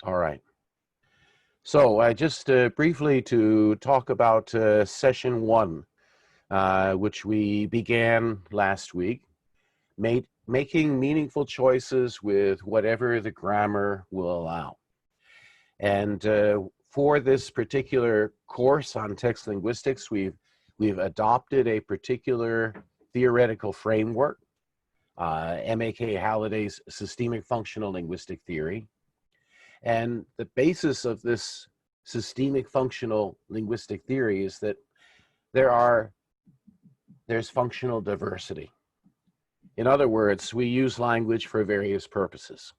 All right. So just briefly to talk about session one, which we began last week, making meaningful choices with whatever the grammar will allow. And for this particular course on text linguistics, we've adopted a particular theoretical framework, M.A.K. Halliday's systemic functional linguistic theory. And the basis of this systemic functional linguistic theory is that there's functional diversity. In other words, we use language for various purposes.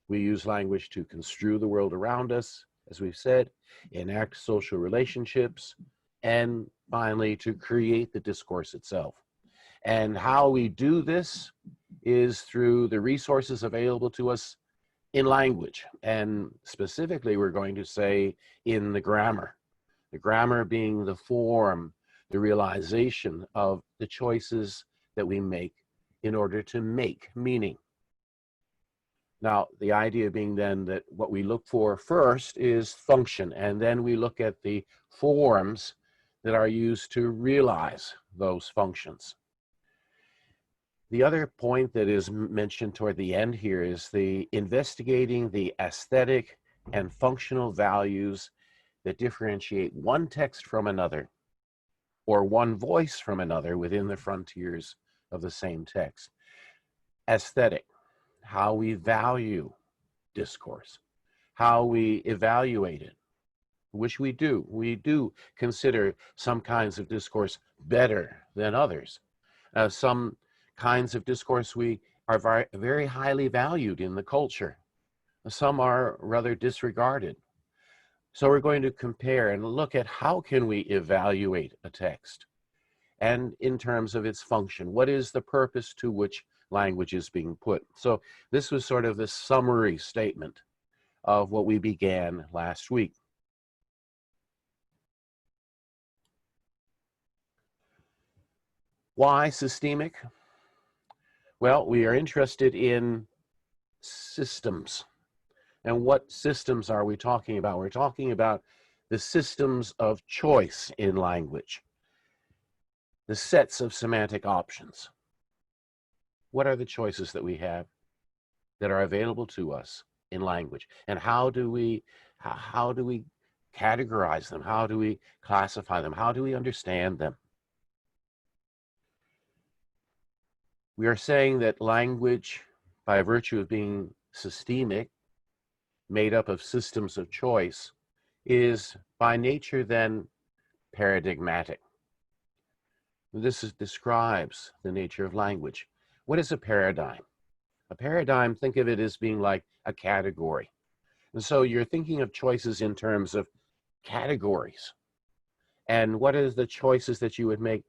We use language to construe the world around us, as we've said, enact social relationships, and finally to create the discourse itself. And how we do this is through the resources available to us in language, and specifically we're going to say in the grammar being the form, the realization of the choices that we make in order to make meaning. Now, the idea being then that what we look for first is function, and then we look at the forms that are used to realize those functions. The other point that is mentioned toward the end here is the investigating the aesthetic and functional values that differentiate one text from another or one voice from another within the frontiers of the same text. Aesthetic, how we value discourse, how we evaluate it, which we do. We do consider some kinds of discourse better than others. Some kinds of discourse we are very highly valued in the culture. Some are rather disregarded. So we're going to compare and look at how can we evaluate a text, and in terms of its function, what is the purpose to which language is being put. So this was sort of the summary statement of what we began last week. Why systemic? Well, we are interested in systems. And what systems are we talking about? We're talking about the systems of choice in language, the sets of semantic options. What are the choices that we have that are available to us in language? And how do we categorize them? How do we classify them? How do we understand them? We are saying that language, by virtue of being systemic, made up of systems of choice, is by nature then paradigmatic. This describes the nature of language. What is a paradigm? A paradigm, think of it as being like a category. And so you're thinking of choices in terms of categories. And what are the choices that you would make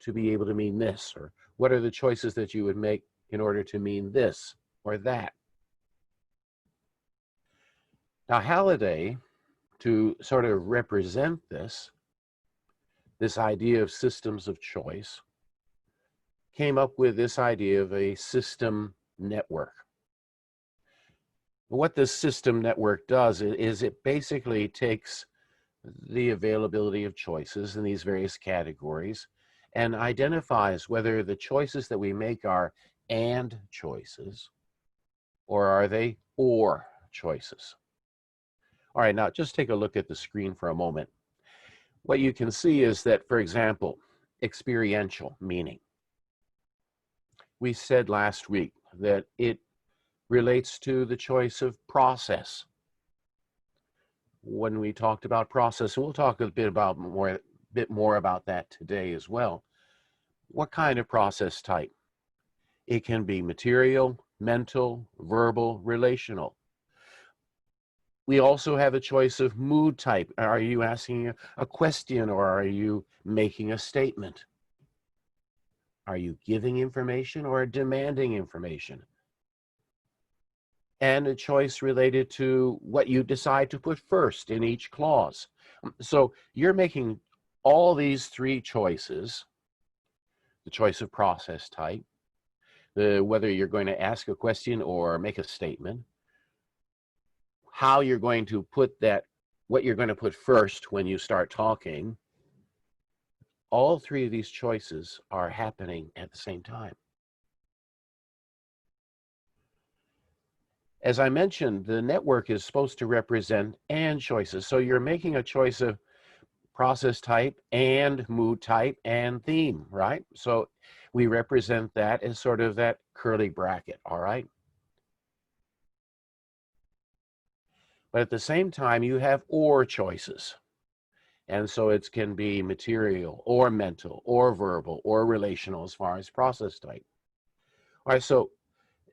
to be able to mean this? Or what are the choices that you would make in order to mean this or that? Now, Halliday, to sort of represent this idea of systems of choice, came up with this idea of a system network. What this system network does is it basically takes the availability of choices in these various categories and identifies whether the choices that we make are and choices or are they or choices. All right, now just take a look at the screen for a moment. What you can see is that, for example, experiential meaning. We said last week that it relates to the choice of process. When we talked about process, and we'll talk a bit more about that today as well. What kind of process type? It can be material, mental, verbal, relational. We also have a choice of mood type. Are you asking a question or are you making a statement? Are you giving information or demanding information? And a choice related to what you decide to put first in each clause. So you're making all these three choices, the choice of process type, whether you're going to ask a question or make a statement, how you're going to put that, what you're going to put first when you start talking, all three of these choices are happening at the same time. As I mentioned, the network is supposed to represent and choices. So you're making a choice of process type and mood type and theme, right? So we represent that as sort of that curly bracket, all right? But at the same time, you have or choices. And so it can be material or mental or verbal or relational as far as process type. All right, so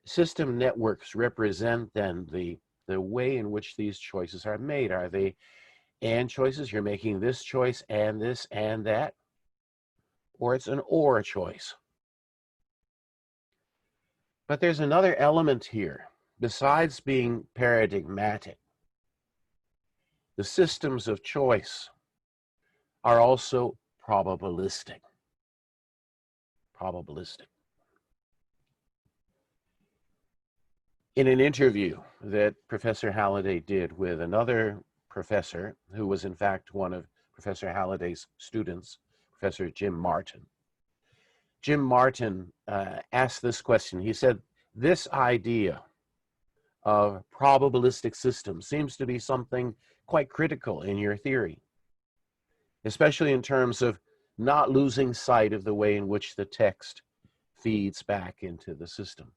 system networks represent then the way in which these choices are made. Are they and choices? You're making this choice and this and that, or it's an or choice. But there's another element here. Besides being paradigmatic, the systems of choice are also probabilistic. Probabilistic. In an interview that Professor Halliday did with another professor, who was in fact one of Professor Halliday's students, Professor Jim Martin, Jim Martin asked this question. He said, this idea of probabilistic systems seems to be something quite critical in your theory, especially in terms of not losing sight of the way in which the text feeds back into the system.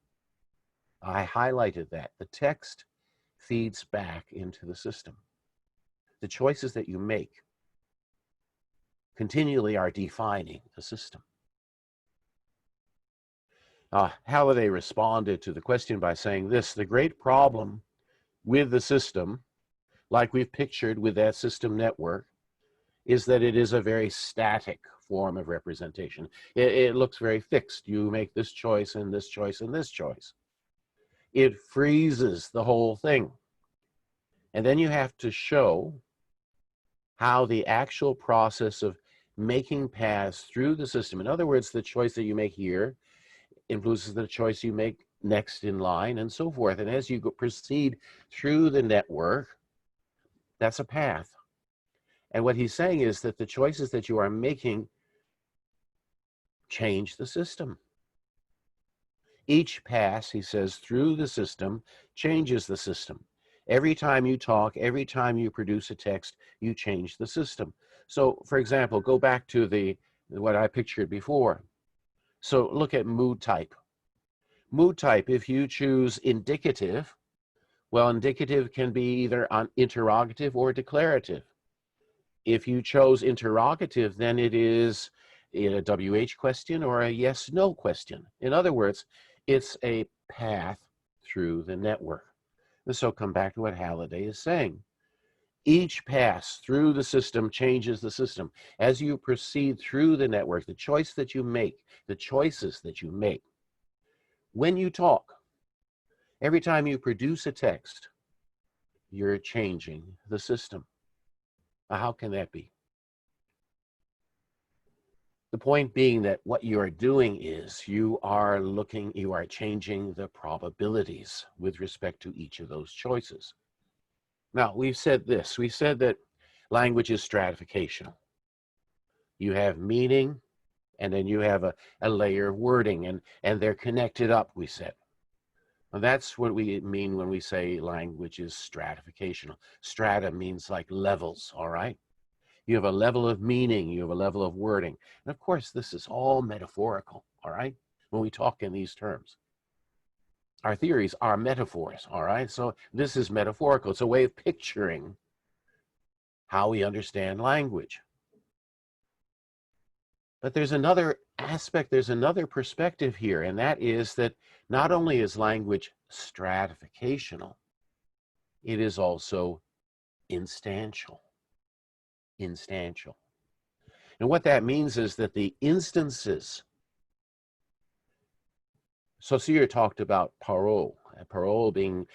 I highlighted that. The text feeds back into the system. The choices that you make continually are defining the system. Halliday responded to the question by saying this: the great problem with the system, like we've pictured with that system network, is that it is a very static form of representation. It looks very fixed. You make this choice and this choice and this choice. It freezes the whole thing. And then you have to show how the actual process of making paths through the system, in other words, the choice that you make here influences the choice you make next in line and so forth. And as you proceed through the network, that's a path. And what he's saying is that the choices that you are making change the system. Each pass, he says, through the system changes the system. Every time you talk, every time you produce a text, you change the system. So, for example, go back to what I pictured before. So look at mood type. Mood type, if you choose indicative, well, indicative can be either interrogative or declarative. If you chose interrogative, then it is a WH question or a yes-no question. In other words, it's a path through the network. And so come back to what Halliday is saying. Each pass through the system changes the system. As you proceed through the network, the choice that you make, the choices that you make, when you talk, every time you produce a text, you're changing the system. Now, how can that be? The point being that what you are doing is you are changing the probabilities with respect to each of those choices. Now, we've said this. We said that language is stratificational. You have meaning, and then you have a layer of wording, and they're connected up, we said. Well, that's what we mean when we say language is stratificational. Strata means like levels, all right? You have a level of meaning, you have a level of wording. And of course, this is all metaphorical, all right? When we talk in these terms. Our theories are metaphors, all right? So this is metaphorical. It's a way of picturing how we understand language. But there's another aspect, there's another perspective here, and that is that not only is language stratificational, it is also instantial. Instantial. And what that means is that the instances, Saussure talked about parole, parole being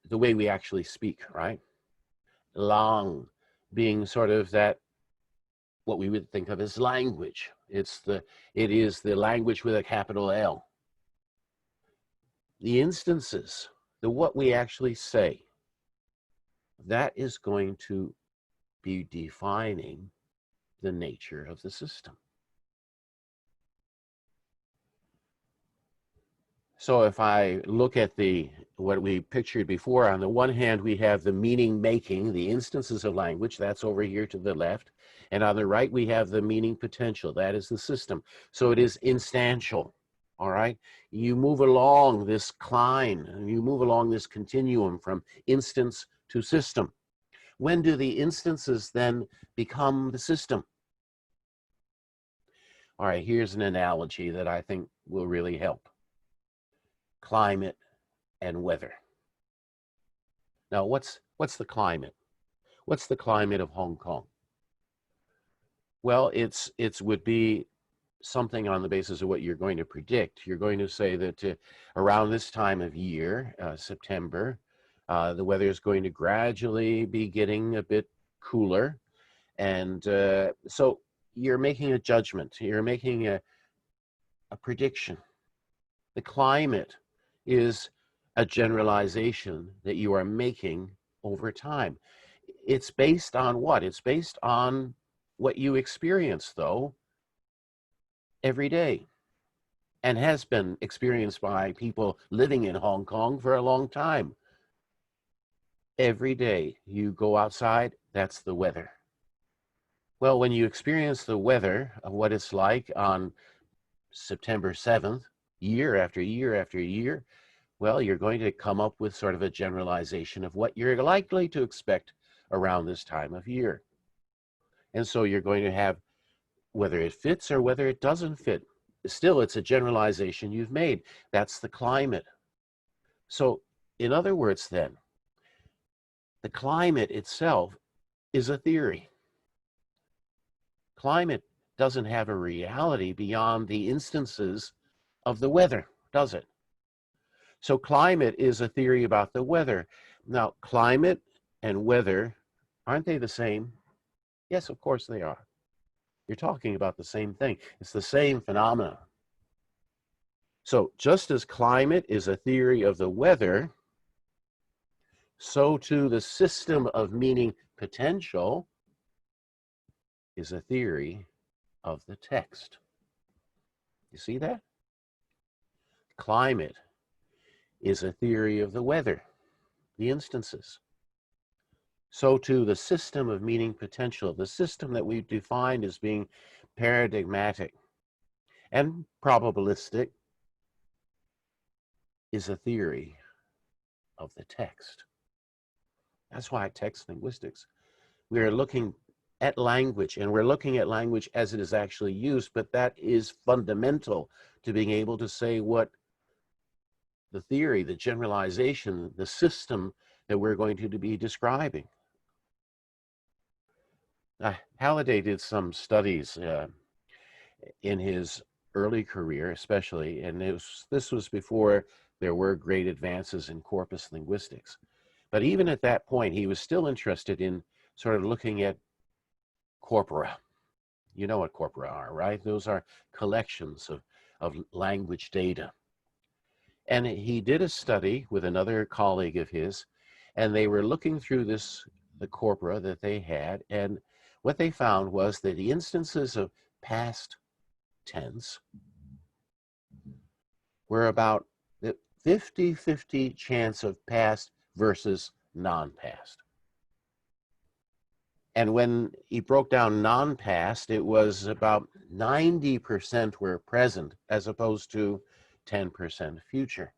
the way we actually speak, right? Langue being sort of that, what we would think of as language. It is the language with a capital L. The instances, what we actually say, that is going to be defining the nature of the system. So if I look at what we pictured before, on the one hand, we have the meaning making, the instances of language, that's over here to the left. And on the right, we have the meaning potential, that is the system. So it is instantial, all right? You move along this climb, and you move along this continuum from instance to system. When do the instances then become the system? All right, here's an analogy that I think will really help. Climate and weather. Now, what's the climate? What's the climate of Hong Kong? Well, it would be something on the basis of what you're going to predict. You're going to say that around this time of year, September, the weather is going to gradually be getting a bit cooler. And so you're making a judgment. You're making a prediction. The climate is a generalization that you are making over time. It's based on what? It's based on what you experience, though, every day, and has been experienced by people living in Hong Kong for a long time. Every day you go outside, that's the weather. Well, when you experience the weather of what it's like on September 7th, year after year after year, well, you're going to come up with sort of a generalization of what you're likely to expect around this time of year. And so you're going to have, whether it fits or whether it doesn't fit, still it's a generalization you've made. That's the climate. So in other words then, the climate itself is a theory. Climate doesn't have a reality beyond the instances of the weather, does it? So climate is a theory about the weather. Now, climate and weather, aren't they the same? Yes, of course they are. You're talking about the same thing. It's the same phenomena. So just as climate is a theory of the weather, so too the system of meaning potential is a theory of the text. You see that? Climate is a theory of the weather, the instances. So too the system of meaning potential, the system that we've defined as being paradigmatic and probabilistic, is a theory of the text. That's why text linguistics. We are looking at language, and we're looking at language as it is actually used, but that is fundamental to being able to say what the theory, the generalization, the system that we're going to be describing. Halliday did some studies in his early career, especially, and this was before there were great advances in corpus linguistics. But even at that point, he was still interested in sort of looking at corpora. You know what corpora are, right? Those are collections of language data. And he did a study with another colleague of his, and they were looking through the corpora that they had, and what they found was that the instances of past tense were about the 50-50 chance of past versus non-past. And when he broke down non-past, it was about 90% were present as opposed to 10% future.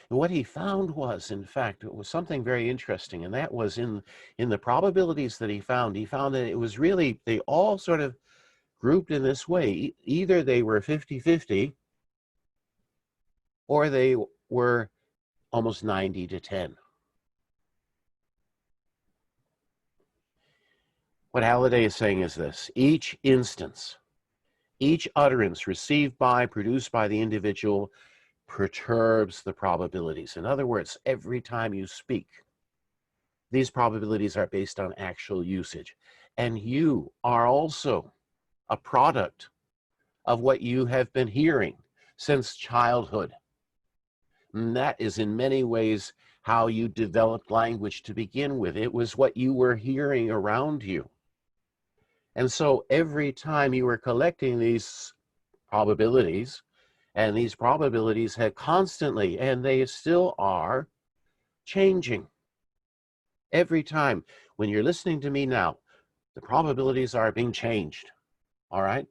And what he found was, in fact, it was something very interesting, and that was in the probabilities that he found that it was really, they all sort of grouped in this way. Either they were 50-50 or they were almost 90-10. What Halliday is saying is this: each instance, each utterance received by, produced by the individual perturbs the probabilities. In other words, every time you speak, these probabilities are based on actual usage. And you are also a product of what you have been hearing since childhood. And that is in many ways how you developed language to begin with. It was what you were hearing around you. And so every time you were collecting these probabilities, and these probabilities had constantly, and they still are, changing. Every time when you're listening to me now, the probabilities are being changed, all right?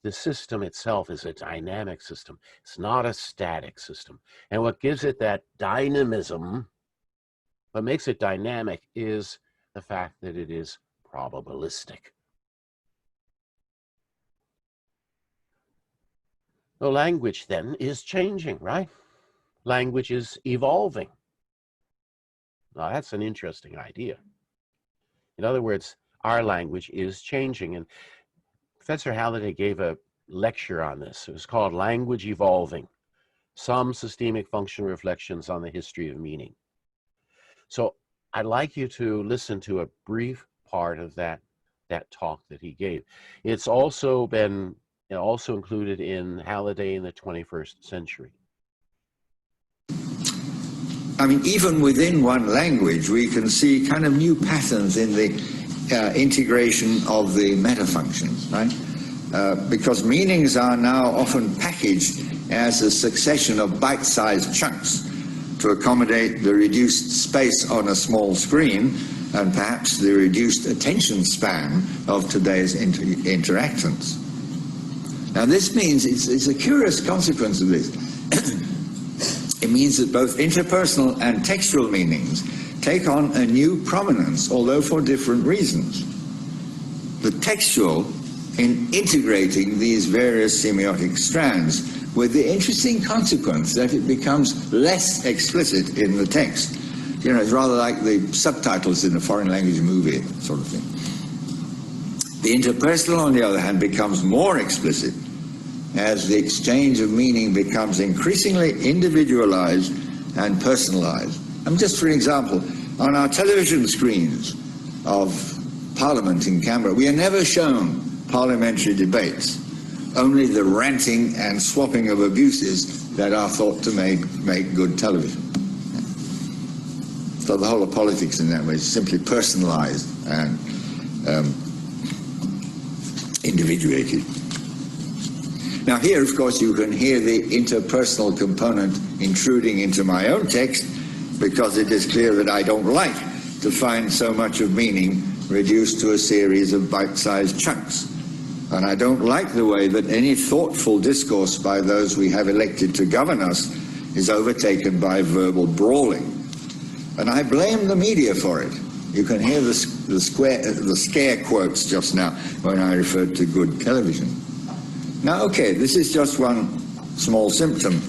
The system itself is a dynamic system. It's not a static system. And what gives it that dynamism, what makes it dynamic, is the fact that it is probabilistic. The language then is changing, right? Language is evolving. Now that's an interesting idea. In other words, our language is changing. And Professor Halliday gave a lecture on this. It was called Language Evolving, Some Systemic Function Reflections on the History of Meaning. So I'd like you to listen to a brief part of that talk that he gave. It's also been included in Halliday in the 21st Century. I mean, even within one language, we can see kind of new patterns in the integration of the metafunctions, right? Because meanings are now often packaged as a succession of bite-sized chunks to accommodate the reduced space on a small screen and perhaps the reduced attention span of today's interactants. Now, this means it's a curious consequence of this. It means that both interpersonal and textual meanings take on a new prominence, although for different reasons. The textual in integrating these various semiotic strands, with the interesting consequence that it becomes less explicit in the text. You know, it's rather like the subtitles in a foreign language movie sort of thing. The interpersonal, on the other hand, becomes more explicit as the exchange of meaning becomes increasingly individualized and personalized. Just for example, on our television screens of Parliament in Canberra, we are never shown parliamentary debates, only the ranting and swapping of abuses that are thought to make good television. So the whole of politics in that way is simply personalized and individuated. Now here, of course, you can hear the interpersonal component intruding into my own text, because it is clear that I don't like to find so much of meaning reduced to a series of bite-sized chunks. And I don't like the way that any thoughtful discourse by those we have elected to govern us is overtaken by verbal brawling. And I blame the media for it. You can hear the scare quotes just now when I referred to good television. Now, okay, this is just one small symptom,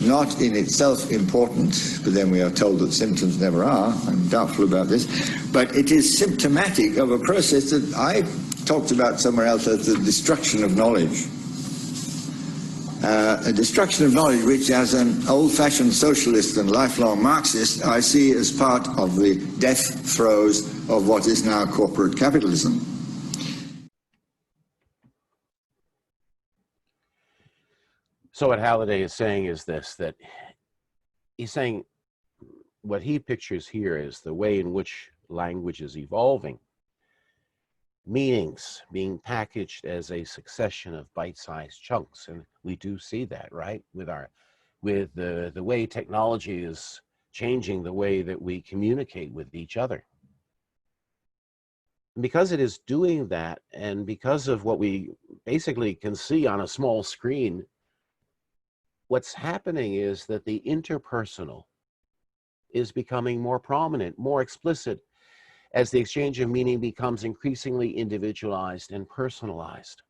not in itself important, but then we are told that symptoms never are. I'm doubtful about this. But it is symptomatic of a process that I talked about somewhere else as the destruction of knowledge. A destruction of knowledge which, as an old-fashioned socialist and lifelong Marxist, I see as part of the death throes of what is now corporate capitalism. So what Halliday is saying is this, that he's saying what he pictures here is the way in which language is evolving. Meanings being packaged as a succession of bite-sized chunks, and we do see that, right, with the way technology is changing the way that we communicate with each other. And because it is doing that, and because of what we basically can see on a small screen, what's happening is that the interpersonal is becoming more prominent, more explicit, as the exchange of meaning becomes increasingly individualized and personalized.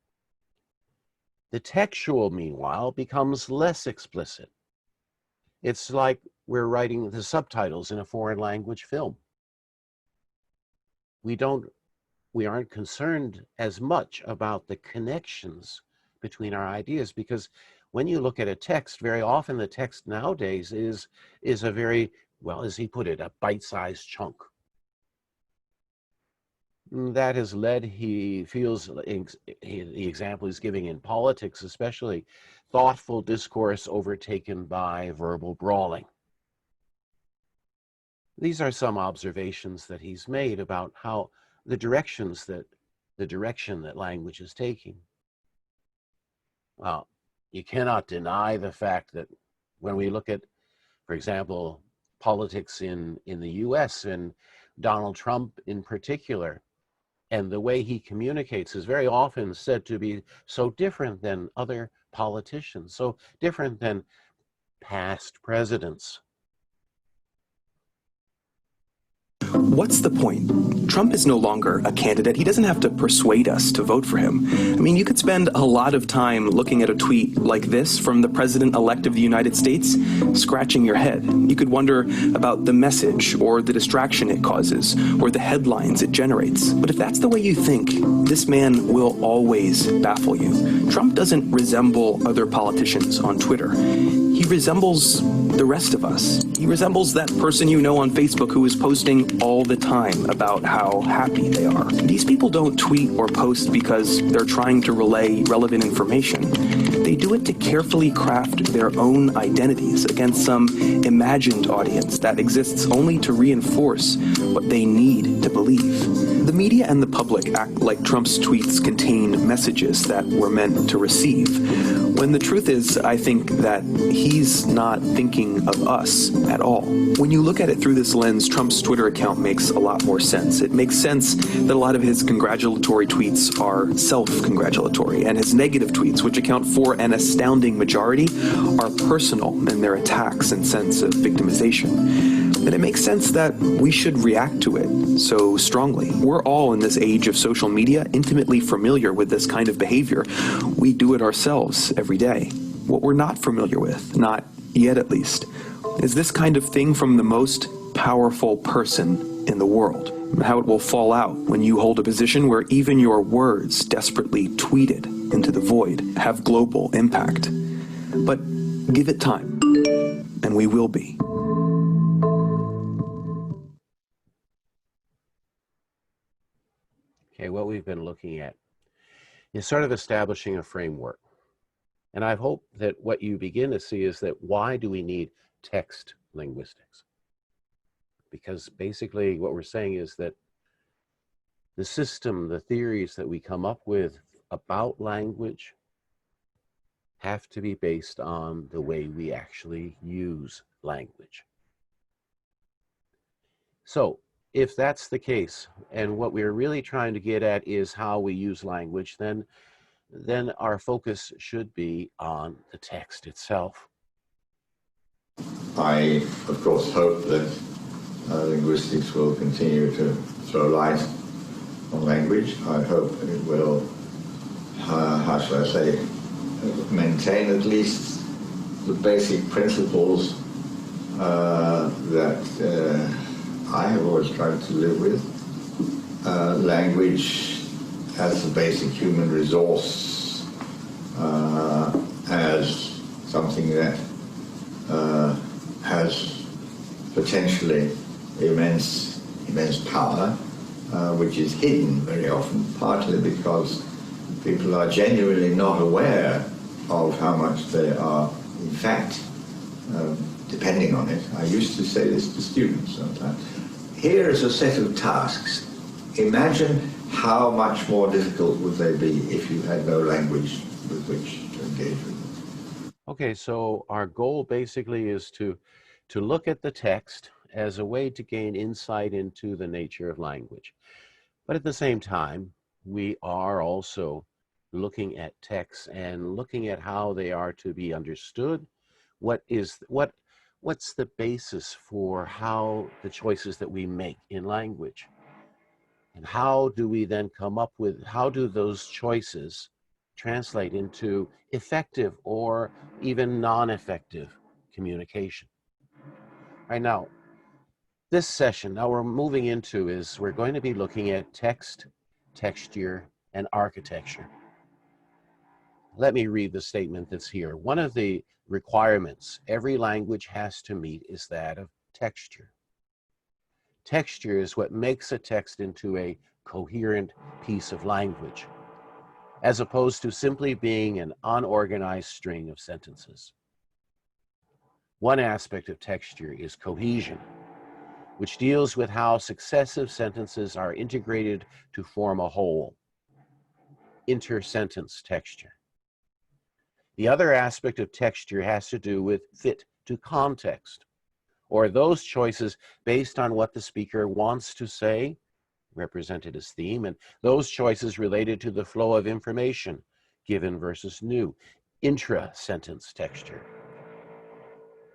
The textual, meanwhile, becomes less explicit. It's like we're writing the subtitles in a foreign language film. We aren't concerned as much about the connections between our ideas, because when you look at a text, very often the text nowadays is a very, well, as he put it, a bite-sized chunk. That has led, he feels, the example he's giving in politics especially, thoughtful discourse overtaken by verbal brawling. These are some observations that he's made about how the direction that language is taking. Well, you cannot deny the fact that when we look at, for example, politics in the US and Donald Trump in particular, and the way he communicates is very often said to be so different than other politicians, so different than past presidents. What's the point? Trump is no longer a candidate. He doesn't have to persuade us to vote for him. I mean, you could spend a lot of time looking at a tweet like this from the president-elect of the United States, scratching your head. You could wonder about the message or the distraction it causes or the headlines it generates. But if that's the way you think, this man will always baffle you. Trump doesn't resemble other politicians on Twitter. He resembles the rest of us. He resembles that person you know on Facebook who is posting all the time about how happy they are. These people don't tweet or post because they're trying to relay relevant information. They do it to carefully craft their own identities against some imagined audience that exists only to reinforce what they need to believe. The media and the public act like Trump's tweets contain messages that we're meant to receive, when the truth is, I think that he's not thinking of us at all. When you look at it through this lens, Trump's Twitter account makes a lot more sense. It makes sense that a lot of his congratulatory tweets are self-congratulatory, and his negative tweets, which account for an astounding majority, are personal in their attacks and sense of victimization. And it makes sense that we should react to it so strongly. We're all in this age of social media intimately familiar with this kind of behavior. We do it ourselves every day. What we're not familiar with, not yet at least, is this kind of thing from the most powerful person in the world. How it will fall out when you hold a position where even your words, desperately tweeted into the void, have global impact. But give it time, and we will be. Okay, what we've been looking at is sort of establishing a framework. And I hope that what you begin to see is that why do we need text linguistics? Because basically what we're saying is that the system, the theories that we come up with about language have to be based on the way we actually use language. So if that's the case, and what we're really trying to get at is how we use language, then our focus should be on the text itself. I, of course, hope that linguistics will continue to throw light on language. I hope it will, how shall I say, maintain at least the basic principles that I have always tried to live with. Language as a basic human resource, as something that has potentially immense power, which is hidden very often, partly because people are genuinely not aware of how much they are, in fact, depending on it. I used to say this to students sometimes. Here is a set of tasks. Imagine how much more difficult would they be if you had no language with which to engage with them. Okay, so our goal basically is to look at the text as a way to gain insight into the nature of language. But at the same time, we are also looking at texts and looking at how they are to be understood. What's the basis for how the choices that we make in language? And how do we then come up with, how do those choices translate into effective or even non-effective communication? Right now, this session, now we're moving into is we're going to be looking at text, texture, and architecture. Let me read the statement that's here. One of the requirements every language has to meet is that of texture. Texture is what makes a text into a coherent piece of language, as opposed to simply being an unorganized string of sentences. One aspect of texture is cohesion, which deals with how successive sentences are integrated to form a whole. Inter-sentence texture. The other aspect of texture has to do with fit to context, or those choices based on what the speaker wants to say, represented as theme, and those choices related to the flow of information, given versus new. Intra-sentence texture.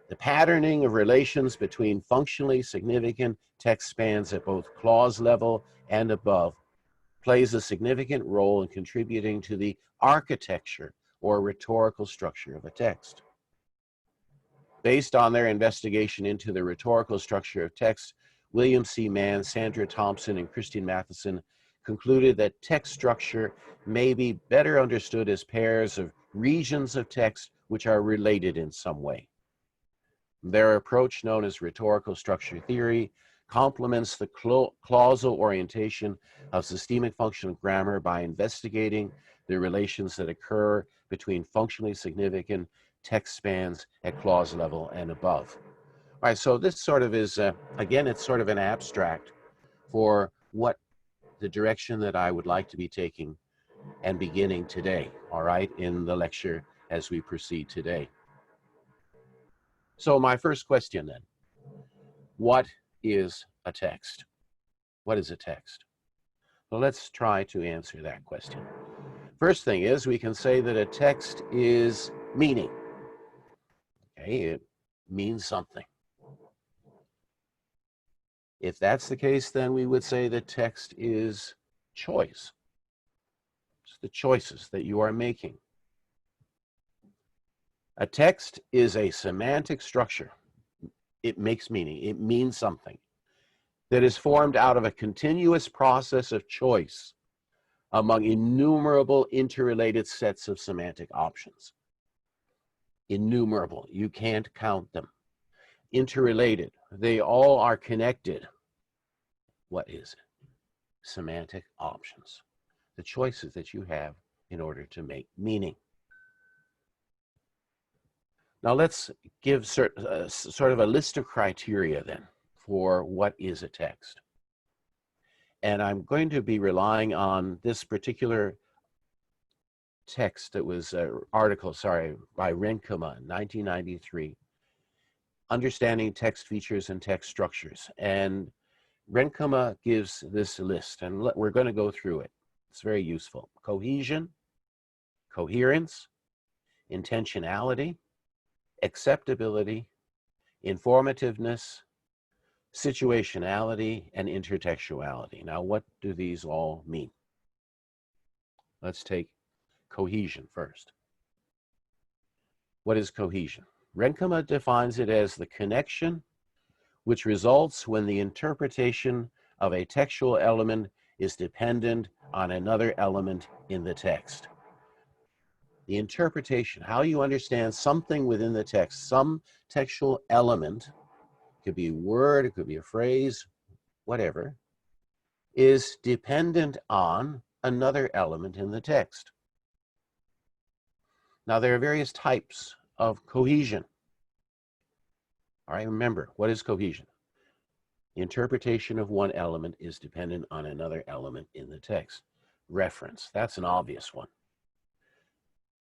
The patterning of relations between functionally significant text spans at both clause level and above plays a significant role in contributing to the architecture or rhetorical structure of a text. Based on their investigation into the rhetorical structure of text, William C. Mann, Sandra Thompson, and Christine Matheson concluded that text structure may be better understood as pairs of regions of text which are related in some way. Their approach, known as rhetorical structure theory, complements the clausal orientation of systemic functional grammar by investigating the relations that occur between functionally significant text spans at clause level and above. All right, so this sort of is, again, it's sort of an abstract for what the direction that I would like to be taking and beginning today, all right, in the lecture as we proceed today. So my first question then, what is a text? What is a text? Well, let's try to answer that question. First thing is, we can say that a text is meaning. Okay, it means something. If that's the case, then we would say that text is choice. It's the choices that you are making. A text is a semantic structure. It makes meaning. It means something that is formed out of a continuous process of choice among innumerable interrelated sets of semantic options. Innumerable. You can't count them. Interrelated. They all are connected. What is it? Semantic options. The choices that you have in order to make meaning. Now let's give sort of a list of criteria then for what is a text. And I'm going to be relying on this particular text that was article, by Renkema in 1993, Understanding Text Features and Text Structures. And Renkema gives this list, and we're going to go through it. It's very useful. Cohesion, coherence, intentionality, acceptability, informativeness, situationality, and intertextuality. Now, what do these all mean? Let's take cohesion first. What is cohesion? Renkema defines it as the connection which results when the interpretation of a textual element is dependent on another element in the text. The interpretation, how you understand something within the text, some textual element, could be a word, it could be a phrase, whatever, is dependent on another element in the text. Now, there are various types of cohesion. All right, remember, what is cohesion? The interpretation of one element is dependent on another element in the text. Reference, that's an obvious one.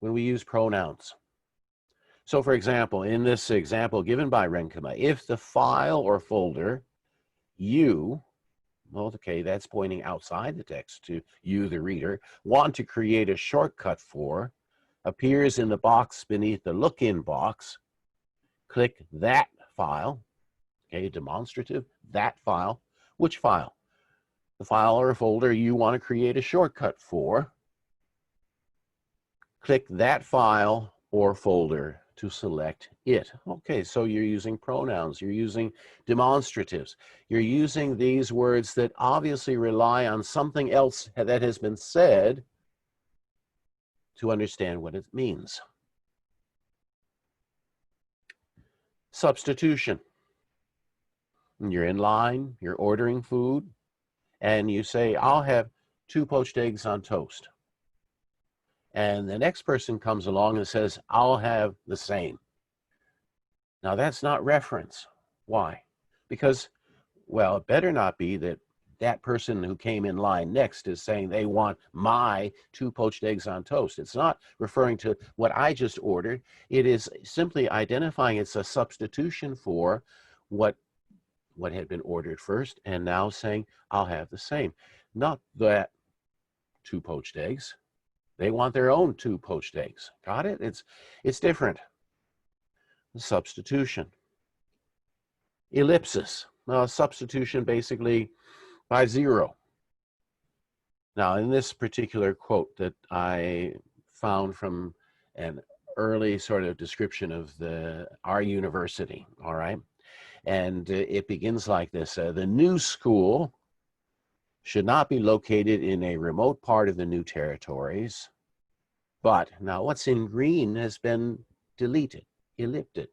When we use pronouns. So, for example, in this example given by Renkema, if the file or folder you, well, okay, that's pointing outside the text to you, the reader, want to create a shortcut for, appears in the box beneath the look-in box, click that file, okay, demonstrative, that file. Which file? The file or folder you want to create a shortcut for. Click that file or folder to select it. Okay, so you're using pronouns, you're using demonstratives, you're using these words that obviously rely on something else that has been said to understand what it means. Substitution. You're in line, you're ordering food, and you say, I'll have 2 poached eggs on toast. And the next person comes along and says, I'll have the same. Now that's not reference. Why? Because, well, it better not be that that person who came in line next is saying they want my 2 poached eggs on toast. It's not referring to what I just ordered. It is simply identifying it's a substitution for what had been ordered first, and now saying, I'll have the same. Not that 2 poached eggs. They want their own 2 poached eggs. Got it? It's different. Substitution. Ellipsis. Substitution basically by 0. Now, in this particular quote that I found from an early sort of description of our university, all right? And it begins like this. The new school should not be located in a remote part of the new territories, but now what's in green has been deleted, ellipted,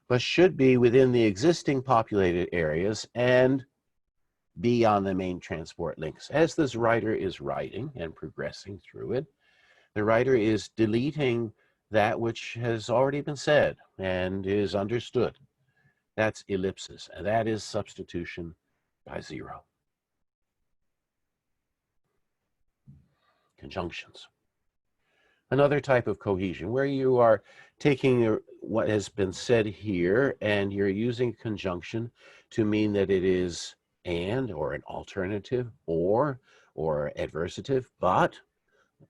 but should be within the existing populated areas and be on the main transport links. As this writer is writing and progressing through it, the writer is deleting that which has already been said and is understood. That's ellipsis, and that is substitution by 0. Conjunctions. Another type of cohesion where you are taking what has been said here and you're using conjunction to mean that it is and or an alternative or adversative, but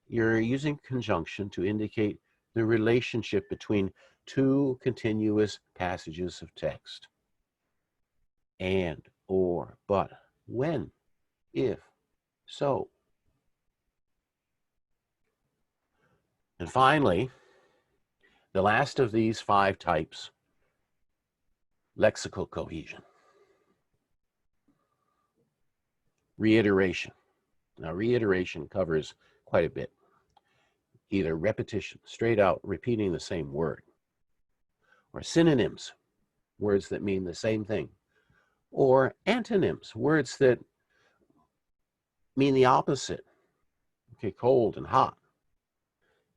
you're using conjunction to indicate the relationship between 2 continuous passages of text. And, or, but, when, if, so. And finally, the last of these 5 types, lexical cohesion. Reiteration. Now, reiteration covers quite a bit. Either repetition, straight out repeating the same word, or synonyms, words that mean the same thing, or antonyms, words that mean the opposite. Okay, cold and hot.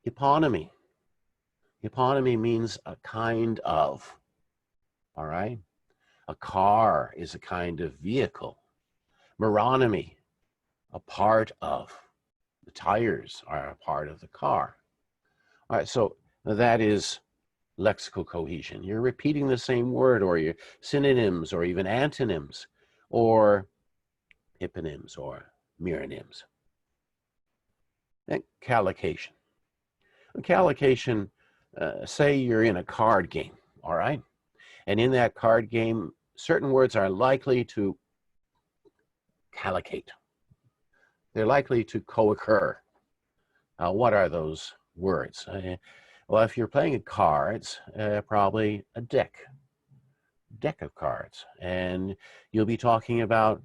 Eponymy. Eponymy means a kind of, all right? A car is a kind of vehicle. Meronymy, a part of. The tires are a part of the car. All right, so that is lexical cohesion. You're repeating the same word, or your synonyms, or even antonyms, or eponyms, or meronyms. And collocation. Collocation, say you're in a card game, all right? And in that card game, certain words are likely to collocate. They're likely to co-occur. Now, what are those words? Well, if you're playing cards, probably a deck of cards. And you'll be talking about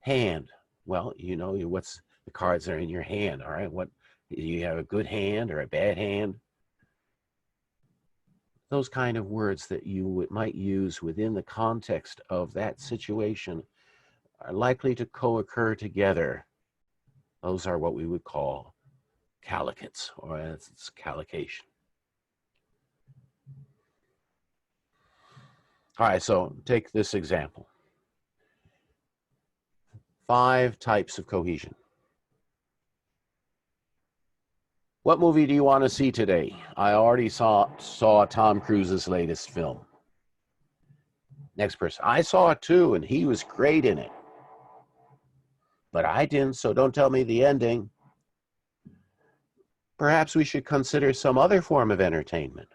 hand. Well, you know what's the cards that are in your hand, all right? What, do you have a good hand or a bad hand? Those kind of words that you might use within the context of that situation are likely to co-occur together. Those are what we would call collocates, or it's collocation. All right, so take this example. 5 types of cohesion. What movie do you want to see today? I already saw Tom Cruise's latest film. Next person. I saw it too, and he was great in it. But I didn't, so don't tell me the ending. Perhaps we should consider some other form of entertainment.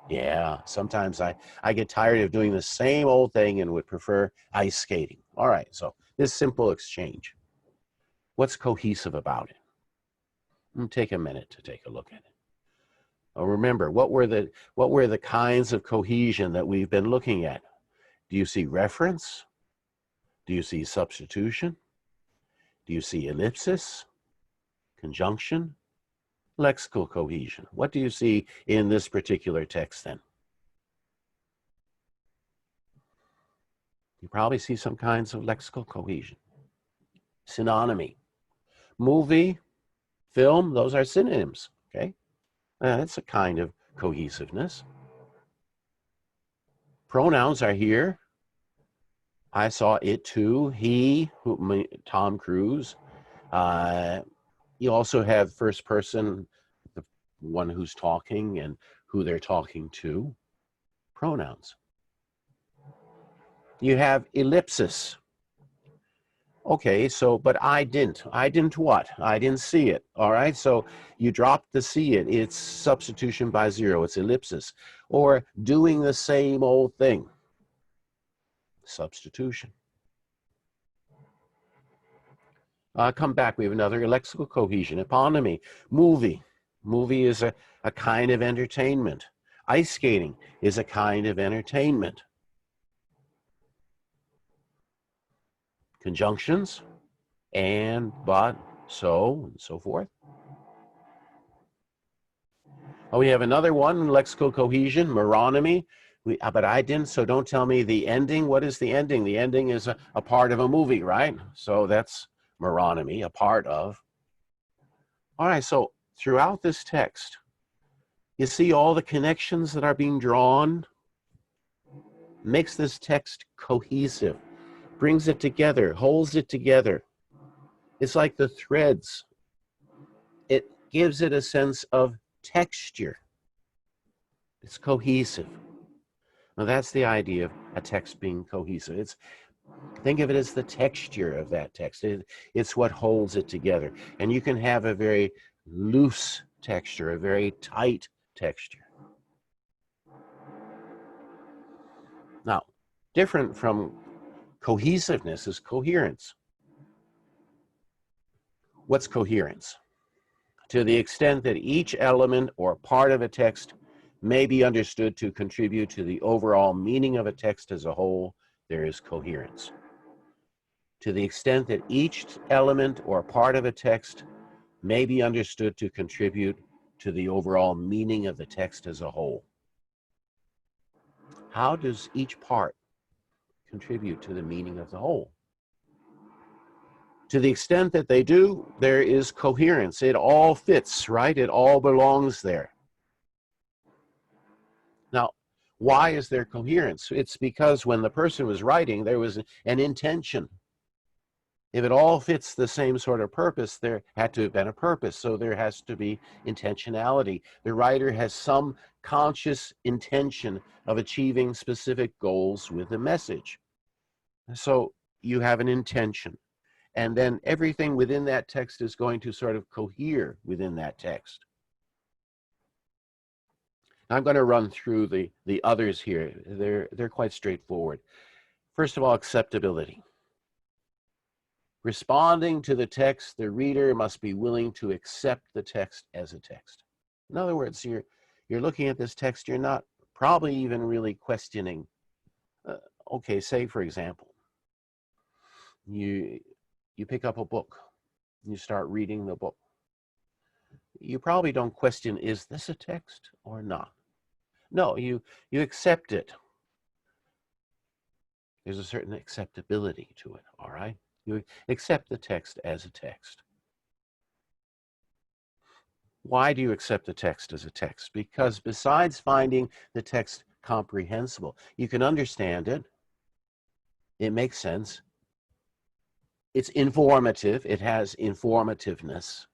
Yeah, sometimes I get tired of doing the same old thing and would prefer ice skating. All right, so this simple exchange. What's cohesive about it? Take a minute to take a look at it. Remember, what were the kinds of cohesion that we've been looking at? Do you see reference? Do you see substitution? Do you see ellipsis, conjunction, lexical cohesion? What do you see in this particular text then? You probably see some kinds of lexical cohesion. Synonymy. Movie, film, those are synonyms, okay? That's a kind of cohesiveness. Pronouns are here. I saw it too. He, Tom Cruise. You also have first person, the one who's talking and who they're talking to. Pronouns. You have ellipsis. Okay, so, but I didn't. I didn't what? I didn't see it. All right, so you drop the see it. It's substitution by zero. It's ellipsis. Or doing the same old thing. Substitution. Come back. We have another lexical cohesion. Eponymy. Movie. Movie is a kind of entertainment. Ice skating is a kind of entertainment. Conjunctions. And, but, so, and so forth. Oh, we have another one, lexical cohesion, meronymy. But I didn't, so don't tell me the ending. What is the ending? The ending is a part of a movie, right? So that's meronymy, a part of. All right, so throughout this text, you see all the connections that are being drawn, makes this text cohesive, brings it together, holds it together. It's like the threads. It gives it a sense of texture. It's cohesive. Now that's the idea of a text being cohesive. Think of it as the texture of that text. It's what holds it together. And you can have a very loose texture, a very tight texture. Now, different from cohesiveness is coherence. What's coherence? To the extent that each element or part of a text may be understood to contribute to the overall meaning of a text as a whole, there is coherence. To the extent that each element or part of a text may be understood to contribute to the overall meaning of the text as a whole. How does each part contribute to the meaning of the whole? To the extent that they do, there is coherence. It all fits, right? It all belongs there. Now, why is there coherence? It's because when the person was writing, there was an intention. If it all fits the same sort of purpose, there had to have been a purpose. So there has to be intentionality. The writer has some conscious intention of achieving specific goals with a message. So you have an intention. And then everything within that text is going to sort of cohere within that text. I'm going to run through the others here. They're quite straightforward. First of all, acceptability. Responding to the text, the reader must be willing to accept the text as a text. In other words, you're looking at this text, you're not probably even really questioning. Okay, say for example, you pick up a book, and you start reading the book. You probably don't question, is this a text or not? No, you accept it. There's a certain acceptability to it, all right? You accept the text as a text. Why do you accept the text as a text? Because besides finding the text comprehensible, you can understand it. It makes sense. It's informative. It has informativeness.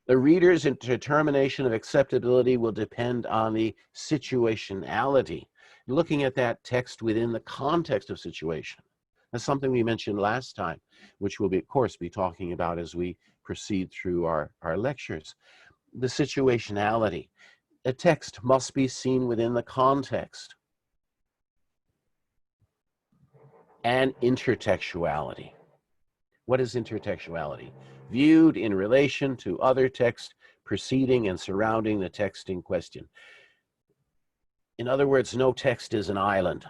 The reader's determination of acceptability will depend on the situationality. Looking at that text within the context of situation. That's something we mentioned last time, which we'll, of course, be talking about as we proceed through our lectures. The situationality. A text must be seen within the context. And intertextuality. What is intertextuality? Viewed in relation to other texts preceding and surrounding the text in question. In other words, no text is an island.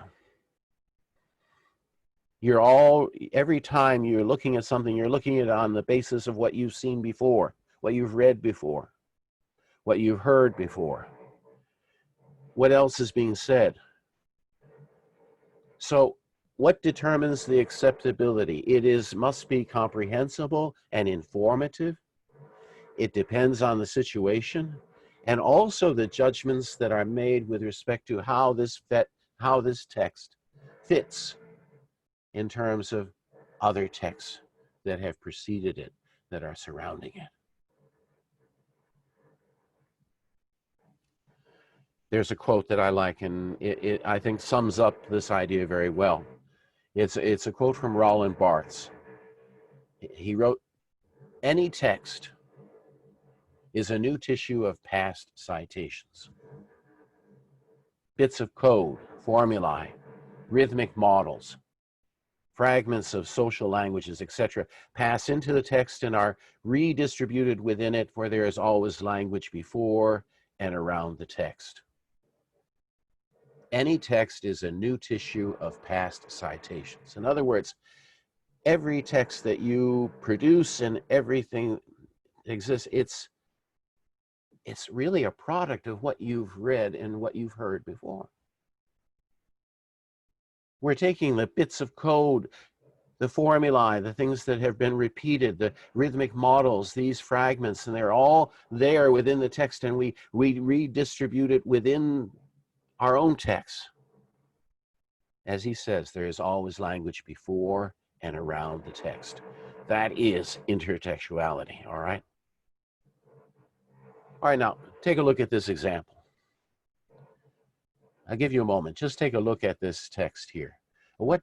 Every time you're looking at something, you're looking at it on the basis of what you've seen before, what you've read before, what you've heard before. What else is being said? So What determines the acceptability? Must be comprehensible and informative. It depends on the situation, and also the judgments that are made with respect to how this text fits in terms of other texts that have preceded it, that are surrounding it. There's a quote that I like, and it I think sums up this idea very well. It's a quote from Roland Barthes. He wrote, "Any text is a new tissue of past citations. Bits of code, formulae, rhythmic models, fragments of social languages, etc., pass into the text and are redistributed within it, for there is always language before and around the text. Any text is a new tissue of past citations." In other words, every text that you produce and everything exists, it's really a product of what you've read and what you've heard before. We're taking the bits of code, the formulae, the things that have been repeated, the rhythmic models, these fragments, and they're all there within the text, and we redistribute it within our own text. As he says, there is always language before and around the text. That is intertextuality, all right? All right, now, take a look at this example. I'll give you a moment. Just take a look at this text here. What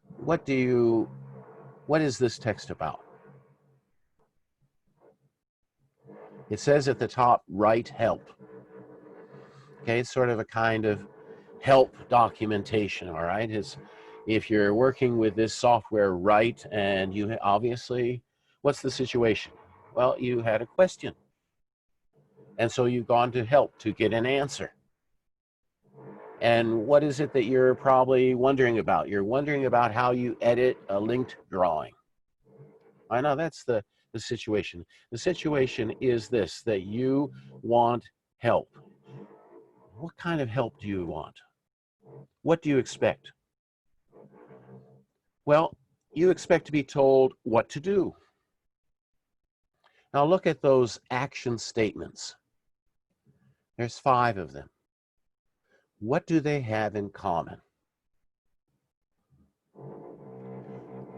is this text about? It says at the top, write help. Okay, it's sort of a kind of help documentation, all right? If you're working with this software, write, and you obviously, what's the situation? Well, you had a question. And so you've gone to help to get an answer. And what is it that you're probably wondering about? You're wondering about how you edit a linked drawing. I know that's the situation. The situation is this, that you want help. What kind of help do you want? What do you expect? Well, you expect to be told what to do. Now look at those action statements. There's 5 of them. What do they have in common?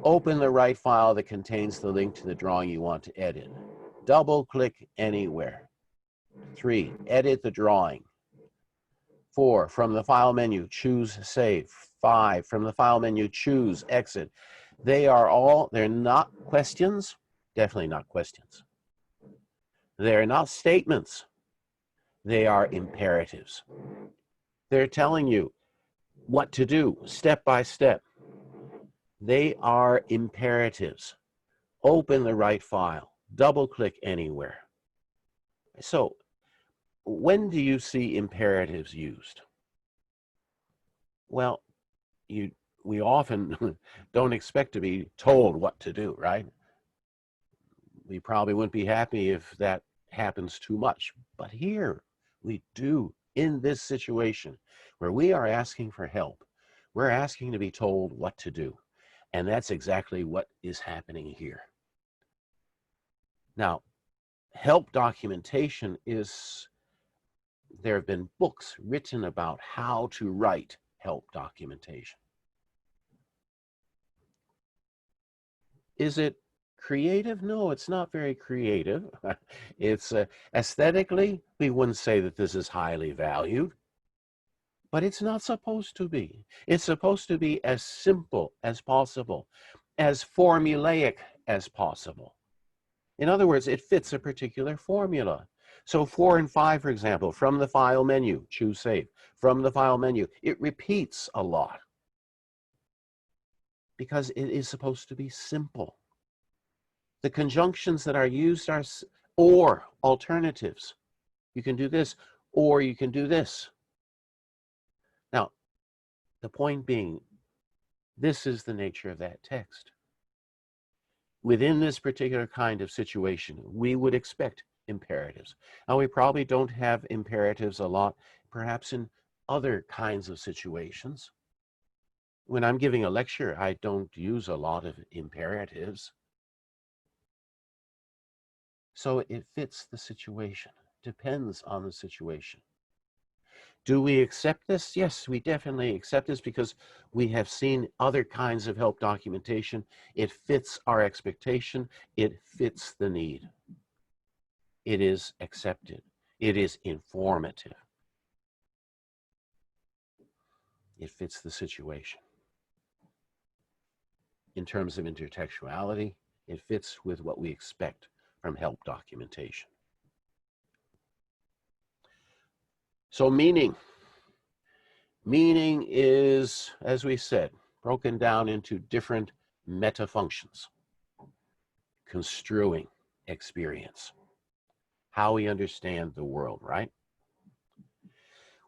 Open the right file that contains the link to the drawing you want to edit. Double-click anywhere. 3, edit the drawing. 4, from the file menu, choose Save. 5, from the file menu, choose Exit. They're not questions, definitely not questions. They're not statements. They are imperatives. They're telling you what to do, step by step. They are imperatives. Open the right file. Double-click anywhere. So, when do you see imperatives used? Well, we often don't expect to be told what to do, right? We probably wouldn't be happy if that happens too much. But here we do, in this situation where we are asking for help, we're asking to be told what to do. And that's exactly what is happening here. Now, help documentation is, there have been books written about how to write help documentation. Is it creative? No, it's not very creative. It's aesthetically, we wouldn't say that this is highly valued, but it's not supposed to be. It's supposed to be as simple as possible, as formulaic as possible. In other words, it fits a particular formula. So 4 and 5, for example, from the file menu, choose Save. From the file menu, it repeats a lot because it is supposed to be simple. The conjunctions that are used are or alternatives. You can do this, or you can do this. Now, the point being, this is the nature of that text. Within this particular kind of situation, we would expect imperatives. Now, we probably don't have imperatives a lot, perhaps in other kinds of situations. when I'm giving a lecture, I don't use a lot of imperatives. So it fits the situation, depends on the situation. Do we accept this? Yes, we definitely accept this because we have seen other kinds of help documentation. It fits our expectation. It fits the need. It is accepted. It is informative. It fits the situation. In terms of intertextuality, it fits with what we expect from help documentation. So meaning. Meaning is, as we said, broken down into different meta functions. Construing experience. How we understand the world, right?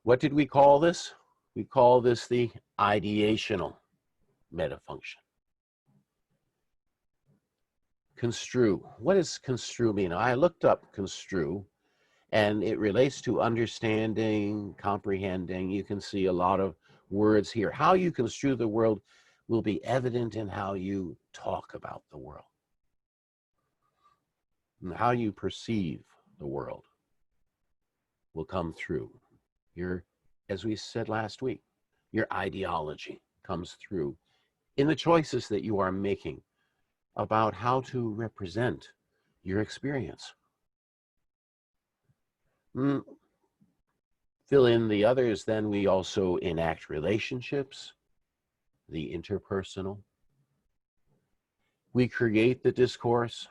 What did we call this? We call this the ideational meta function. Construe. What does construe mean? I looked up construe, and it relates to understanding, comprehending. You can see a lot of words here. How you construe the world will be evident in how you talk about the world, and how you perceive the world will come through. As we said last week, your ideology comes through in the choices that you are making about how to represent your experience. Fill in the others, then we also enact relationships, the interpersonal. We create the discourse.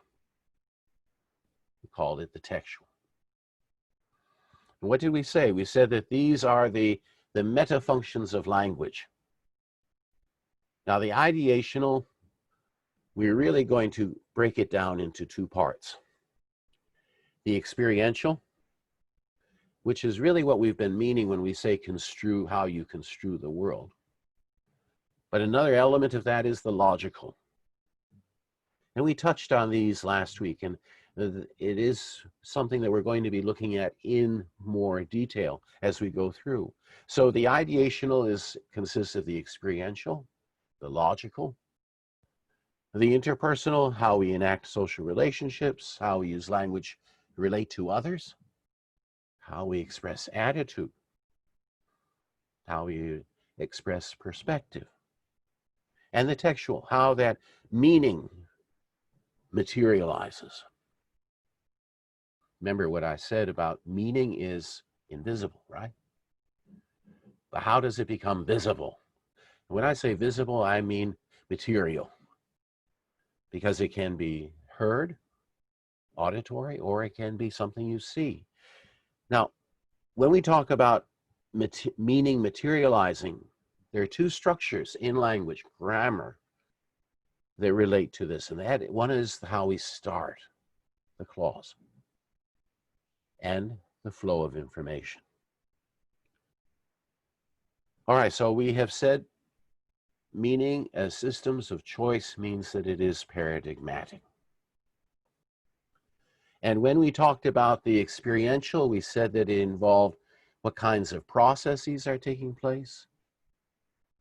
We called it the textual. And what did we say? We said that these are the meta functions of language. Now the ideational, we're really going to break it down into two parts. The experiential, which is really what we've been meaning when we say construe, how you construe the world. But another element of that is the logical. And we touched on these last week, and it is something that we're going to be looking at in more detail as we go through. So the ideational consists of the experiential, the logical, the interpersonal, how we enact social relationships, how we use language to relate to others, how we express attitude, how we express perspective, and the textual, how that meaning materializes. Remember what I said about meaning is invisible, right? But how does it become visible? When I say visible, I mean material, because it can be heard, auditory, or it can be something you see. Now, when we talk about meaning materializing, there are two structures in language, grammar, that relate to this. And that one is how we start the clause and the flow of information. All right, so we have said meaning as systems of choice means that it is paradigmatic. And when we talked about the experiential, we said that it involved what kinds of processes are taking place,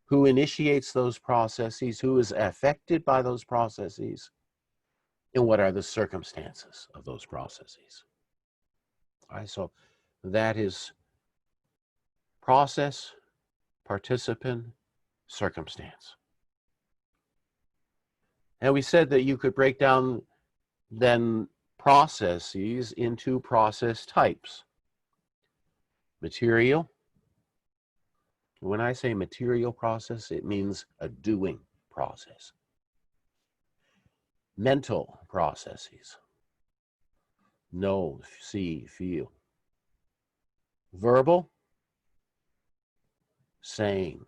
who initiates those processes, who is affected by those processes, and what are the circumstances of those processes. All right, so that is process, participant, circumstance. And we said that you could break down then processes into process types. Material. When I say material process, it means a doing process. Mental processes. Know, see, feel. Verbal. Saying.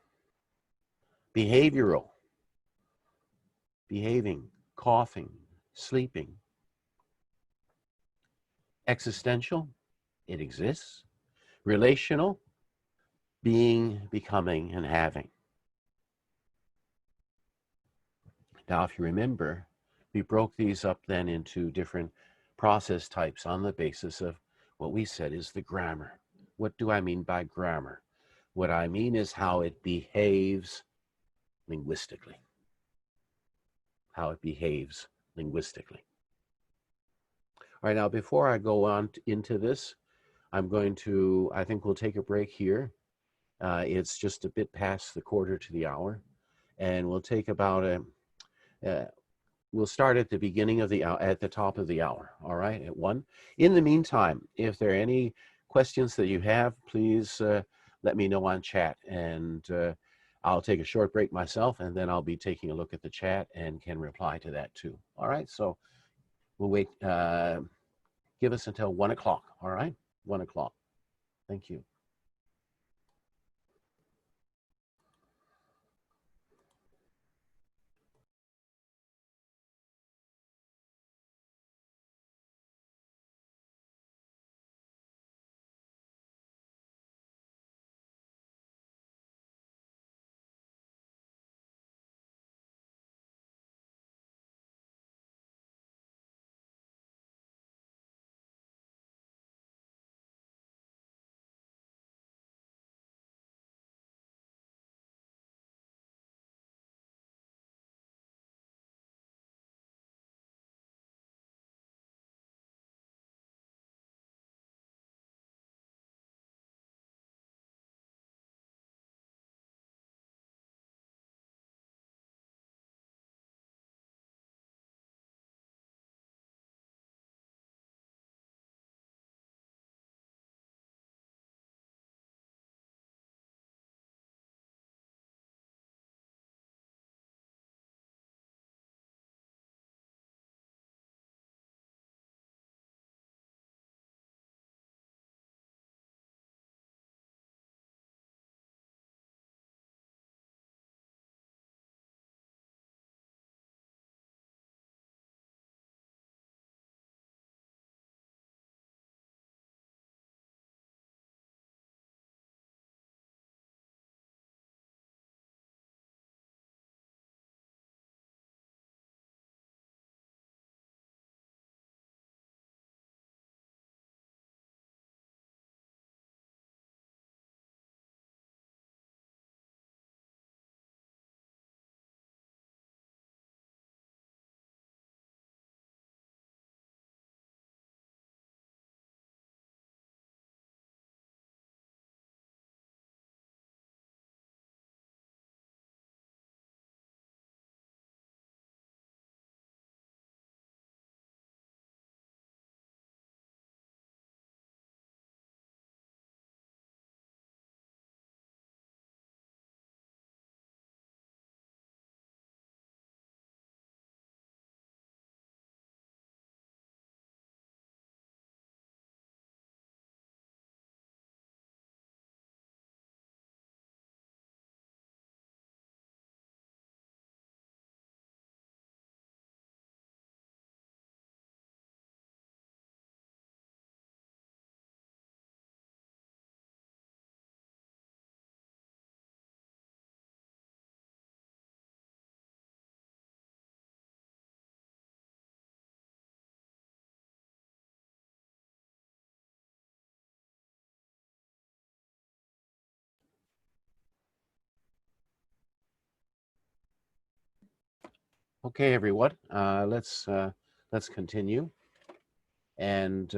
Behavioral. Behaving, coughing, sleeping. Existential, it exists. Relational, being, becoming, and having. Now, if you remember, we broke these up then into different process types on the basis of what we said is the grammar. What do I mean by grammar? What I mean is how it behaves linguistically, how it behaves linguistically. All right, now before I go on into this, I'm going to, I think we'll take a break here. It's just a bit past the quarter to the hour, and we'll take about we'll start at the beginning of the hour, at the top of the hour, all right, at 1. In the meantime, if there are any questions that you have, please let me know on chat, and I'll take a short break myself, and then I'll be taking a look at the chat and can reply to that too. All right, so we'll wait, give us until 1 o'clock, all right? 1 o'clock. Thank you. Okay, everyone, let's continue. And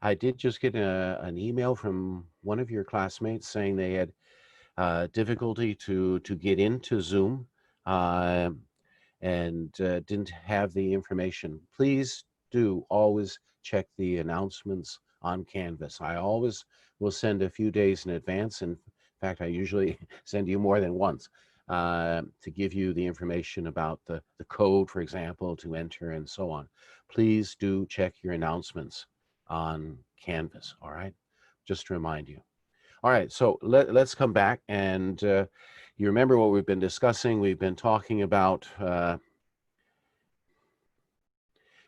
I did just get an email from one of your classmates saying they had difficulty to get into Zoom and didn't have the information. Please do always check the announcements on Canvas. I always will send a few days in advance. In fact, I usually send you more than once to give you the information about the code, for example, to enter and so on. Please do check your announcements on Canvas, all right? Just to remind you. All right, so let's come back, and you remember what we've been discussing. We've been talking about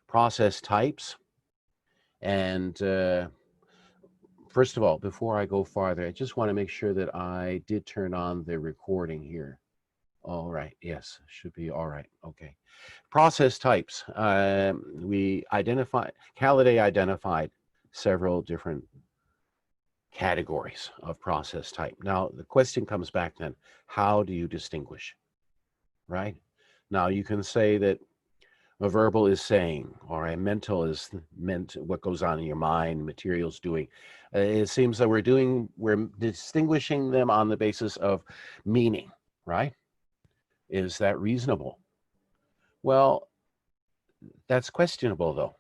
process types, and first of all, before I go farther, I just want to make sure that I did turn on the recording here. All right, yes, should be all right, okay. Process types, Halliday identified several different categories of process type. Now, the question comes back then, how do you distinguish, right? Now, you can say that a verbal is saying, or a mental is meant what goes on in your mind, materials doing. It seems that we're distinguishing them on the basis of meaning, right? Is that reasonable? Well, that's questionable though,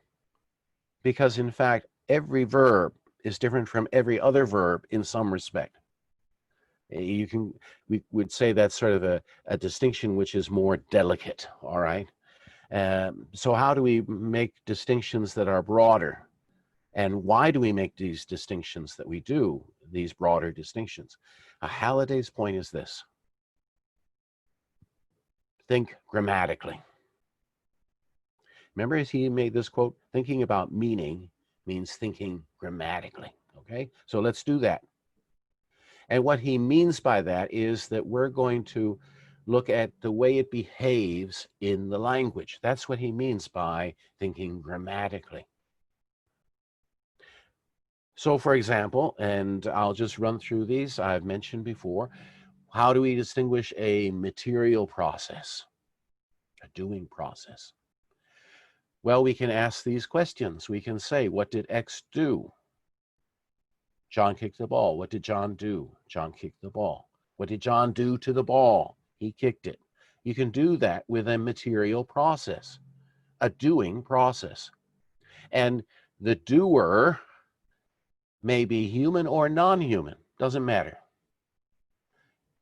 because in fact, every verb is different from every other verb in some respect. We would say that's sort of a distinction which is more delicate, all right? So how do we make distinctions that are broader? And why do we make these distinctions that we do, these broader distinctions? Halliday's point is this. Think grammatically. Remember he made this quote, thinking about meaning means thinking grammatically, okay? So let's do that. And what he means by that is that we're going to look at the way it behaves in the language. That's what he means by thinking grammatically. So for example, and I'll just run through these I've mentioned before, how do we distinguish a material process, a doing process? Well, we can ask these questions. We can say, what did X do? John kicked the ball. What did John do? John kicked the ball. What did John do to the ball? He kicked it. You can do that with a material process, a doing process. And the doer may be human or non-human, doesn't matter.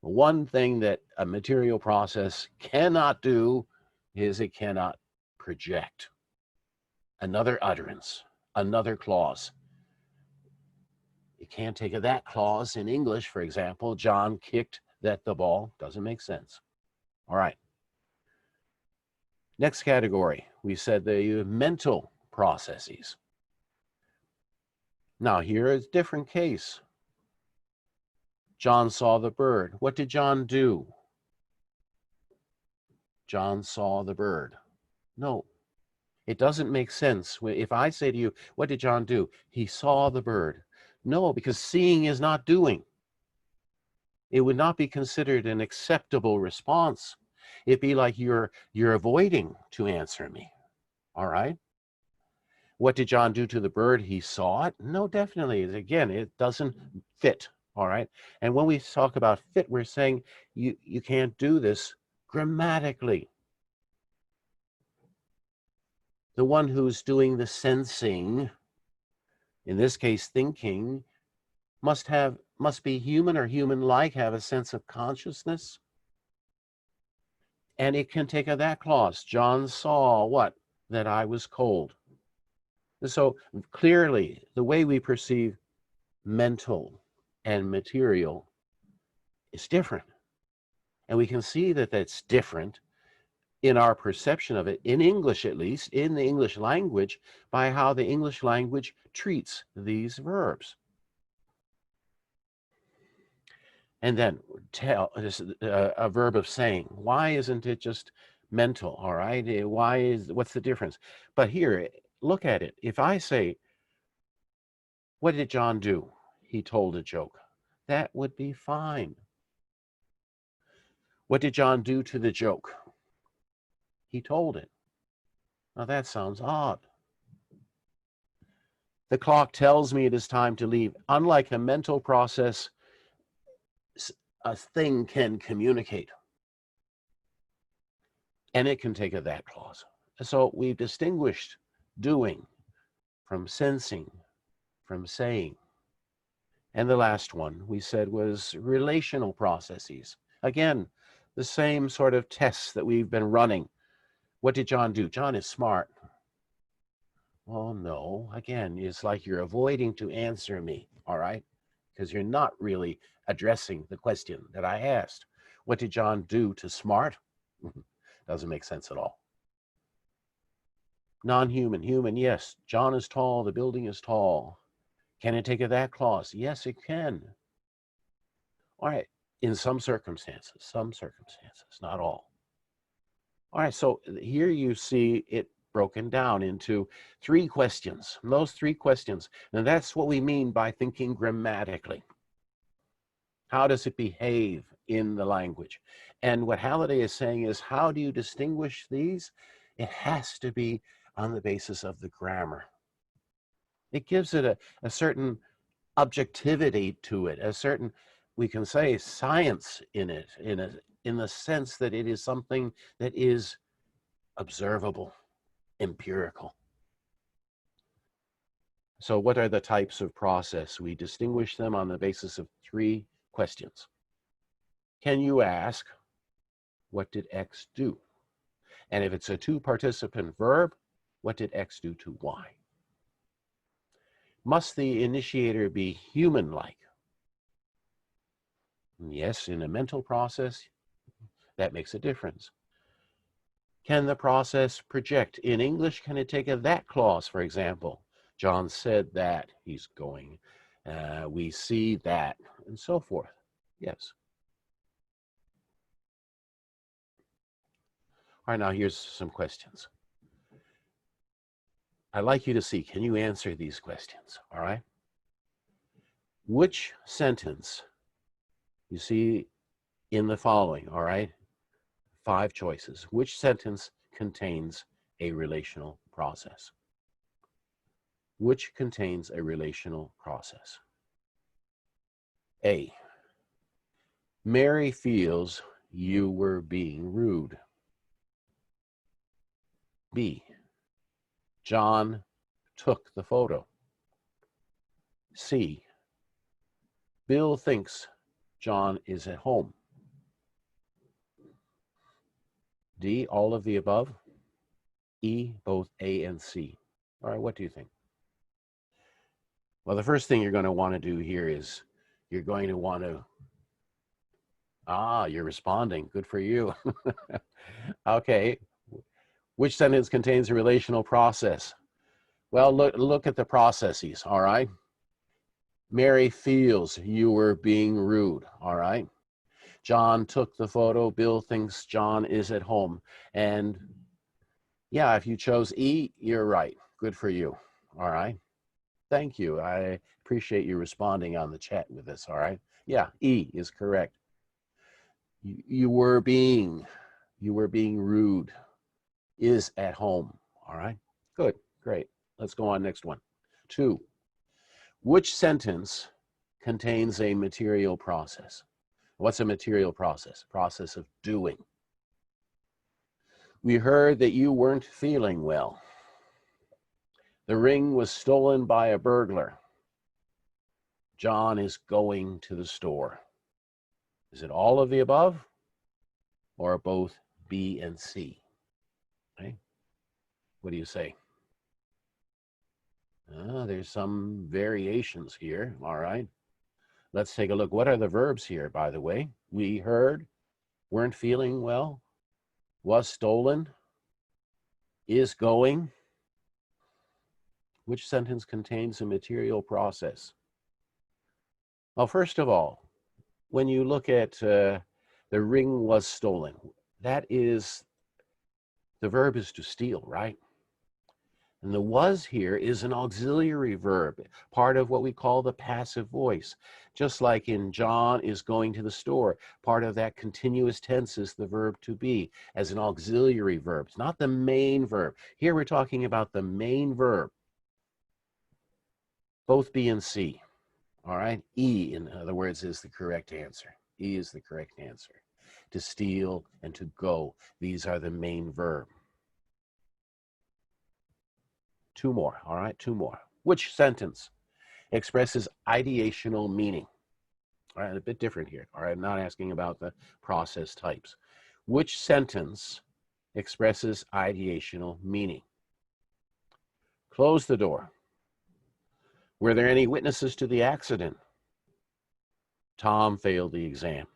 One thing that a material process cannot do is it cannot project another utterance, another clause. You can't take that clause in English, for example, John kicked the ball, doesn't make sense. All right. Next category, we said the mental processes. Now here is a different case. John saw the bird. What did John do? John saw the bird. No, it doesn't make sense. If I say to you, what did John do? He saw the bird. No, because seeing is not doing. It would not be considered an acceptable response. It'd be like you're avoiding to answer me. All right. What did John do to the bird? He saw it. No, definitely. Again, it doesn't fit. All right. And when we talk about fit, we're saying you can't do this grammatically. The one who's doing the sensing, in this case thinking, must be human or human-like, have a sense of consciousness. And it can take that clause. John saw what? That I was cold. So clearly, the way we perceive mental and material is different. And we can see that that's different in our perception of it, in English at least, in the English language, by how the English language treats these verbs. And then a verb of saying. Why isn't it just mental? All right. What's the difference? But here, look at it. If I say, what did John do? He told a joke. That would be fine. What did John do to the joke? He told it. Now that sounds odd. The clock tells me it is time to leave. Unlike a mental process, a thing can communicate. And it can take a that clause. So we've distinguished doing from sensing, from saying. And the last one we said was relational processes. Again, the same sort of tests that we've been running. What did John do? John is smart. Oh no, again, it's like you're avoiding to answer me, all right? Because you're not really addressing the question that I asked. What did John do to smart? Doesn't make sense at all. Non-human, human, yes. John is tall, the building is tall. Can it take a that clause? Yes, it can. All right, in some circumstances, not all. All right, so here you see it broken down into 3 questions. And those 3 questions, and that's what we mean by thinking grammatically. How does it behave in the language? And what Halliday is saying is, how do you distinguish these? It has to be on the basis of the grammar. It gives it a certain objectivity to it, a certain, we can say, science in it, in the sense that it is something that is observable, empirical. So what are the types of process? We distinguish them on the basis of 3 questions. Can you ask, what did X do? And if it's a 2-participant verb, what did X do to Y? Must the initiator be human-like? Yes, in a mental process, that makes a difference. Can the process project? In English, can it take a that clause, for example? John said that, he's going. We see that, and so forth. Yes. All right, now here's some questions. I'd like you to see, can you answer these questions, all right? Which sentence, you see in the following, all right? 5 choices. Which sentence contains a relational process? Which contains a relational process? A, Mary feels you were being rude. B, John took the photo. C, Bill thinks John is at home. D, all of the above. E, both A and C. All right, what do you think? Well, the first thing you're going to want to do here is you're going to want to, you're responding. Good for you. Okay. Which sentence contains a relational process? Well, look at the processes, all right? Mary feels you were being rude, all right? John took the photo. Bill thinks John is at home. And yeah, if you chose E, you're right. Good for you, all right? Thank you. I appreciate you responding on the chat with us, all right? Yeah, E is correct. You were being rude, is at home, all right? Good, great. Let's go on, next one. 2, which sentence contains a material process? What's a material process? Process of doing. We heard that you weren't feeling well. The ring was stolen by a burglar. John is going to the store. Is it all of the above or both B and C? Okay. What do you say? There's some variations here. All right. Let's take a look. What are the verbs here, by the way? We heard, weren't feeling well, was stolen, is going. Which sentence contains a material process? Well, first of all, when you look at the ring was stolen, that is, the verb is to steal, right? And the was here is an auxiliary verb, part of what we call the passive voice. Just like in John is going to the store, part of that continuous tense is the verb to be as an auxiliary verb. It's not the main verb. Here we're talking about the main verb. Both B and C, all right? E, in other words, is the correct answer. E is the correct answer. To steal and to go, these are the main verb. 2 more, all right? 2 more. Which sentence expresses ideational meaning? All right, a bit different here, all right? I'm not asking about the process types. Which sentence expresses ideational meaning? Close the door. Were there any witnesses to the accident? Tom failed the exam.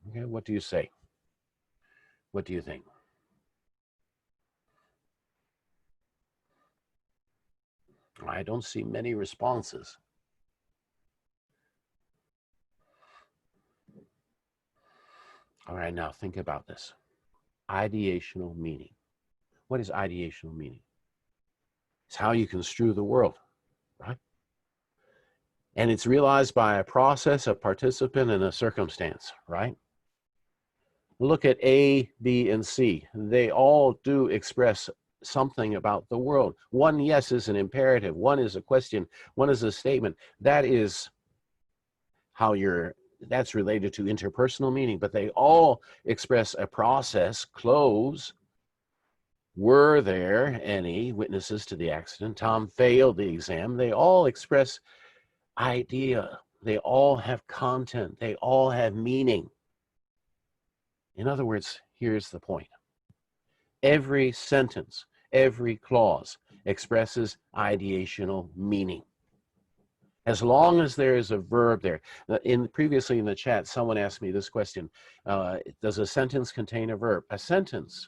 Okay, what do you say? What do you think? I don't see many responses. All right, now think about this. Ideational meaning. What is ideational meaning? It's how you construe the world, right? And it's realized by a process, a participant, and a circumstance, right? Look at A, B, and C. They all do express something about the world. One, yes, is an imperative. One is a question. One is a statement. That is how that's related to interpersonal meaning, but they all express a process. Close. Were there any witnesses to the accident? Tom failed the exam. They all express idea. They all have content. They all have meaning. In other words, here's the point. Every sentence, every clause expresses ideational meaning. As long as there is a verb there. Previously in the chat, someone asked me this question. Does a sentence contain a verb? A sentence,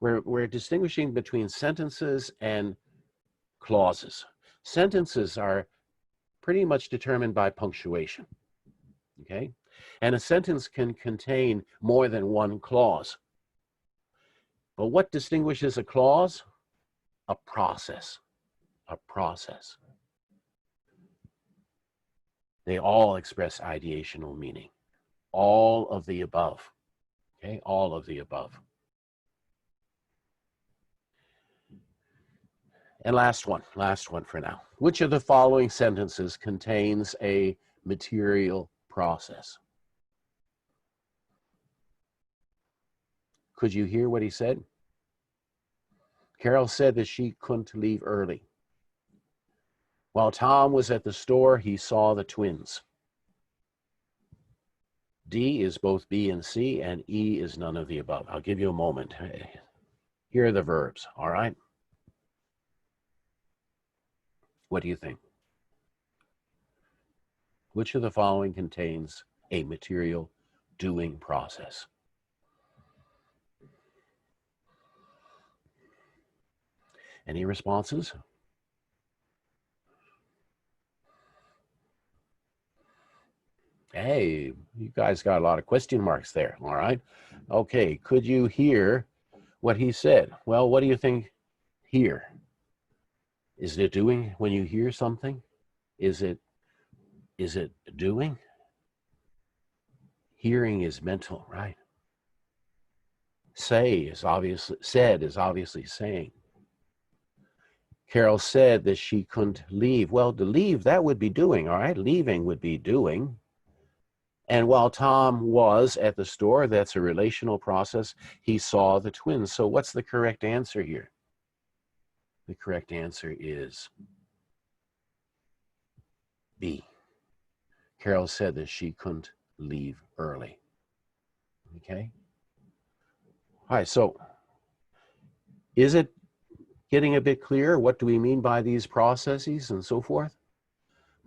we're distinguishing between sentences and clauses. Sentences are pretty much determined by punctuation, okay? And a sentence can contain more than one clause. But what distinguishes a clause? A process, a process. They all express ideational meaning. All of the above, okay? All of the above. And last one for now. Which of the following sentences contains a material process? Could you hear what he said? Carol said that she couldn't leave early. While Tom was at the store, he saw the twins. D is both B and C, and E is none of the above. I'll give you a moment. Here are the verbs, all right? What do you think? Which of the following contains a material doing process? Any responses? Hey, you guys got a lot of question marks there, all right? Okay, could you hear what he said? Well, what do you think here? Is it doing when you hear something? Is it doing? Hearing is mental, right? Said is obviously saying. Carol said that she couldn't leave. Well, to leave, that would be doing, all right? Leaving would be doing. And while Tom was at the store, that's a relational process, he saw the twins. So what's the correct answer here? The correct answer is B. Carol said that she couldn't leave early. Okay? All right, so is it getting a bit clearer? What do we mean by these processes and so forth?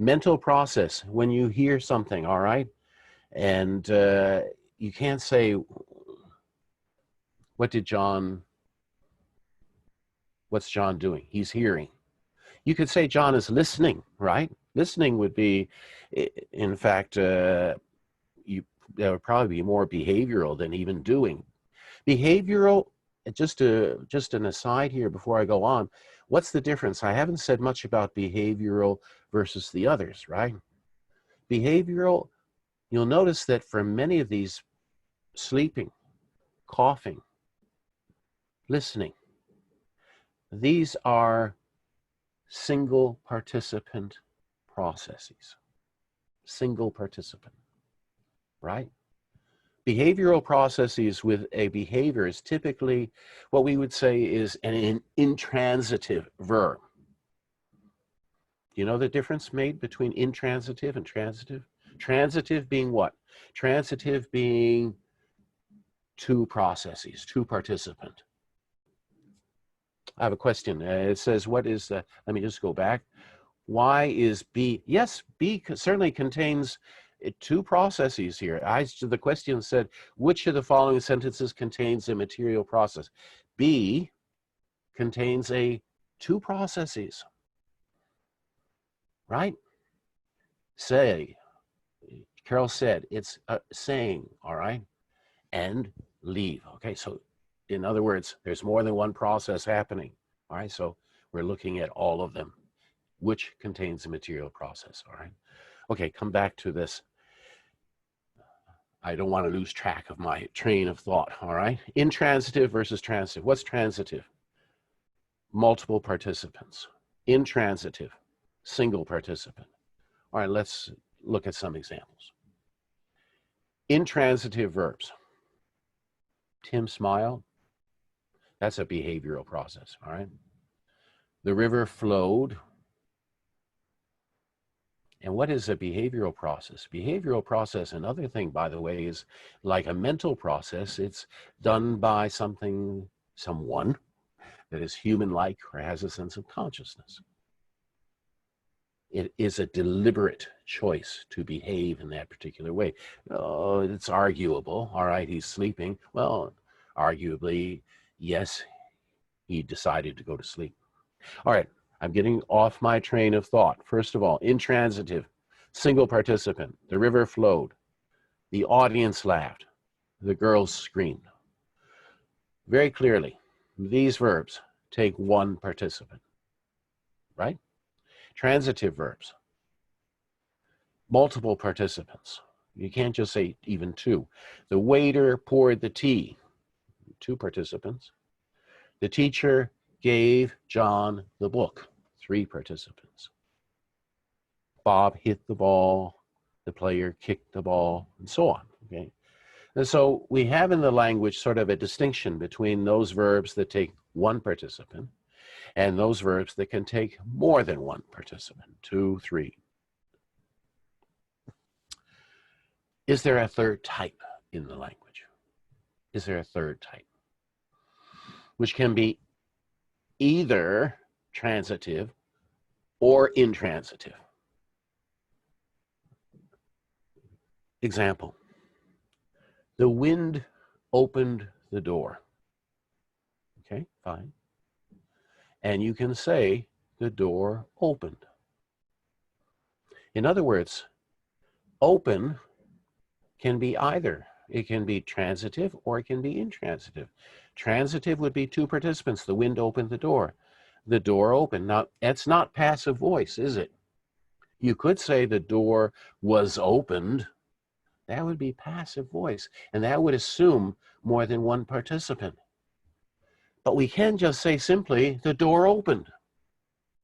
Mental process, when you hear something, all right? And you can't say, what's John doing? He's hearing. You could say John is listening, right? Listening would be, in fact, that would probably be more behavioral than even doing. Behavioral, just an aside here before I go on, what's the difference? I haven't said much about behavioral versus the others, right? Behavioral, you'll notice that for many of these, sleeping, coughing, listening, these are single participant processes. Single participant, right? Behavioral processes with a behavior is typically what we would say is an intransitive verb. Do you know the difference made between intransitive and transitive? Transitive being what? Transitive being two processes, two participant. I have a question. It says, what is the, let me just go back. Why is B? Yes, B certainly contains two processes here. The question said, which of the following sentences contains a material process? B contains two processes, right? Say, Carol said, it's saying, all right? And leave. Okay, so In other words, there's more than one process happening. All right, so we're looking at all of them, which contains the material process. All right. Okay, come back to this. I don't want to lose track of my train of thought. All right. Intransitive versus transitive. What's transitive? Multiple participants. Intransitive, single participant. All right, let's look at some examples. Intransitive verbs. Tim smiled. That's a behavioral process. All right. The river flowed. And what is a behavioral process? Behavioral process, another thing, by the way, is like a mental process. It's done by someone that is human-like or has a sense of consciousness. It is a deliberate choice to behave in that particular way. Oh, it's arguable. All right, he's sleeping. Well, arguably, yes, he decided to go to sleep. All right, I'm getting off my train of thought. First of all, intransitive, single participant. The river flowed. The audience laughed. The girls screamed. Very clearly, these verbs take one participant, right? Transitive verbs, multiple participants. You can't just say even two. The waiter poured the tea, two participants. The teacher gave John the book, three participants. Bob hit the ball, the player kicked the ball, and so on, okay? And so we have in the language sort of a distinction between those verbs that take one participant and those verbs that can take more than one participant, two, three. Is there a third type in the language? Is there a third type? Which can be either transitive or intransitive. Example, the wind opened the door. Okay, fine. And you can say the door opened. In other words, open can be either. It can be transitive or it can be intransitive. Transitive would be two participants. The wind opened the door. The door opened. Now, that's not passive voice, is it? You could say the door was opened. That would be passive voice, and that would assume more than one participant. But we can just say simply, the door opened.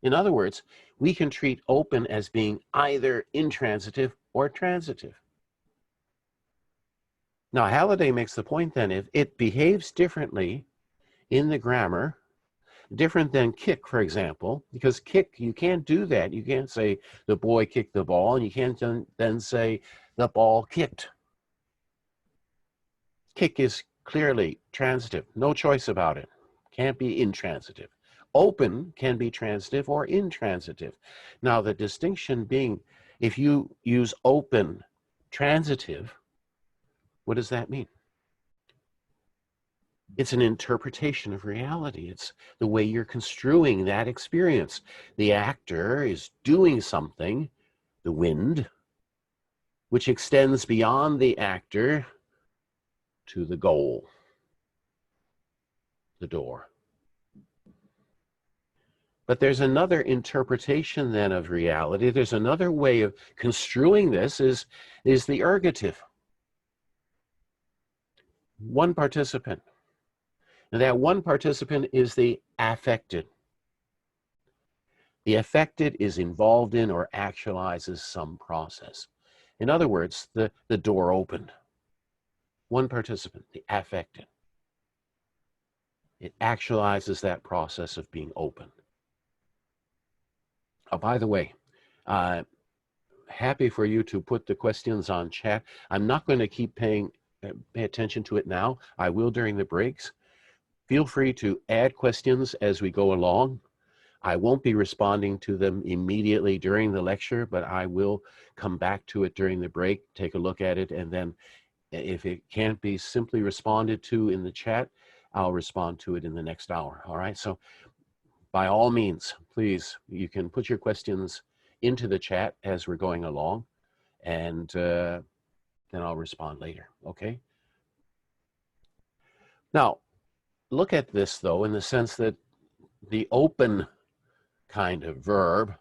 In other words, we can treat open as being either intransitive or transitive. Now, Halliday makes the point then, if it behaves differently in the grammar, different than kick, for example, because kick, you can't do that. You can't say the boy kicked the ball, and you can't then say the ball kicked. Kick is clearly transitive, no choice about it. Can't be intransitive. Open can be transitive or intransitive. Now, the distinction being, if you use open transitive, what does that mean? It's an interpretation of reality. It's the way you're construing that experience. The actor is doing something, the wind, which extends beyond the actor to the goal, the door. But there's another interpretation then of reality. There's another way of construing this is the ergative. One participant. And that one participant is the affected. The affected is involved in or actualizes some process. In other words, the door opened. One participant, the affected. It actualizes that process of being opened. Oh, by the way, happy for you to put the questions on chat. I'm not going to keep pay attention to it now. I will during the breaks. Feel free to add questions as we go along. I won't be responding to them immediately during the lecture, but I will come back to it during the break, take a look at it, and then if it can't be simply responded to in the chat, I'll respond to it in the next hour. All right, so by all means, please, you can put your questions into the chat as we're going along, and then I'll respond later, okay? Now, look at this, though, in the sense that the open kind of verb,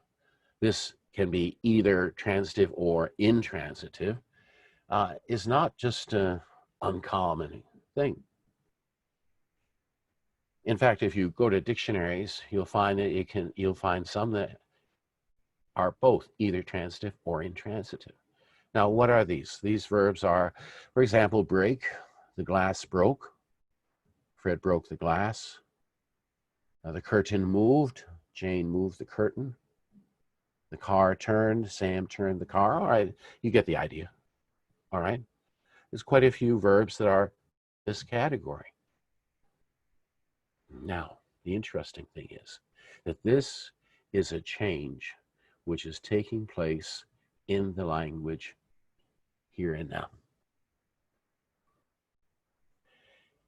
this can be either transitive or intransitive, is not just an uncommon thing. In fact, if you go to dictionaries, you'll find that you'll find some that are both either transitive or intransitive. Now, what are these? These verbs are, for example, break. The glass broke. Fred broke the glass. The curtain moved. Jane moved the curtain. The car turned. Sam turned the car. All right, you get the idea. All right. There's quite a few verbs that are this category. Now, the interesting thing is that this is a change which is taking place in the language here and now.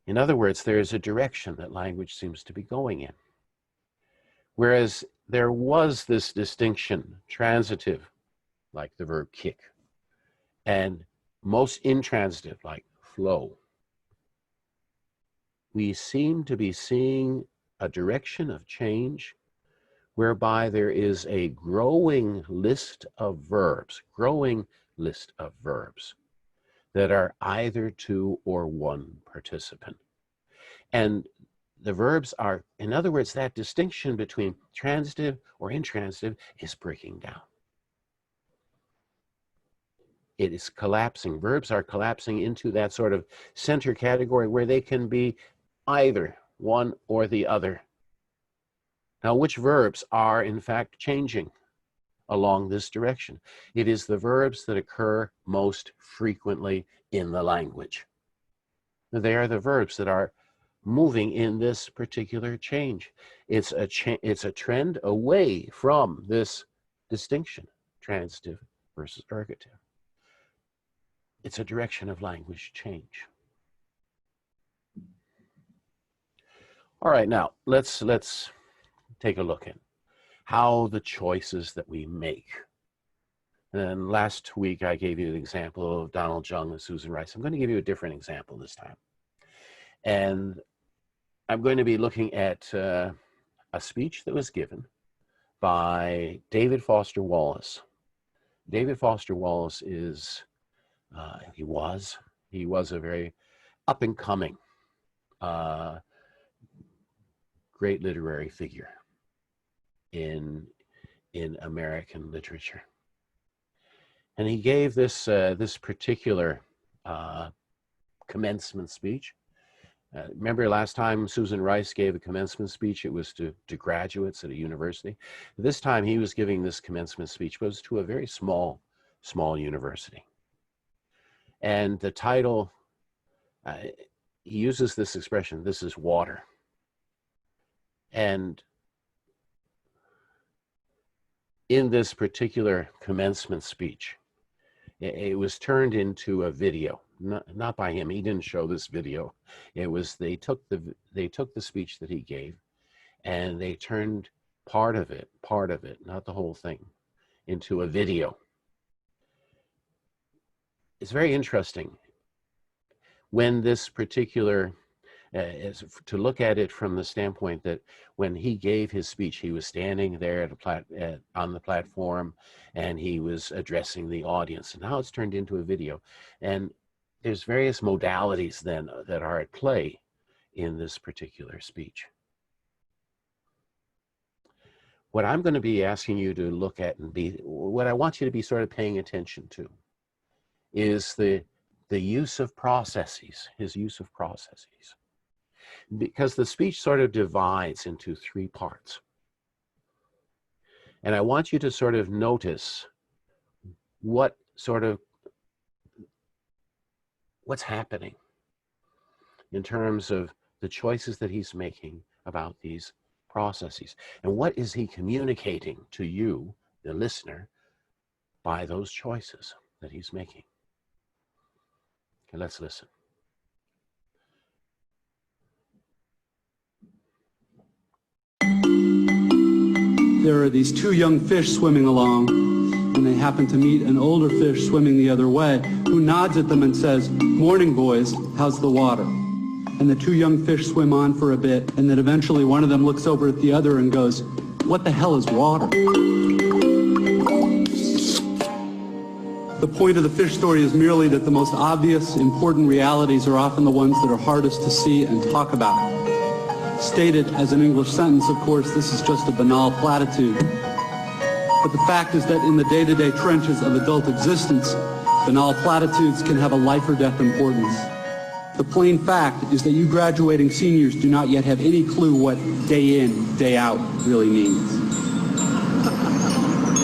In other words, there is a direction that language seems to be going in. Whereas there was this distinction, transitive, like the verb kick, and most intransitive, like flow. We seem to be seeing a direction of change whereby there is a growing list of verbs that are either two or one participant. And the verbs are, in other words, that distinction between transitive or intransitive is breaking down. It is collapsing. Verbs are collapsing into that sort of center category where they can be either one or the other. Now, which verbs are in fact changing along this direction? It is the verbs that occur most frequently in the language. They are the verbs that are moving in this particular change. It's a trend away from this distinction, transitive versus ergative. It's a direction of language change. All right, now let's take a look at how the choices that we make. And last week I gave you an example of Donald Jung and Susan Rice. I'm going to give you a different example this time. And I'm going to be looking at a speech that was given by David Foster Wallace. David Foster Wallace is, he was a very up-and-coming great literary figure in American literature. And he gave this particular commencement speech. Remember last time Susan Rice gave a commencement speech, it was to graduates at a university. This time he was giving this commencement speech, but it was to a very small university. And the title, he uses this expression, "This is water." And in this particular commencement speech, it was turned into a video, not by him. He didn't show this video. It was they took the speech that he gave, and they turned part of it, not the whole thing, into a video. It's very interesting when this particular is to look at it from the standpoint that when he gave his speech, he was standing there on the platform, and he was addressing the audience. And now it's turned into a video, and there's various modalities then that are at play in this particular speech. What I'm going to be asking you to look at what I want you to be sort of paying attention to is the use of processes, his use of processes. Because the speech sort of divides into three parts. And I want you to sort of notice what's happening in terms of the choices that he's making about these processes. And what is he communicating to you, the listener, by those choices that he's making? Okay, let's listen. There are these two young fish swimming along, and they happen to meet an older fish swimming the other way, who nods at them and says, "Morning, boys, how's the water?" and the two young fish swim on for a bit, and then eventually one of them looks over at the other and goes, "What the hell is water?" The point of the fish story is merely that the most obvious, important realities are often the ones that are hardest to see and talk about. Stated as an English sentence, of course, this is just a banal platitude. But the fact is that in the day-to-day trenches of adult existence, banal platitudes can have a life or death importance. The plain fact is that you graduating seniors do not yet have any clue what day in, day out really means.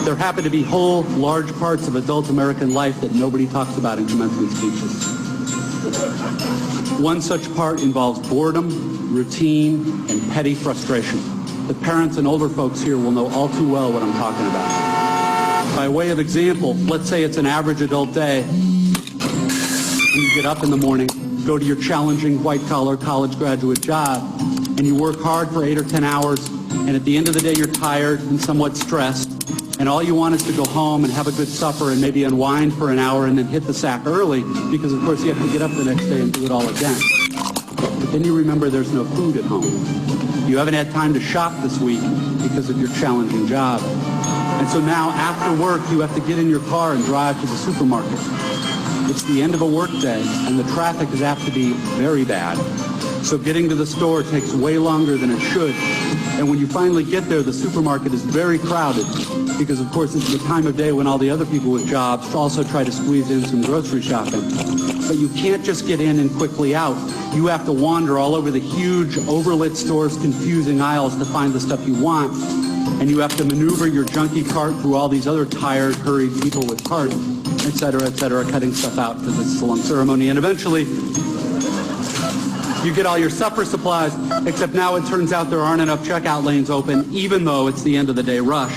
There happen to be whole, large parts of adult American life that nobody talks about in commencement speeches. One such part involves boredom, routine, and petty frustration. The parents and older folks here will know all too well what I'm talking about. By way of example, let's say it's an average adult day, and you get up in the morning, go to your challenging white-collar college graduate job, and you work hard for 8 or 10 hours, and at the end of the day you're tired and somewhat stressed, and all you want is to go home and have a good supper and maybe unwind for an hour and then hit the sack early, because of course you have to get up the next day and do it all again. But then you remember there's no food at home. You haven't had time to shop this week because of your challenging job. And so now after work you have to get in your car and drive to the supermarket. It's the end of a work day and the traffic is apt to be very bad. So getting to the store takes way longer than it should. And when you finally get there, the supermarket is very crowded because, of course, it's the time of day when all the other people with jobs also try to squeeze in some grocery shopping. But you can't just get in and quickly out. You have to wander all over the huge, overlit store's confusing aisles to find the stuff you want. And you have to maneuver your junky cart through all these other tired, hurried people with carts, et cetera, cutting stuff out because it's a long ceremony. And eventually, you get all your supper supplies, except now it turns out there aren't enough checkout lanes open, even though it's the end of the day rush.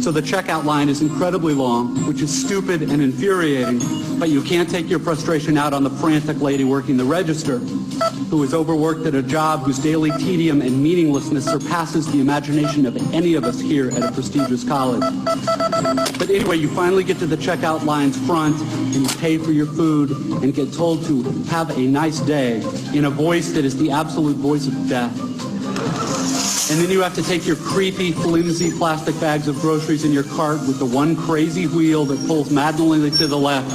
So the checkout line is incredibly long, which is stupid and infuriating, but you can't take your frustration out on the frantic lady working the register, who is overworked at a job whose daily tedium and meaninglessness surpasses the imagination of any of us here at a prestigious college. But anyway, you finally get to the checkout line's front, and you pay for your food, and get told to have a nice day in a voice that is the absolute voice of death. And then you have to take your creepy, flimsy plastic bags of groceries in your cart with the one crazy wheel that pulls maddeningly to the left,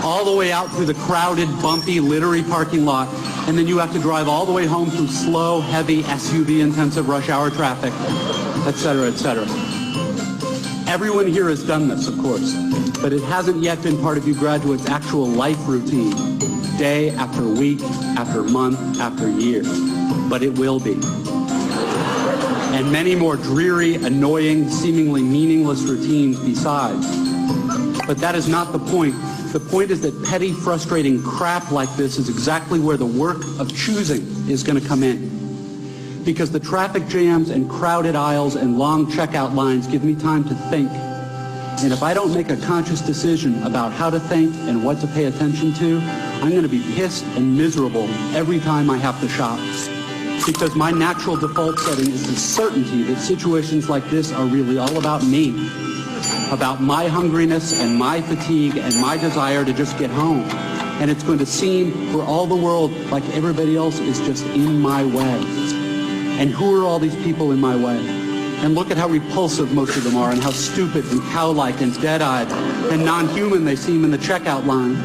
all the way out through the crowded, bumpy, littery parking lot. And then you have to drive all the way home through slow, heavy, SUV-intensive rush hour traffic, et cetera, et cetera. Everyone here has done this, of course, but it hasn't yet been part of you graduates' actual life routine, day after week, after month, after year. But it will be. And many more dreary, annoying, seemingly meaningless routines besides. But that is not the point. The point is that petty, frustrating crap like this is exactly where the work of choosing is going to come in. Because the traffic jams and crowded aisles and long checkout lines give me time to think. And if I don't make a conscious decision about how to think and what to pay attention to, I'm going to be pissed and miserable every time I have to shop. Because my natural default setting is the certainty that situations like this are really all about me, about my hungriness and my fatigue and my desire to just get home. And it's going to seem for all the world like everybody else is just in my way. And who are all these people in my way? And look at how repulsive most of them are and how stupid and cow-like and dead-eyed and non-human they seem in the checkout line.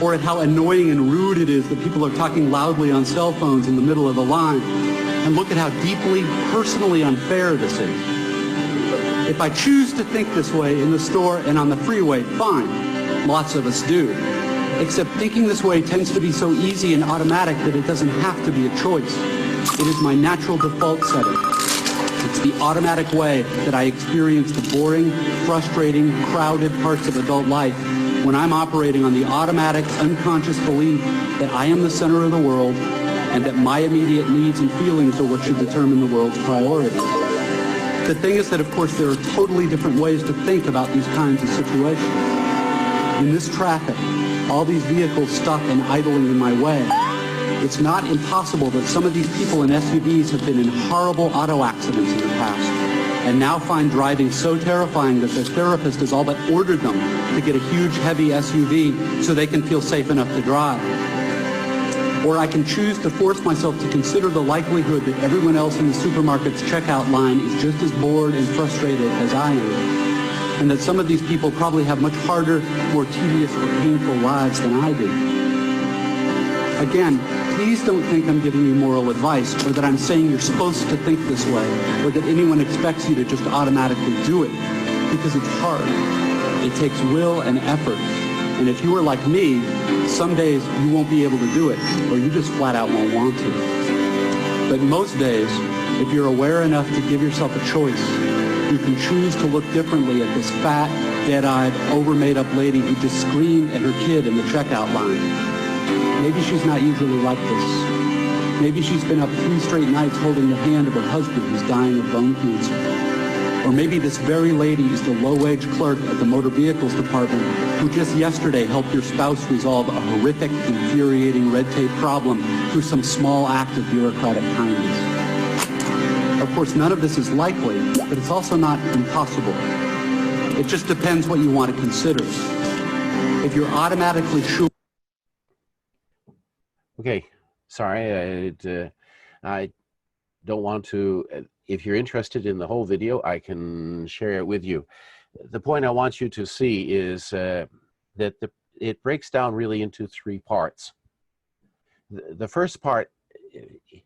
Or at how annoying and rude it is that people are talking loudly on cell phones in the middle of the line. And look at how deeply, personally unfair this is. If I choose to think this way in the store and on the freeway, fine. Lots of us do. Except thinking this way tends to be so easy and automatic that it doesn't have to be a choice. It is my natural default setting. It's the automatic way that I experience the boring, frustrating, crowded parts of adult life when I'm operating on the automatic, unconscious belief that I am the center of the world and that my immediate needs and feelings are what should determine the world's priorities. The thing is that, of course, there are totally different ways to think about these kinds of situations. In this traffic, all these vehicles stuck and idling in my way, it's not impossible that some of these people in SUVs have been in horrible auto accidents in the past and now find driving so terrifying that their therapist has all but ordered them to get a huge, heavy SUV so they can feel safe enough to drive. Or I can choose to force myself to consider the likelihood that everyone else in the supermarket's checkout line is just as bored and frustrated as I am, and that some of these people probably have much harder, more tedious or painful lives than I do. Again, please don't think I'm giving you moral advice, or that I'm saying you're supposed to think this way, or that anyone expects you to just automatically do it, because it's hard. It takes will and effort. And if you are like me, some days you won't be able to do it, or you just flat out won't want to. But most days, if you're aware enough to give yourself a choice, you can choose to look differently at this fat, dead-eyed, over-made-up lady who just screamed at her kid in the checkout line. Maybe she's not usually like this. Maybe she's been up 3 straight nights holding the hand of her husband who's dying of bone cancer. Or maybe this very lady is the low-wage clerk at the motor vehicles department who just yesterday helped your spouse resolve a horrific, infuriating red tape problem through some small act of bureaucratic kindness. Of course, none of this is likely, but it's also not impossible. It just depends what you want to consider. If you're automatically sure... Okay, sorry, I don't want to... If you're interested in the whole video, I can share it with you. The point I want you to see is that it breaks down really into 3 parts. The first part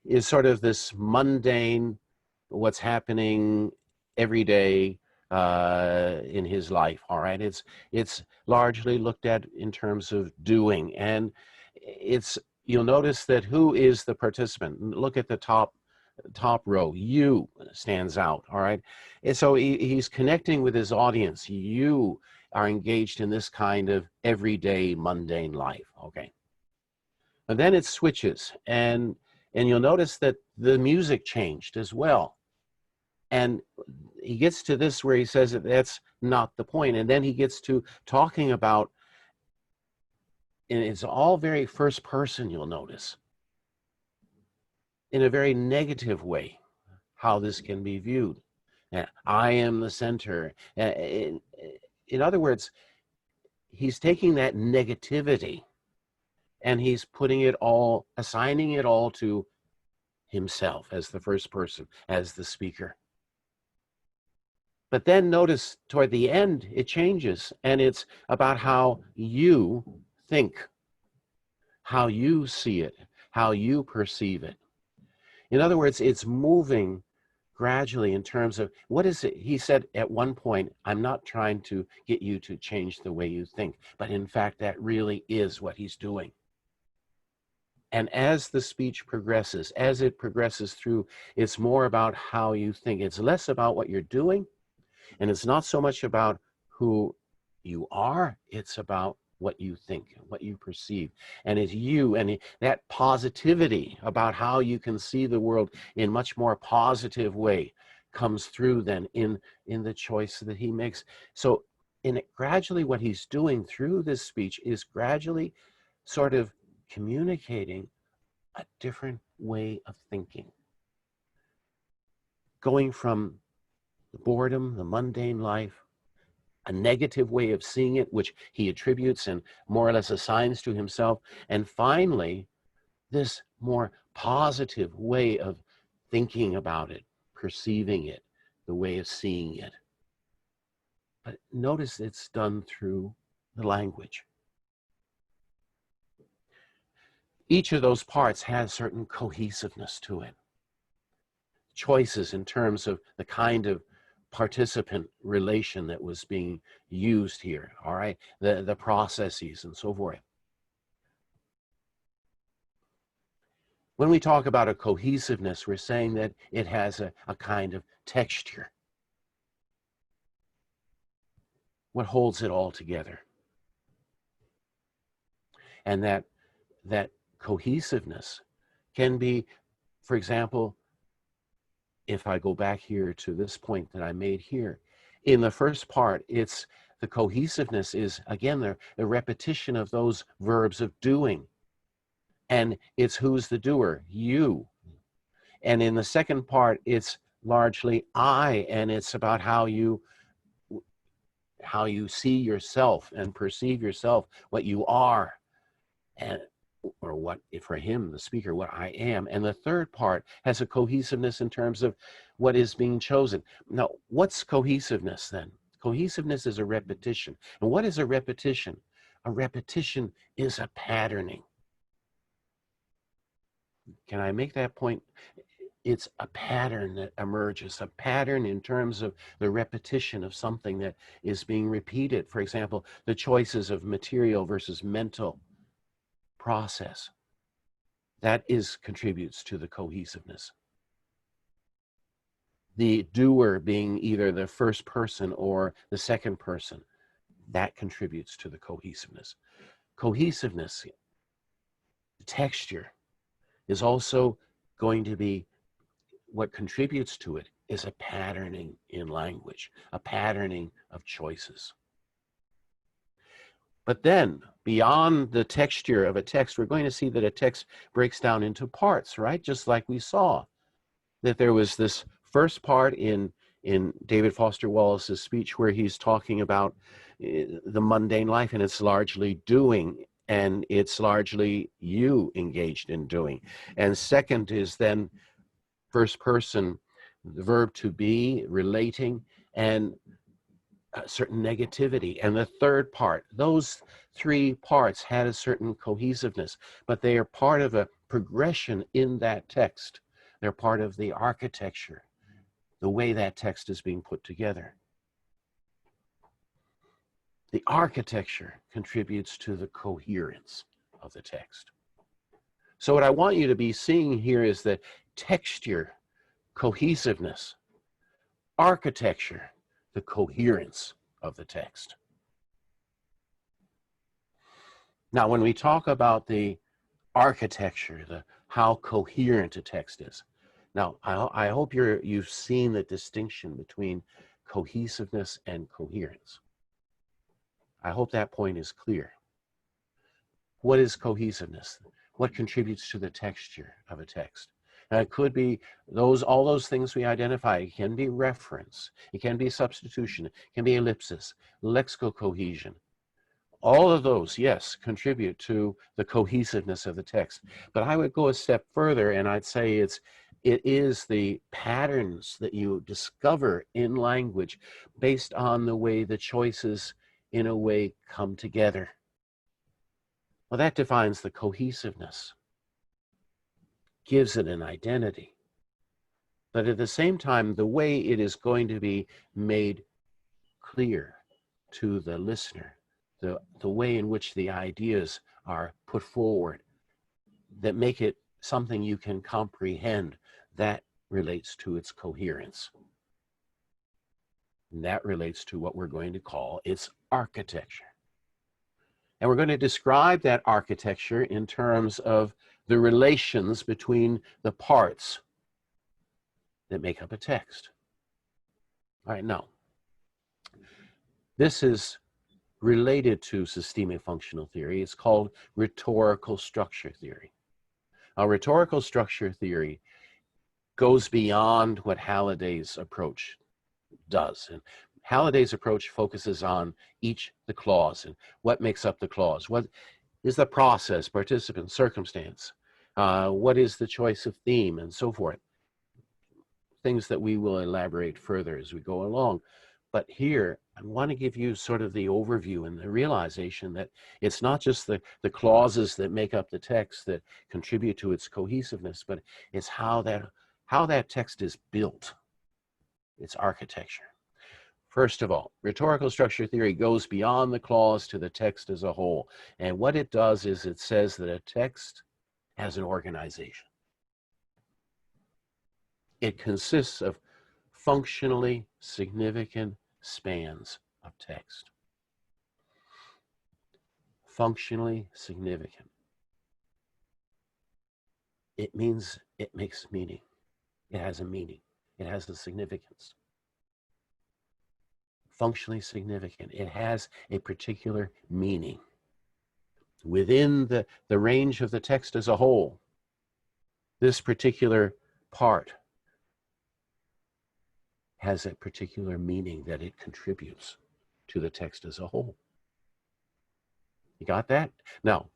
is sort of this mundane, what's happening every day in his life, all right? It's largely looked at in terms of doing, and you'll notice that who is the participant? Look at the top row. You stands out, all right? And so he's connecting with his audience. You are engaged in this kind of everyday mundane life, okay? And then it switches, and you'll notice that the music changed as well. And he gets to this where he says that that's not the point, and then he gets to talking about, and it's all very first person, you'll notice, in a very negative way, how this can be viewed. I am the center. In other words, he's taking that negativity and he's putting it all, assigning it all to himself as the first person, as the speaker. But then notice toward the end, it changes, and it's about how you think, how you see it, how you perceive it. In other words, it's moving gradually in terms of, what is it? He said at one point, I'm not trying to get you to change the way you think, but in fact, that really is what he's doing. And as the speech progresses, as it progresses through, it's more about how you think. It's less about what you're doing, and it's not so much about who you are, it's about what you think, what you perceive. And it's you, and that positivity about how you can see the world in much more positive way comes through then in the choice that he makes. So gradually what he's doing through this speech is gradually sort of communicating a different way of thinking. Going from the boredom, the mundane life, a negative way of seeing it, which he attributes and more or less assigns to himself. And finally, this more positive way of thinking about it, perceiving it, the way of seeing it. But notice it's done through the language. Each of those parts has certain cohesiveness to it. Choices in terms of the kind of participant relation that was being used here, all right? The processes and so forth. When we talk about a cohesiveness, we're saying that it has a kind of texture. What holds it all together? And that cohesiveness can be, for example, if I go back here to this point that I made here, in the first part, it's the cohesiveness is, again, the repetition of those verbs of doing. And it's who's the doer? You. And in the second part, it's largely I, and it's about how you see yourself and perceive yourself, what you are. And or what, for him, the speaker, what I am. And the third part has a cohesiveness in terms of what is being chosen. Now, what's cohesiveness then? Cohesiveness is a repetition. And what is a repetition? A repetition is a patterning. Can I make that point? It's a pattern that emerges, a pattern in terms of the repetition of something that is being repeated. For example, the choices of material versus mental process. That contributes to the cohesiveness. The doer being either the first person or the second person, that contributes to the cohesiveness. Cohesiveness, texture, is also going to be what contributes to it is a patterning in language, a patterning of choices. But then, beyond the texture of a text, we're going to see that a text breaks down into parts, right? Just like we saw that there was this first part in David Foster Wallace's speech where he's talking about the mundane life, and it's largely doing, and it's largely you engaged in doing. And second is then first person, the verb to be, relating, and a certain negativity. And the third part, those three parts had a certain cohesiveness, but they are part of a progression in that text. They're part of the architecture, the way that text is being put together. The architecture contributes to the coherence of the text. So what I want you to be seeing here is that texture, cohesiveness, architecture, the coherence of the text. Now, when we talk about the architecture, how coherent a text is. Now, I hope you've seen the distinction between cohesiveness and coherence. I hope that point is clear. What is cohesiveness? What contributes to the texture of a text? Now, it could be all those things we identify. It can be reference. It can be substitution. It can be ellipsis, lexical cohesion. All of those, yes, contribute to the cohesiveness of the text. But I would go a step further, and I'd say it is the patterns that you discover in language based on the way the choices, in a way, come together. Well, that defines the cohesiveness, gives it an identity. But at the same time, the way it is going to be made clear to the listener, the way in which the ideas are put forward that make it something you can comprehend, that relates to its coherence. And that relates to what we're going to call its architecture. And we're going to describe that architecture in terms of the relations between the parts that make up a text. All right, now, this is related to systemic functional theory. It's called rhetorical structure theory. Now, rhetorical structure theory goes beyond what Halliday's approach does. And Halliday's approach focuses on the clause and what makes up the clause. What is the process, participant, circumstance? What is the choice of theme, and so forth? Things that we will elaborate further as we go along. But here, I want to give you sort of the overview and the realization that it's not just the clauses that make up the text that contribute to its cohesiveness, but it's how that text is built, its architecture. First of all, rhetorical structure theory goes beyond the clause to the text as a whole. And what it does is it says that a text has an organization. It consists of functionally significant spans of text. Functionally significant. It means it makes meaning. It has a meaning. It has a significance. Functionally significant. It has a particular meaning. Within the range of the text as a whole, this particular part has a particular meaning that it contributes to the text as a whole. You got that? Now,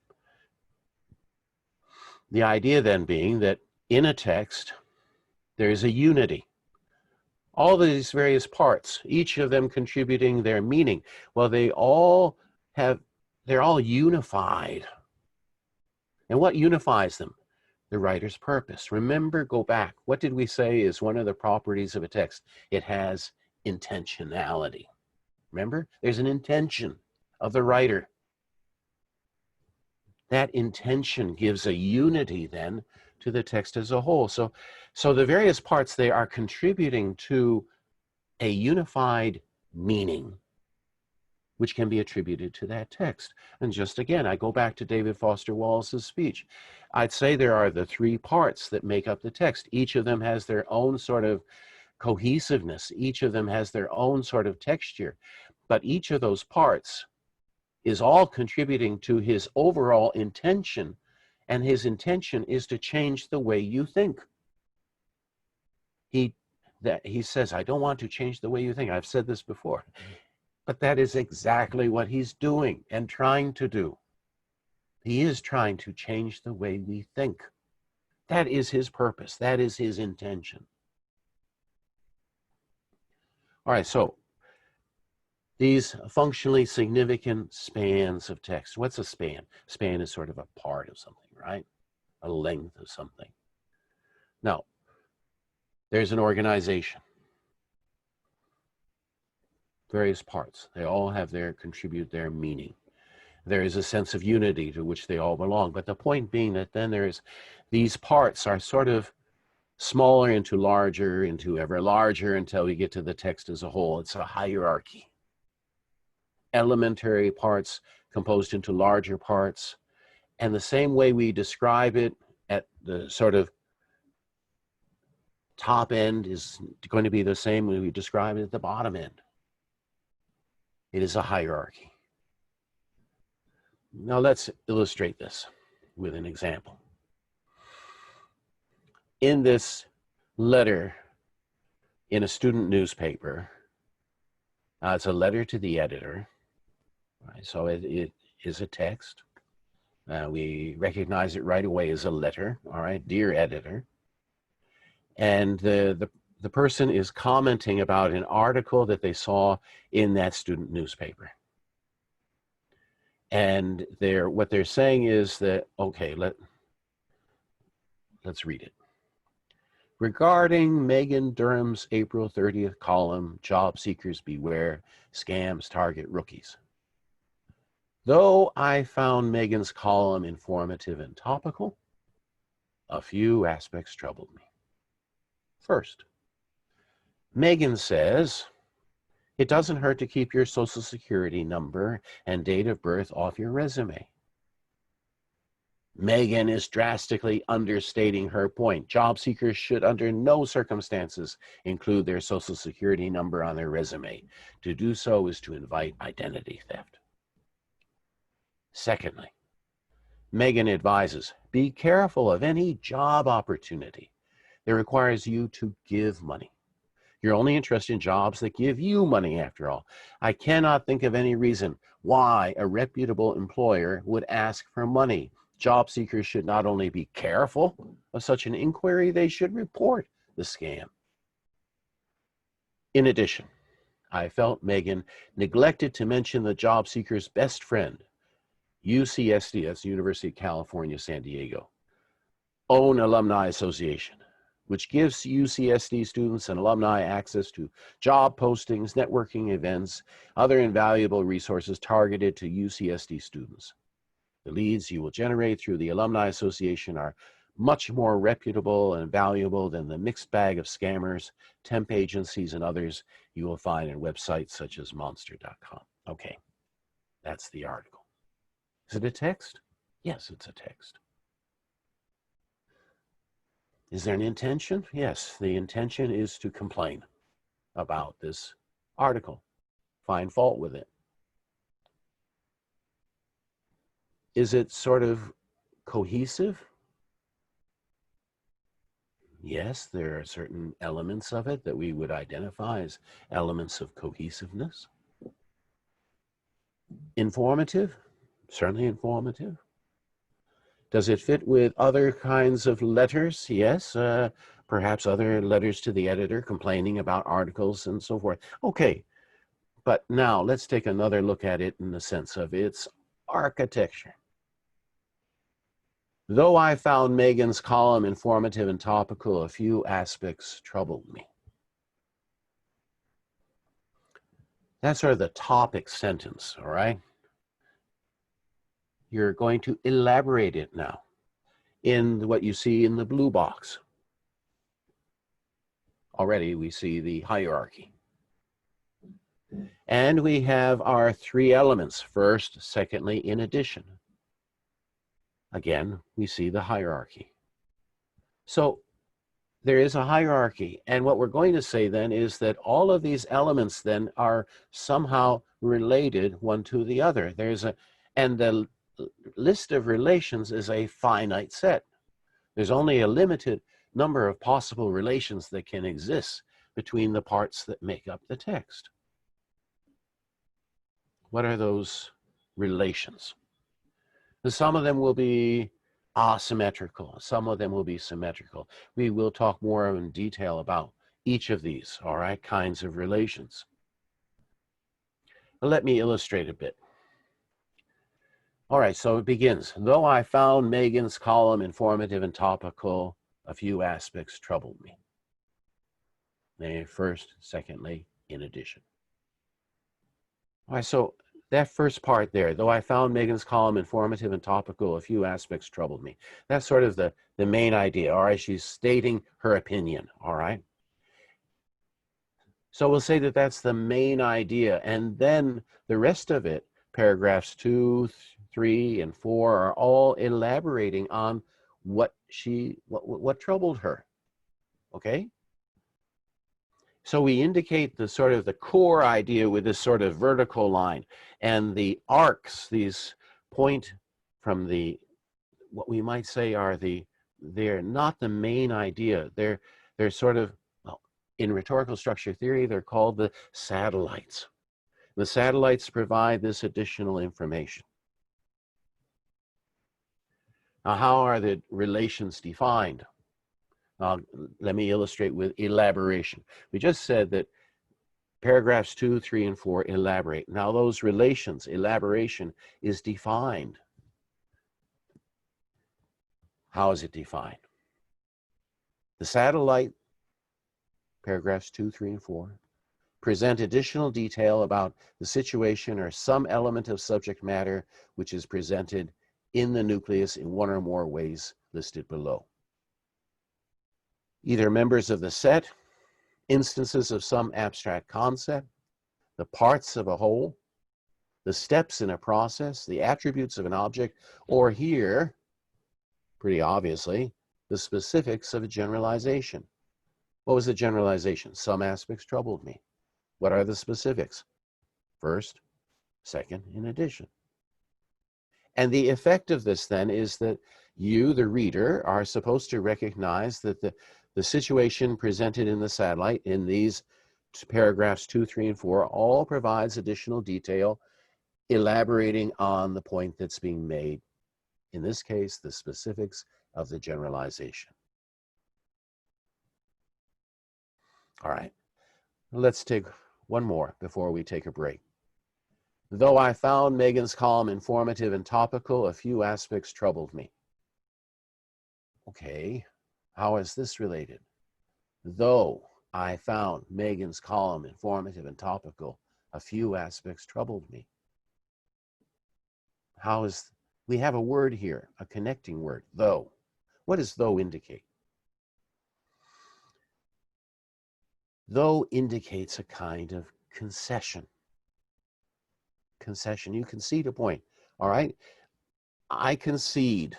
The idea then being that in a text, there is a unity. All these various parts, each of them contributing their meaning. Well, they're all unified. And what unifies them? The writer's purpose. Remember, go back. What did we say is one of the properties of a text? It has intentionality. Remember, there's an intention of the writer. That intention gives a unity then to the text as a whole. So the various parts, they are contributing to a unified meaning, which can be attributed to that text. And just again, I go back to David Foster Wallace's speech. I'd say there are the three parts that make up the text. Each of them has their own sort of cohesiveness. Each of them has their own sort of texture. But each of those parts is all contributing to his overall intention, and his intention is to change the way you think. He says, I don't want to change the way you think. I've said this before. But that is exactly what he's doing and trying to do. He is trying to change the way we think. That is his purpose. That is his intention. All right, so these functionally significant spans of text. What's a span? Span is sort of a part of something, right? A length of something. Now, there's an organization. Various parts. They all contribute their meaning. There is a sense of unity to which they all belong. But the point being that then these parts are sort of smaller into larger, into ever larger until we get to the text as a whole. It's a hierarchy. Elementary parts composed into larger parts. And the same way we describe it at the sort of top end is going to be the same way we describe it at the bottom end. It is a hierarchy. Now let's illustrate this with an example. In this letter in a student newspaper, it's a letter to the editor. Right, so it is a text. We recognize it right away as a letter. All right, dear editor. And the person is commenting about an article that they saw in that student newspaper. And what they're saying is that, okay, let's read it. Regarding Megan Durham's April 30th column, Job Seekers Beware, Scams Target Rookies. Though I found Megan's column informative and topical, a few aspects troubled me. First, Megan says, it doesn't hurt to keep your social security number and date of birth off your resume. Megan is drastically understating her point. Job seekers should under no circumstances include their social security number on their resume. To do so is to invite identity theft. Secondly, Megan advises, be careful of any job opportunity that requires you to give money. You're only interested in jobs that give you money, after all. I cannot think of any reason why a reputable employer would ask for money. Job seekers should not only be careful of such an inquiry, they should report the scam. In addition, I felt Megan neglected to mention the job seeker's best friend, UCSD, that's University of California, San Diego, own alumni association, which gives UCSD students and alumni access to job postings, networking events, other invaluable resources targeted to UCSD students. The leads you will generate through the Alumni Association are much more reputable and valuable than the mixed bag of scammers, temp agencies, and others you will find in websites such as monster.com. Okay, that's the article. Is it a text? Yes, it's a text. Is there an intention? Yes, the intention is to complain about this article, find fault with it. Is it sort of cohesive? Yes, there are certain elements of it that we would identify as elements of cohesiveness. Informative? Certainly informative. Does it fit with other kinds of letters? Yes, perhaps other letters to the editor complaining about articles and so forth. Okay, but now let's take another look at it in the sense of its architecture. Though I found Megan's column informative and topical, a few aspects troubled me. That's sort of the topic sentence, all right? You're going to elaborate it now in what you see in the blue box. Already we see the hierarchy. And we have our three elements, first, secondly, in addition. Again, we see the hierarchy. So there is a hierarchy. And what we're going to say then is that all of these elements then are somehow related one to the other. And the list of relations is a finite set. There's only a limited number of possible relations that can exist between the parts that make up the text. What are those relations? Some of them will be asymmetrical. Some of them will be symmetrical. We will talk more in detail about each of these, all right, kinds of relations. But let me illustrate a bit. All right, so it begins. Though I found Megan's column informative and topical, a few aspects troubled me. First, secondly, in addition. All right, so that first part there, though I found Megan's column informative and topical, a few aspects troubled me. That's sort of the main idea, all right? She's stating her opinion, all right? So we'll say that that's the main idea. And then the rest of it, paragraphs 2, 3, and 4, are all elaborating on what troubled her, okay? So we indicate the sort of the core idea with this sort of vertical line, and the arcs, these point from what we might say are they're not the main idea. They're sort of, well, in rhetorical structure theory, they're called the satellites. The satellites provide this additional information. Now, how are the relations defined? Let me illustrate with elaboration. We just said that paragraphs 2, 3, and 4 elaborate. Now those relations, elaboration, is defined. How is it defined? The satellite, paragraphs 2, 3, and 4, present additional detail about the situation or some element of subject matter which is presented in the nucleus in one or more ways listed below. Either members of the set, instances of some abstract concept, the parts of a whole, the steps in a process, the attributes of an object, or here, pretty obviously, the specifics of a generalization. What was the generalization? Some aspects troubled me. What are the specifics? First, second, in addition. And the effect of this then is that you, the reader, are supposed to recognize that the situation presented in the satellite in these paragraphs 2, 3, and 4 all provides additional detail elaborating on the point that's being made. In this case, the specifics of the generalization. All right, let's take one more before we take a break. Though I found Megan's column informative and topical, a few aspects troubled me. Okay. How is this related? Though I found Megan's column informative and topical, a few aspects troubled me. We have a word here, a connecting word, though. What does though indicate? Though indicates a kind of concession. Concession, you concede a point, all right? I concede.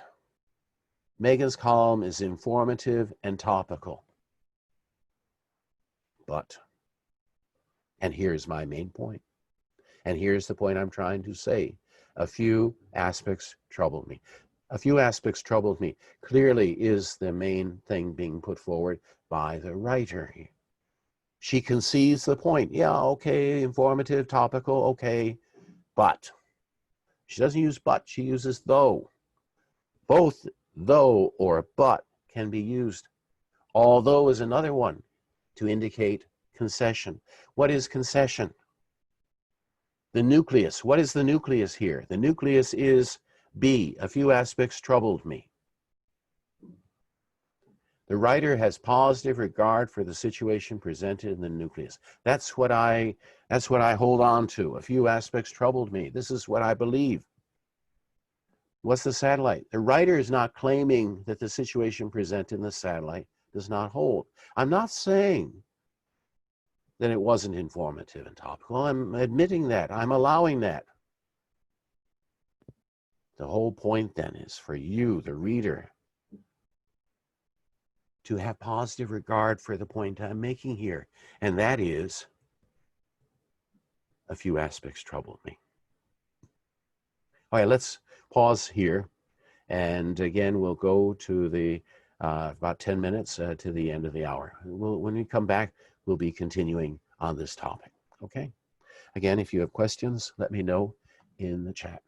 Megan's column is informative and topical. But, and here's my main point, and here's the point I'm trying to say, a few aspects troubled me. A few aspects troubled me clearly is the main thing being put forward by the writer here. She concedes the point. Yeah, okay, informative, topical, okay, but. She doesn't use but, she uses though. Both though or but can be used. Although is another one to indicate concession. What is concession? The nucleus. What is the nucleus here? The nucleus is B. A few aspects troubled me. The writer has positive regard for the situation presented in the nucleus. That's what I hold on to. A few aspects troubled me. This is what I believe. What's the satellite? The writer is not claiming that the situation presented in the satellite does not hold. I'm not saying that it wasn't informative and topical. I'm admitting that. I'm allowing that. The whole point then is for you, the reader, to have positive regard for the point I'm making here. And that is, a few aspects troubled me. All right, let's pause here. And again, we'll go to the about 10 minutes to the end of the hour. When we come back, we'll be continuing on this topic. Okay? Again, if you have questions, let me know in the chat.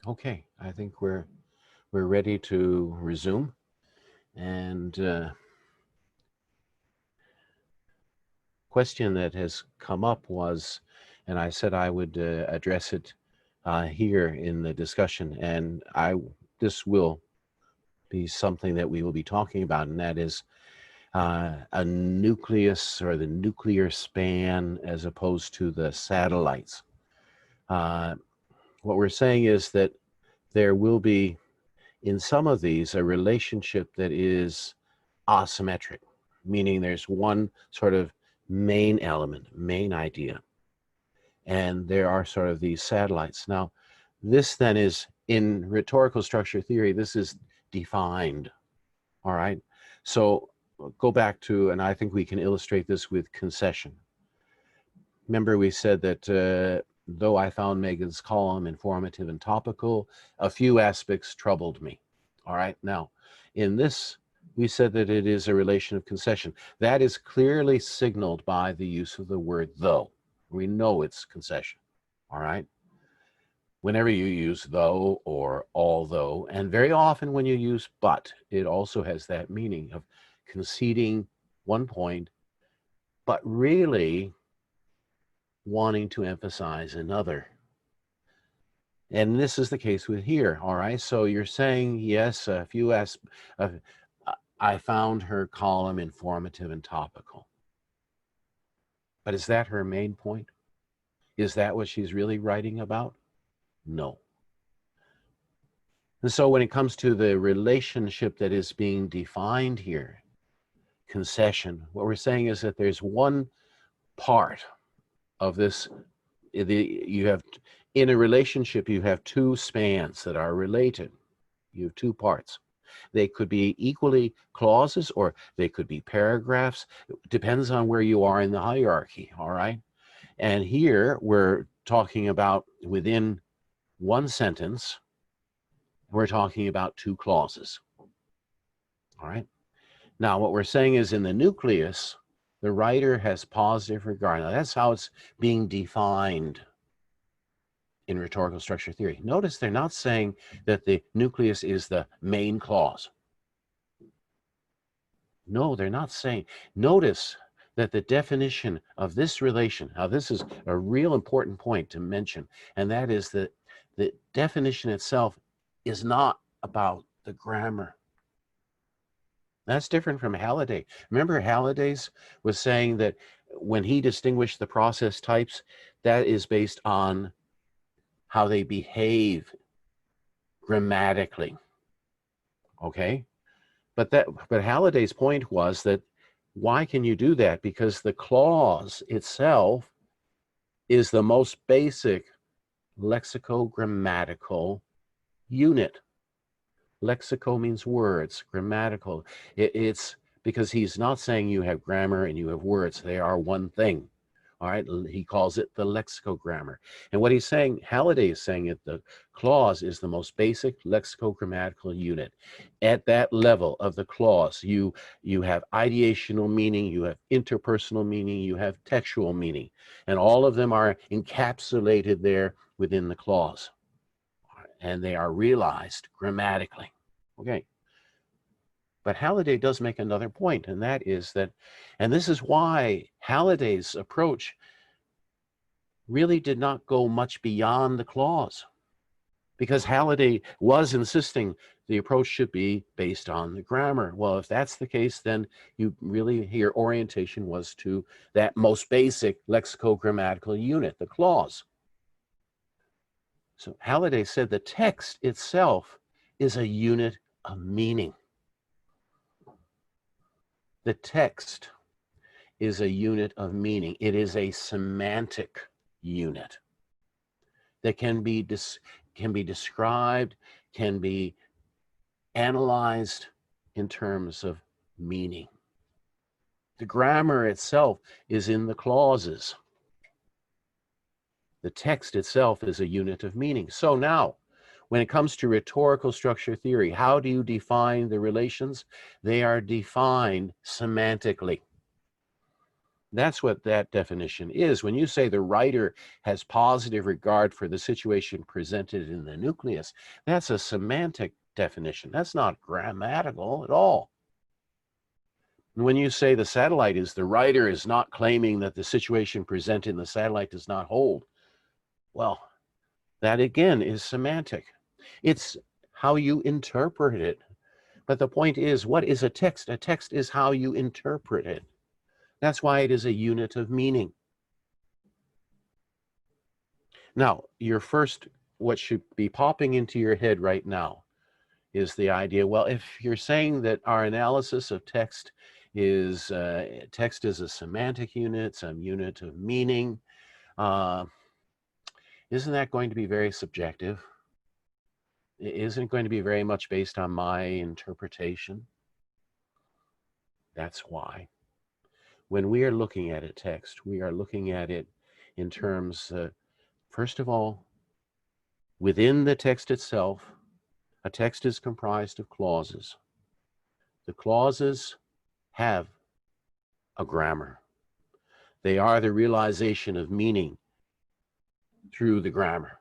Okay, I think we're ready to resume. And question that has come up was, and I said I would address it here in the discussion, and this will be something that we will be talking about, and that is a nucleus or the nuclear span as opposed to the satellites. What we're saying is that there will be, in some of these, a relationship that is asymmetric, meaning there's one sort of main element, main idea, and there are sort of these satellites. Now, this then is, in rhetorical structure theory, this is defined, all right? So go back to, and I think we can illustrate this with concession. Remember we said that though I found Megan's column informative and topical, a few aspects troubled me, all right? Now, in this, we said that it is a relation of concession. That is clearly signaled by the use of the word though. We know it's concession, all right? Whenever you use though or although, and very often when you use but, it also has that meaning of conceding one point, but really wanting to emphasize another. And this is the case with here, all right? So you're saying, yes, a few I found her column informative and topical. But is that her main point? Is that what she's really writing about? No. And so when it comes to the relationship that is being defined here, concession, what we're saying is that there's one part of this, you have, in a relationship, you have two spans that are related. You have two parts. They could be equally clauses or they could be paragraphs. It depends on where you are in the hierarchy, all right? And here we're talking about within one sentence, we're talking about two clauses, all right? Now, what we're saying is in the nucleus, the writer has positive regard. Now, that's how it's being defined in rhetorical structure theory. Notice they're not saying that the nucleus is the main clause. No, they're not saying. Notice that the definition of this relation, now this is a real important point to mention, and that is that the definition itself is not about the grammar. That's different from Halliday. Remember Halliday's was saying that when he distinguished the process types, that is based on how they behave grammatically, okay? But Halliday's point was that why can you do that? Because the clause itself is the most basic lexicogrammatical unit. Lexico means words, grammatical. It's because he's not saying you have grammar and you have words. They are one thing. All right, he calls it the lexicogrammar. And what he's saying, Halliday is saying that the clause is the most basic lexicogrammatical unit. At that level of the clause, you have ideational meaning, you have interpersonal meaning, you have textual meaning, and all of them are encapsulated there within the clause. And they are realized grammatically. Okay. But Halliday does make another point, and that is that, and this is why Halliday's approach really did not go much beyond the clause, because Halliday was insisting the approach should be based on the grammar. Well, if that's the case, then you really, your orientation was to that most basic lexicogrammatical unit, the clause. So Halliday said the text itself is a unit of meaning. The text is a unit of meaning. It is a semantic unit that can be described, can be analyzed in terms of meaning. The grammar itself is in the clauses. The text itself is a unit of meaning. So now, when it comes to rhetorical structure theory, how do you define the relations? They are defined semantically. That's what that definition is. When you say the writer has positive regard for the situation presented in the nucleus, that's a semantic definition. That's not grammatical at all. And when you say the satellite is, the writer is not claiming that the situation presented in the satellite does not hold, well, that again is semantic. It's how you interpret it. But the point is, what is a text? A text is how you interpret it. That's why it is a unit of meaning. Now, what should be popping into your head right now is the idea, well, if you're saying that our analysis of text is a semantic unit, some unit of meaning, isn't that going to be very subjective? Isn't it going to be very much based on my interpretation? That's why. When we are looking at a text, we are looking at it in terms, first of all, within the text itself. A text is comprised of clauses. The clauses have a grammar. They are the realization of meaning through the grammar.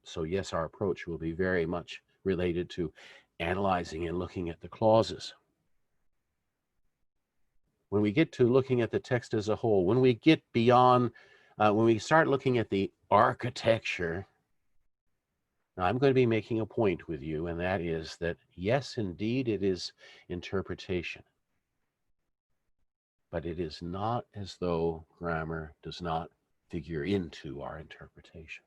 So yes, our approach will be very much related to analyzing and looking at the clauses. When we get to looking at the text as a whole, when we get beyond, when we start looking at the architecture, now, I'm going to be making a point with you, and that is that, yes, indeed, it is interpretation. But it is not as though grammar does not figure into our interpretation.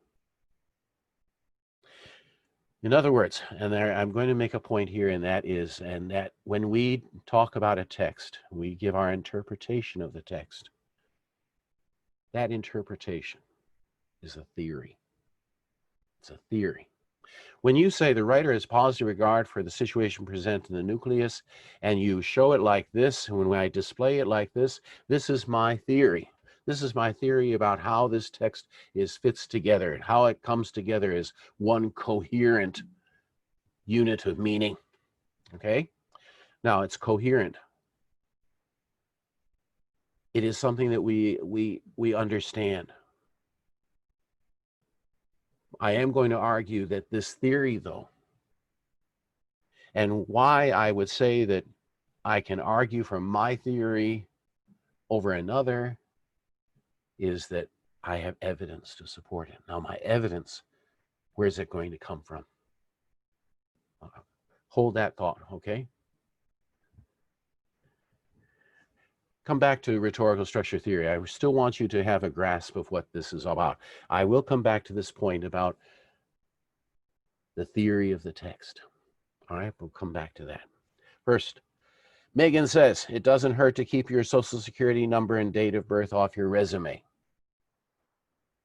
In other words, and I'm going to make a point here, and that when we talk about a text, we give our interpretation of the text. That interpretation is a theory. It's a theory. When you say the writer has positive regard for the situation presented in the nucleus, and you show it like this, and when I display it like this is my theory. This is my theory about how this text fits together and how it comes together as one coherent unit of meaning. Okay? Now, it's coherent. It is something that we understand. I am going to argue that this theory, though, and why I would say that I can argue from my theory over another, is that I have evidence to support it. Now, my evidence, where's it going to come from? Hold that thought, okay? Come back to rhetorical structure theory. I still want you to have a grasp of what this is about. I will come back to this point about the theory of the text. All right, we'll come back to that. First, Megan says, it doesn't hurt to keep your social security number and date of birth off your resume.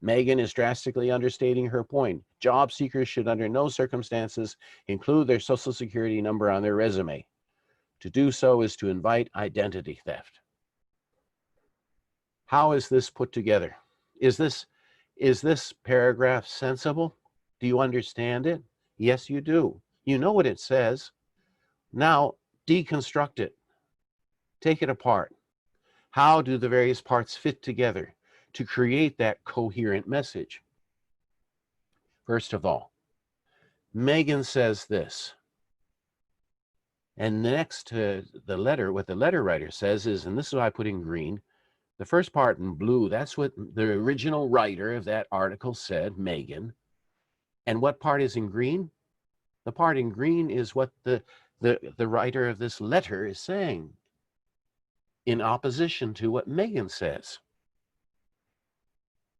Megan is drastically understating her point. Job seekers should under no circumstances include their social security number on their resume. To do so is to invite identity theft. How is this put together? Is this paragraph sensible? Do you understand it? Yes, you do. You know what it says. Now, deconstruct it. Take it apart. How do the various parts fit together to create that coherent message? First of all, Megan says this. And next to the letter, what the letter writer says is, and this is why I put in green, the first part in blue, that's what the original writer of that article said, Megan. And what part is in green? The part in green is what the writer of this letter is saying in opposition to what Megan says.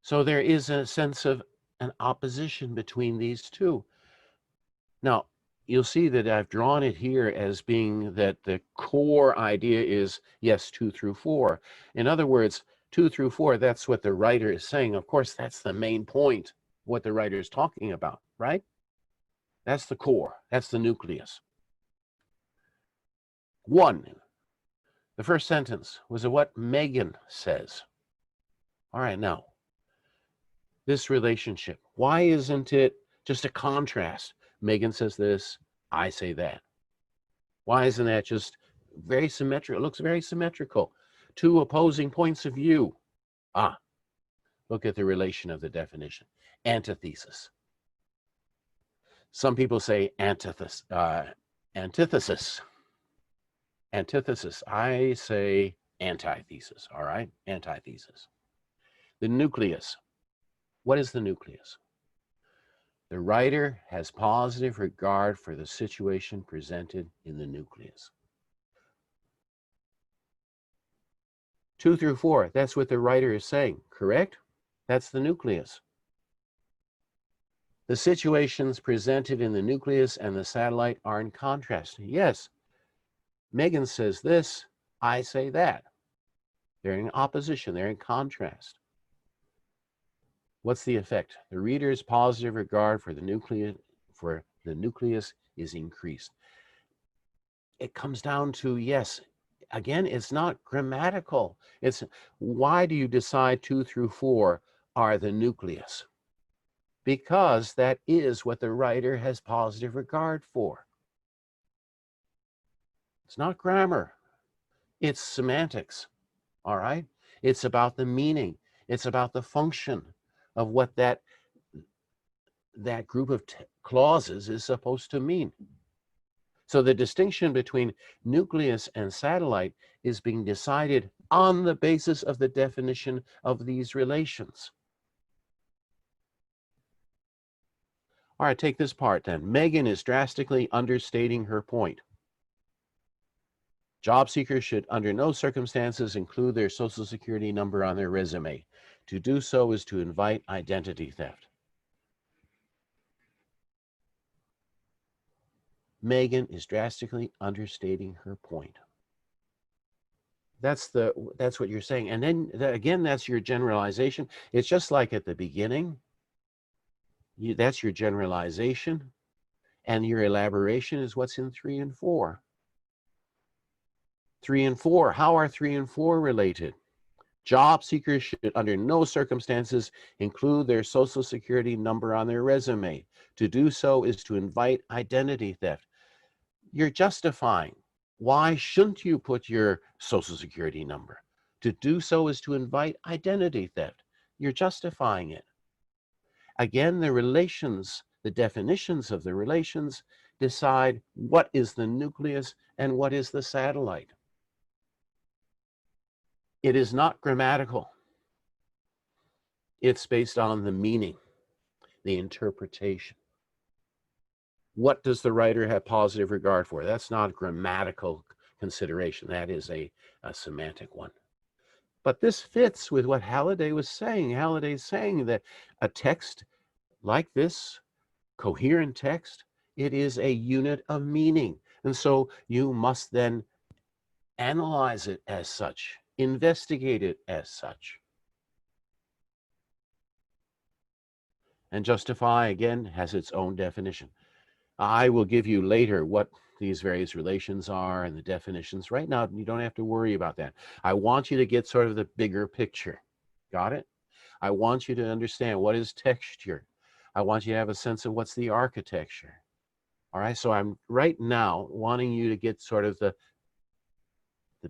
So there is a sense of an opposition between these two. Now, you'll see that I've drawn it here as being that the core idea is, yes, 2 through 4. In other words, 2 through 4, that's what the writer is saying. Of course, that's the main point, what the writer is talking about, right? That's the core. That's the nucleus. 1, the first sentence was what Megan says. All right, now, this relationship, why isn't it just a contrast? Megan says this, I say that. Why isn't that just very symmetrical? It looks very symmetrical. two opposing points of view. Ah, look at the relation of the definition. Antithesis. Some people say antithesis. Antithesis. Antithesis. I say antithesis, all right? Antithesis. The nucleus. What is the nucleus? The writer has positive regard for the situation presented in the nucleus. 2 through 4, that's what the writer is saying, correct? That's the nucleus. The situations presented in the nucleus and the satellite are in contrast. Yes, Megan says this, I say that. They're in opposition, they're in contrast. What's the effect? The reader's positive regard for the nucleus is increased. It comes down to, yes, again, it's not grammatical. It's why do you decide 2 through 4 are the nucleus? Because that is what the writer has positive regard for. It's not grammar. It's semantics, all right? It's about the meaning. It's about the function of what that group of clauses is supposed to mean. So the distinction between nucleus and satellite is being decided on the basis of the definition of these relations. All right, take this part then. Megan is drastically understating her point. Job seekers should under no circumstances include their social security number on their resume. To do so is to invite identity theft. Megan is drastically understating her point. That's what you're saying. And then again, that's your generalization. It's just like at the beginning. That's your generalization, and your elaboration is what's in 3 and 4. 3 and 4, how are 3 and 4 related? Job seekers should under no circumstances include their social security number on their resume. To do so is to invite identity theft. You're justifying. Why shouldn't you put your social security number? To do so is to invite identity theft. You're justifying it. Again, the relations, the definitions of the relations decide what is the nucleus and what is the satellite. It is not grammatical. It's based on the meaning, the interpretation. What does the writer have positive regard for? That's not a grammatical consideration. That is a semantic one. But this fits with what Halliday was saying. Halliday's saying that a text like this, coherent text, it is a unit of meaning. And so you must then analyze it as such, investigate it as such. And justify, again, has its own definition. I will give you later what these various relations are and the definitions. Right now, you don't have to worry about that. I want you to get sort of the bigger picture. Got it? I want you to understand what is texture. I want you to have a sense of what's the architecture. All right, so I'm right now wanting you to get sort of the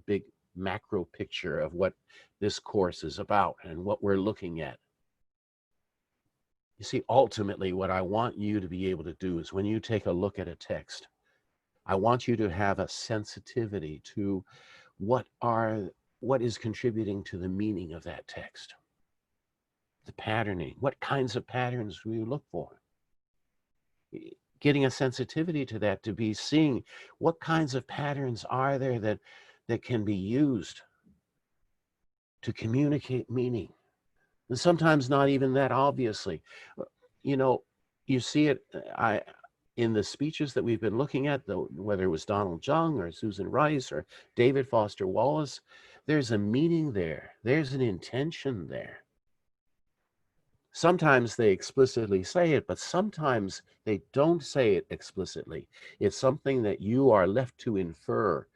big macro picture of what this course is about and what we're looking at. You see, ultimately, what I want you to be able to do is when you take a look at a text, I want you to have a sensitivity to what is contributing to the meaning of that text. The patterning, what kinds of patterns do you look for? Getting a sensitivity to that, to be seeing what kinds of patterns are there that can be used to communicate meaning. And sometimes not even that obviously. You know, you see it in the speeches that we've been looking at, whether it was Donald Jung or Susan Rice or David Foster Wallace, there's a meaning there. There's an intention there. Sometimes they explicitly say it, but sometimes they don't say it explicitly. It's something that you are left to infer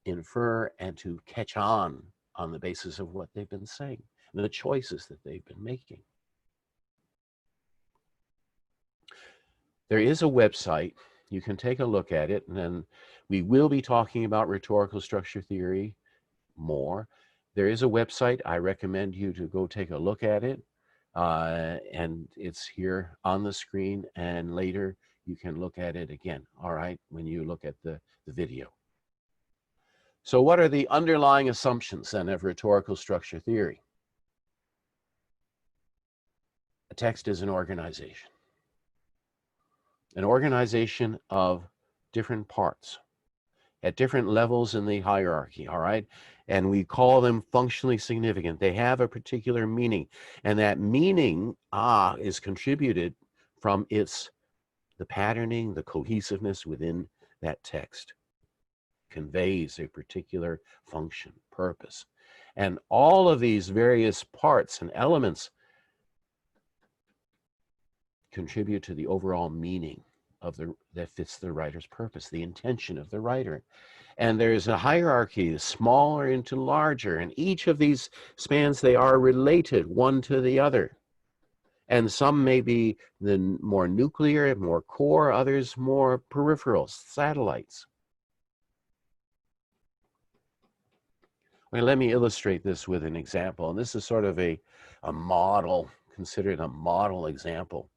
and to catch on the basis of what they've been saying and the choices that they've been making. There is a website. You can take a look at it, and then we will be talking about rhetorical structure theory more. There is a website. I recommend you to go take a look at it. And it's here on the screen, and later you can look at it again, all right, when you look at the video. So what are the underlying assumptions then of rhetorical structure theory? A text is an organization of different parts at different levels in the hierarchy, all right? And we call them functionally significant. They have a particular meaning, and that meaning is contributed from the patterning, the cohesiveness within that text. Conveys a particular function, purpose. And all of these various parts and elements contribute to the overall meaning of that fits the writer's purpose, the intention of the writer. And there's a hierarchy, smaller into larger, and each of these spans, they are related one to the other. And some may be the more nuclear, more core, others more peripheral, satellites. Well, let me illustrate this with an example. And this is sort of a model, considered a model example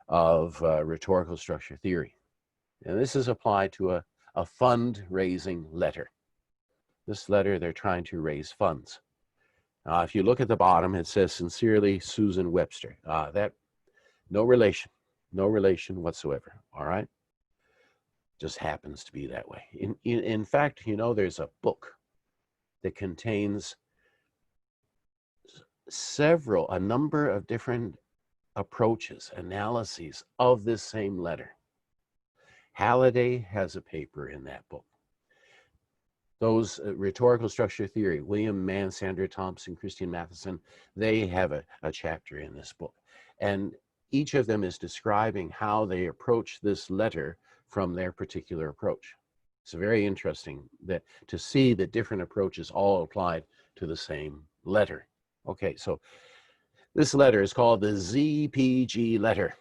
of rhetorical structure theory. And this is applied to a fundraising letter. This letter, they're trying to raise funds. If you look at the bottom, it says, "Sincerely, Susan Webster." That, no relation whatsoever, all right? Just happens to be that way. In fact, you know, there's a book that contains a number of different approaches, analyses of this same letter. Halliday has a paper in that book. Those rhetorical structure theory, William Mann, Sandra Thompson, Christian Matheson, they have a chapter in this book. And each of them is describing how they approach this letter from their particular approach. It's very interesting to see the different approaches all applied to the same letter. Okay, so this letter is called the ZPG letter.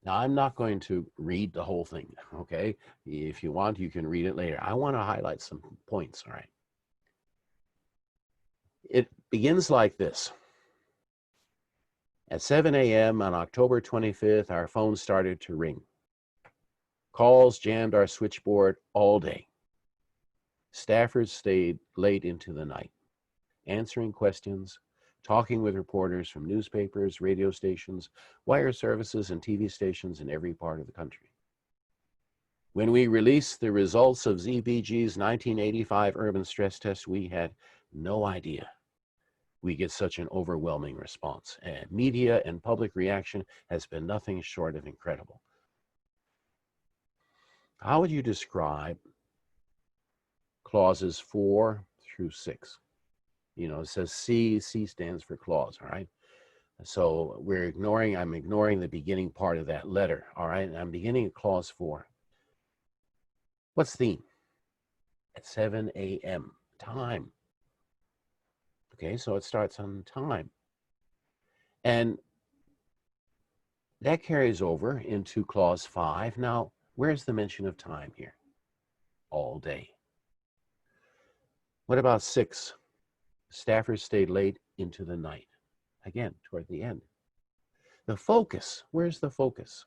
Now, I'm not going to read the whole thing, okay? If you want, you can read it later. I want to highlight some points, all right? It begins like this. At 7 a.m. on October 25th, our phone started to ring. Calls jammed our switchboard all day. Staffers stayed late into the night, answering questions, talking with reporters from newspapers, radio stations, wire services, and TV stations in every part of the country. When we released the results of ZPG's 1985 urban stress test, we had no idea we get such an overwhelming response. And media and public reaction has been nothing short of incredible. How would you describe clauses 4 through 6? You know, it says C stands for clause, all right? So I'm ignoring the beginning part of that letter, all right? And I'm beginning at clause 4. What's theme? At 7 a.m., time. Okay, so it starts on time. And that carries over into clause 5. Now, where's the mention of time here? All day. What about 6? Staffers stayed late into the night. Again, toward the end. The focus, where's the focus?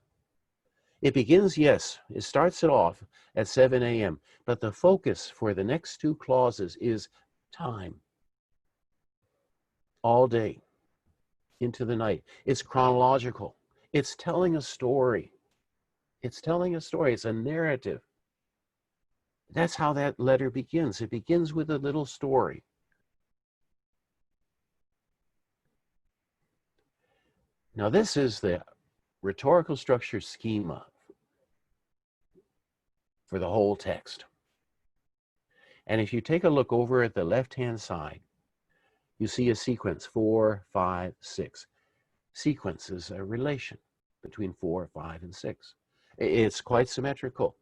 It begins, yes, it starts it off at 7 a.m., but the focus for the next 2 clauses is time. All day, into the night. It's chronological. It's telling a story. It's telling a story. It's a narrative. That's how that letter begins. It begins with a little story. Now, this is the rhetorical structure schema for the whole text. And if you take a look over at the left-hand side, you see a sequence, 4, 5, 6. Sequence is a relation between 4, 5, and 6. It's quite symmetrical.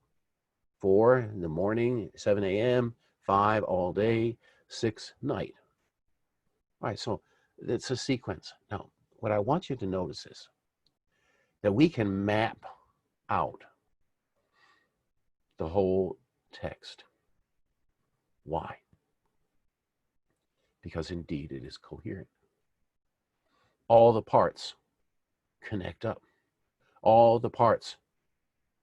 4 in the morning, 7 a.m., 5 all day, 6 night. All right, so it's a sequence. Now, what I want you to notice is that we can map out the whole text. Why? Because indeed it is coherent. All the parts connect up. All the parts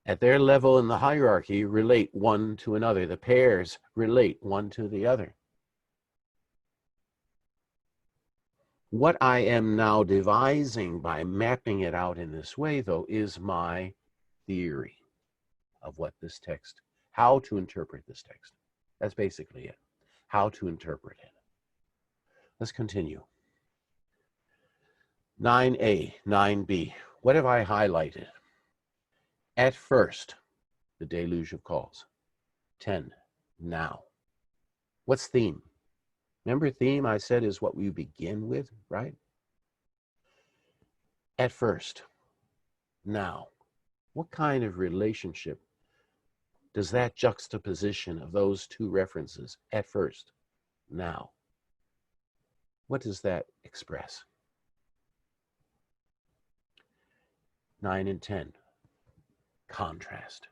at their level in the hierarchy relate one to another. The pairs relate one to the other. What I am now devising by mapping it out in this way, though, is my theory of what this text, how to interpret this text. That's basically it. How to interpret it. Let's continue. 9a, 9b. What have I highlighted? At first, the deluge of calls. 10, now. What's theme? Remember, theme I said is what we begin with, right? At first, now. What kind of relationship does that juxtaposition of those two references, at first, now, what does that express? 9 and 10, contrast.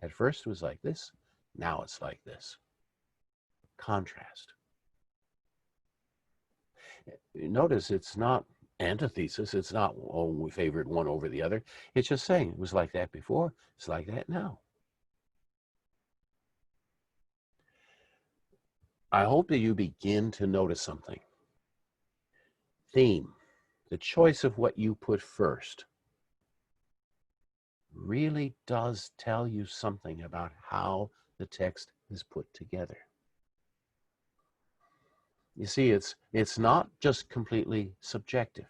At first it was like this, now it's like this. Contrast. Notice it's not antithesis, it's not, oh, we favored one over the other. It's just saying it was like that before, it's like that now. I hope that you begin to notice something. Theme, the choice of what you put first, really does tell you something about how the text is put together. You see, it's not just completely subjective.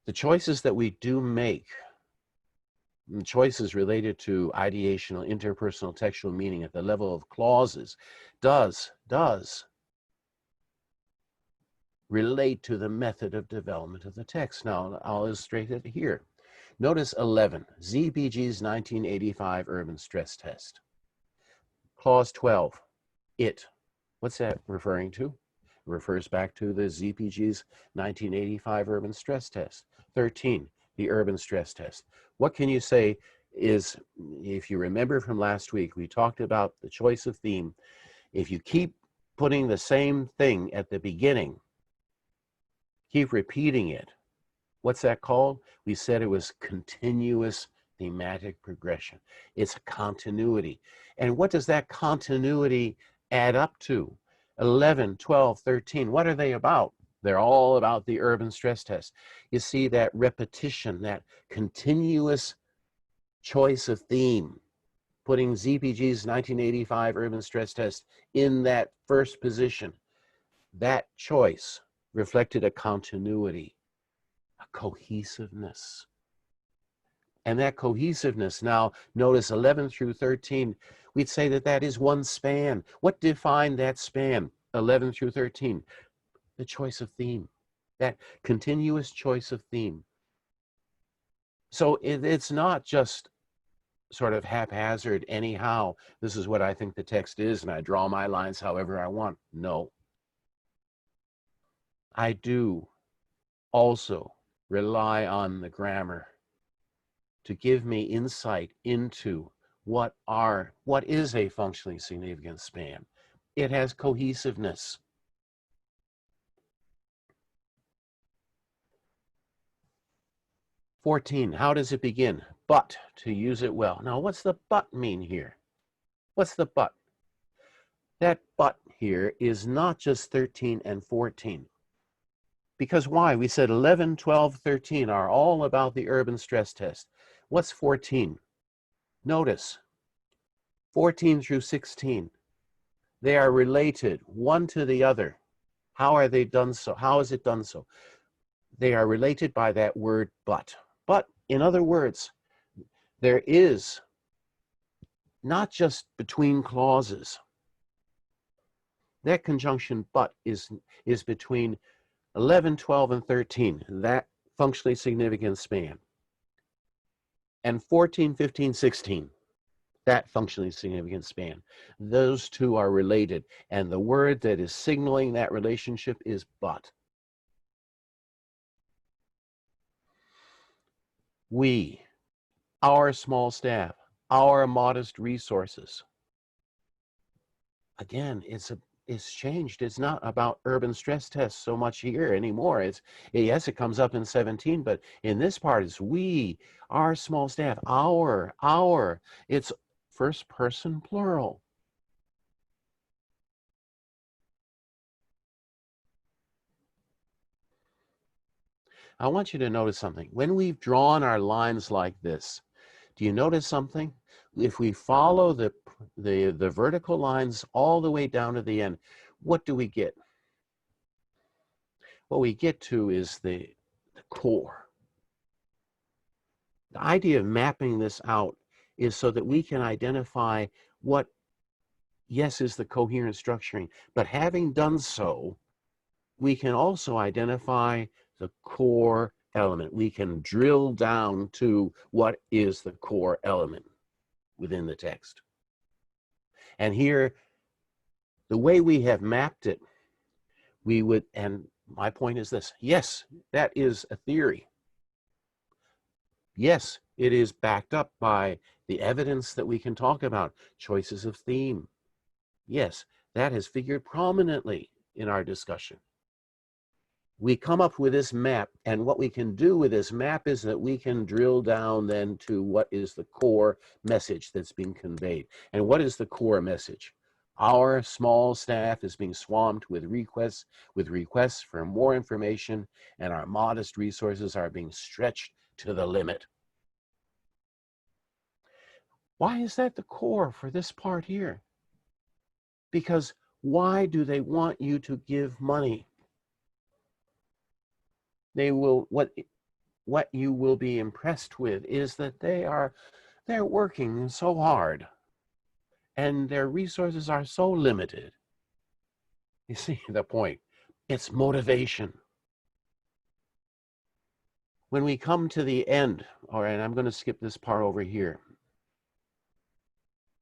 The choices that we do make, the choices related to ideational, interpersonal, textual meaning at the level of clauses, does relate to the method of development of the text. Now, I'll illustrate it here. Notice 11, ZBG's 1985 urban stress test. Clause 12, it. What's that referring to? It refers back to the ZPG's 1985 urban stress test. 13, the urban stress test. What can you say is, if you remember from last week, we talked about the choice of theme. If you keep putting the same thing at the beginning, keep repeating it, what's that called? We said it was continuous thematic progression. It's a continuity. And what does that continuity add up to? 11, 12, 13, what are they about? They're all about the urban stress test. You see that repetition, that continuous choice of theme, putting ZPG's 1985 urban stress test in that first position. That choice reflected a continuity, a cohesiveness. And that cohesiveness, now notice 11 through 13, we'd say that that is one span. What defined that span, 11 through 13? The choice of theme, that continuous choice of theme. So it's not just sort of haphazard anyhow, this is what I think the text is and I draw my lines however I want. No. I do also rely on the grammar to give me insight into what is a functionally significant span. It has cohesiveness. "14, how does it begin? But to use it well." Now, what's the but mean here? What's the but? That but here is not just 13 and 14. Because why? We said 11, 12, 13 are all about the urban stress test. What's 14? Notice, 14 through 16, they are related one to the other. How are they done so? How is it done so? They are related by that word but. But, in other words, there is not just between clauses. That conjunction but is between 11, 12, and 13, that functionally significant span. And 14, 15, 16, that functionally significant span. Those two are related, and the word that is signaling that relationship is but. We, our small staff, our modest resources, again, it's changed. It's not about urban stress tests so much here anymore. Yes, it comes up in 17, but in this part it's we, our small staff, our. It's first person plural. I want you to notice something. When we've drawn our lines like this, do you notice something? If we follow the vertical lines all the way down to the end, what do we get? What we get to is the core. The idea of mapping this out is so that we can identify what, yes, is the coherent structuring, but having done so, we can also identify the core element. We can drill down to what is the core element within the text. And here, the way we have mapped it, we would, and my point is this, yes, that is a theory. Yes, it is backed up by the evidence that we can talk about, choices of theme. Yes, that has figured prominently in our discussion. We come up with this map, and what we can do with this map is that we can drill down then to what is the core message that's being conveyed. And what is the core message? Our small staff is being swamped with requests for more information, and our modest resources are being stretched to the limit. Why is that the core for this part here? Because why do they want you to give money? They will, what you will be impressed with is that they're working so hard and their resources are so limited. You see the point? It's motivation. When we come to the end, all right, I'm going to skip this part over here.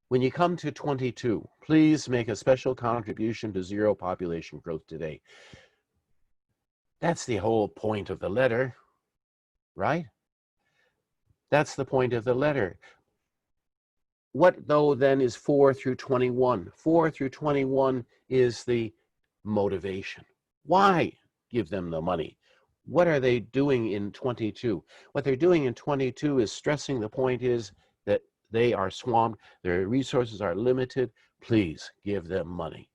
When you come to 22, please make a special contribution to zero population growth today. That's the whole point of the letter, right? That's the point of the letter. What, though, then is 4 through 21? 4 through 21 is the motivation. Why give them the money? What are they doing in 22? What they're doing in 22 is stressing the point is that they are swamped, their resources are limited. Please give them money.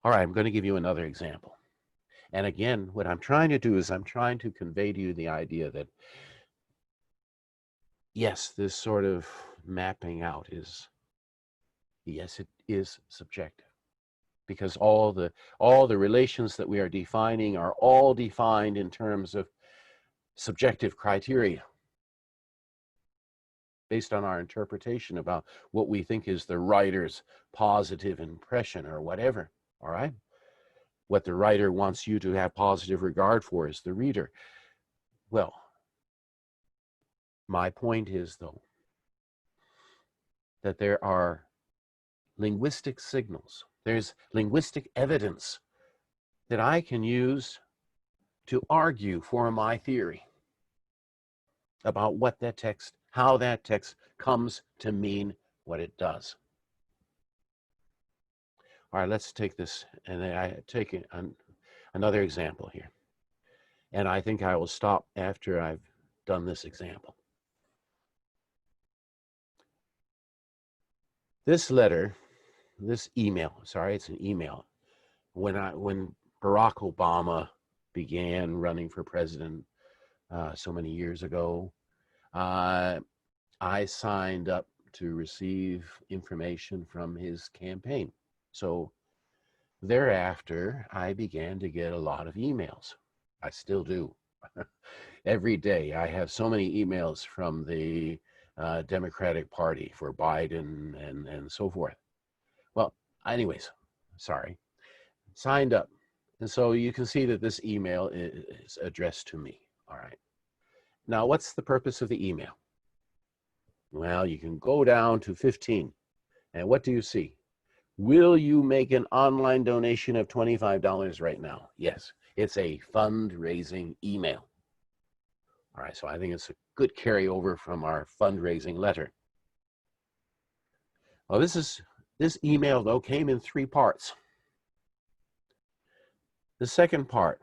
All right, I'm going to give you another example. And again, what I'm trying to do is I'm trying to convey to you the idea that, yes, this sort of mapping out is, yes, it is subjective. Because all the relations that we are defining are all defined in terms of subjective criteria based on our interpretation about what we think is the writer's positive impression or whatever, all right? What the writer wants you to have positive regard for is the reader. Well, my point is, though, that there are linguistic signals. There's linguistic evidence that I can use to argue for my theory about what that text, how that text comes to mean what it does. All right, let's take this, and I take another example here. And I think I will stop after I've done this example. This letter, this email, sorry, it's an email. When Barack Obama began running for president so many years ago, I signed up to receive information from his campaign. So thereafter, I began to get a lot of emails. I still do. Every day, I have so many emails from the Democratic Party for Biden and so forth. Well, anyways, sorry, signed up. And so you can see that this email is addressed to me. All right. Now, what's the purpose of the email? Well, you can go down to 15. And what do you see? Will you make an online donation of $25 right now? Yes, it's a fundraising email. All right, so I think it's good carryover from our fundraising letter. Well, this email, though, came in 3 parts. The second part,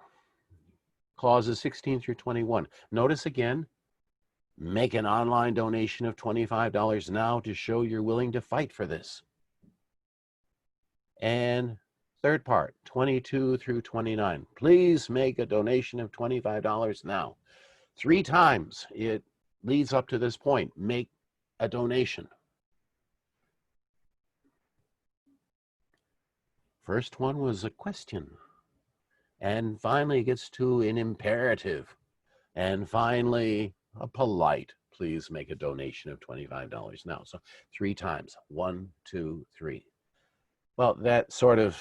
clauses 16 through 21. Notice again, make an online donation of $25 now to show you're willing to fight for this. And third part, 22 through 29. Please make a donation of $25 now. 3 times it leads up to this point. Make a donation. First one was a question. And finally it gets to an imperative. And finally, a polite, please make a donation of $25 now. So 3 times, 1, 2, 3. Well, that sort of,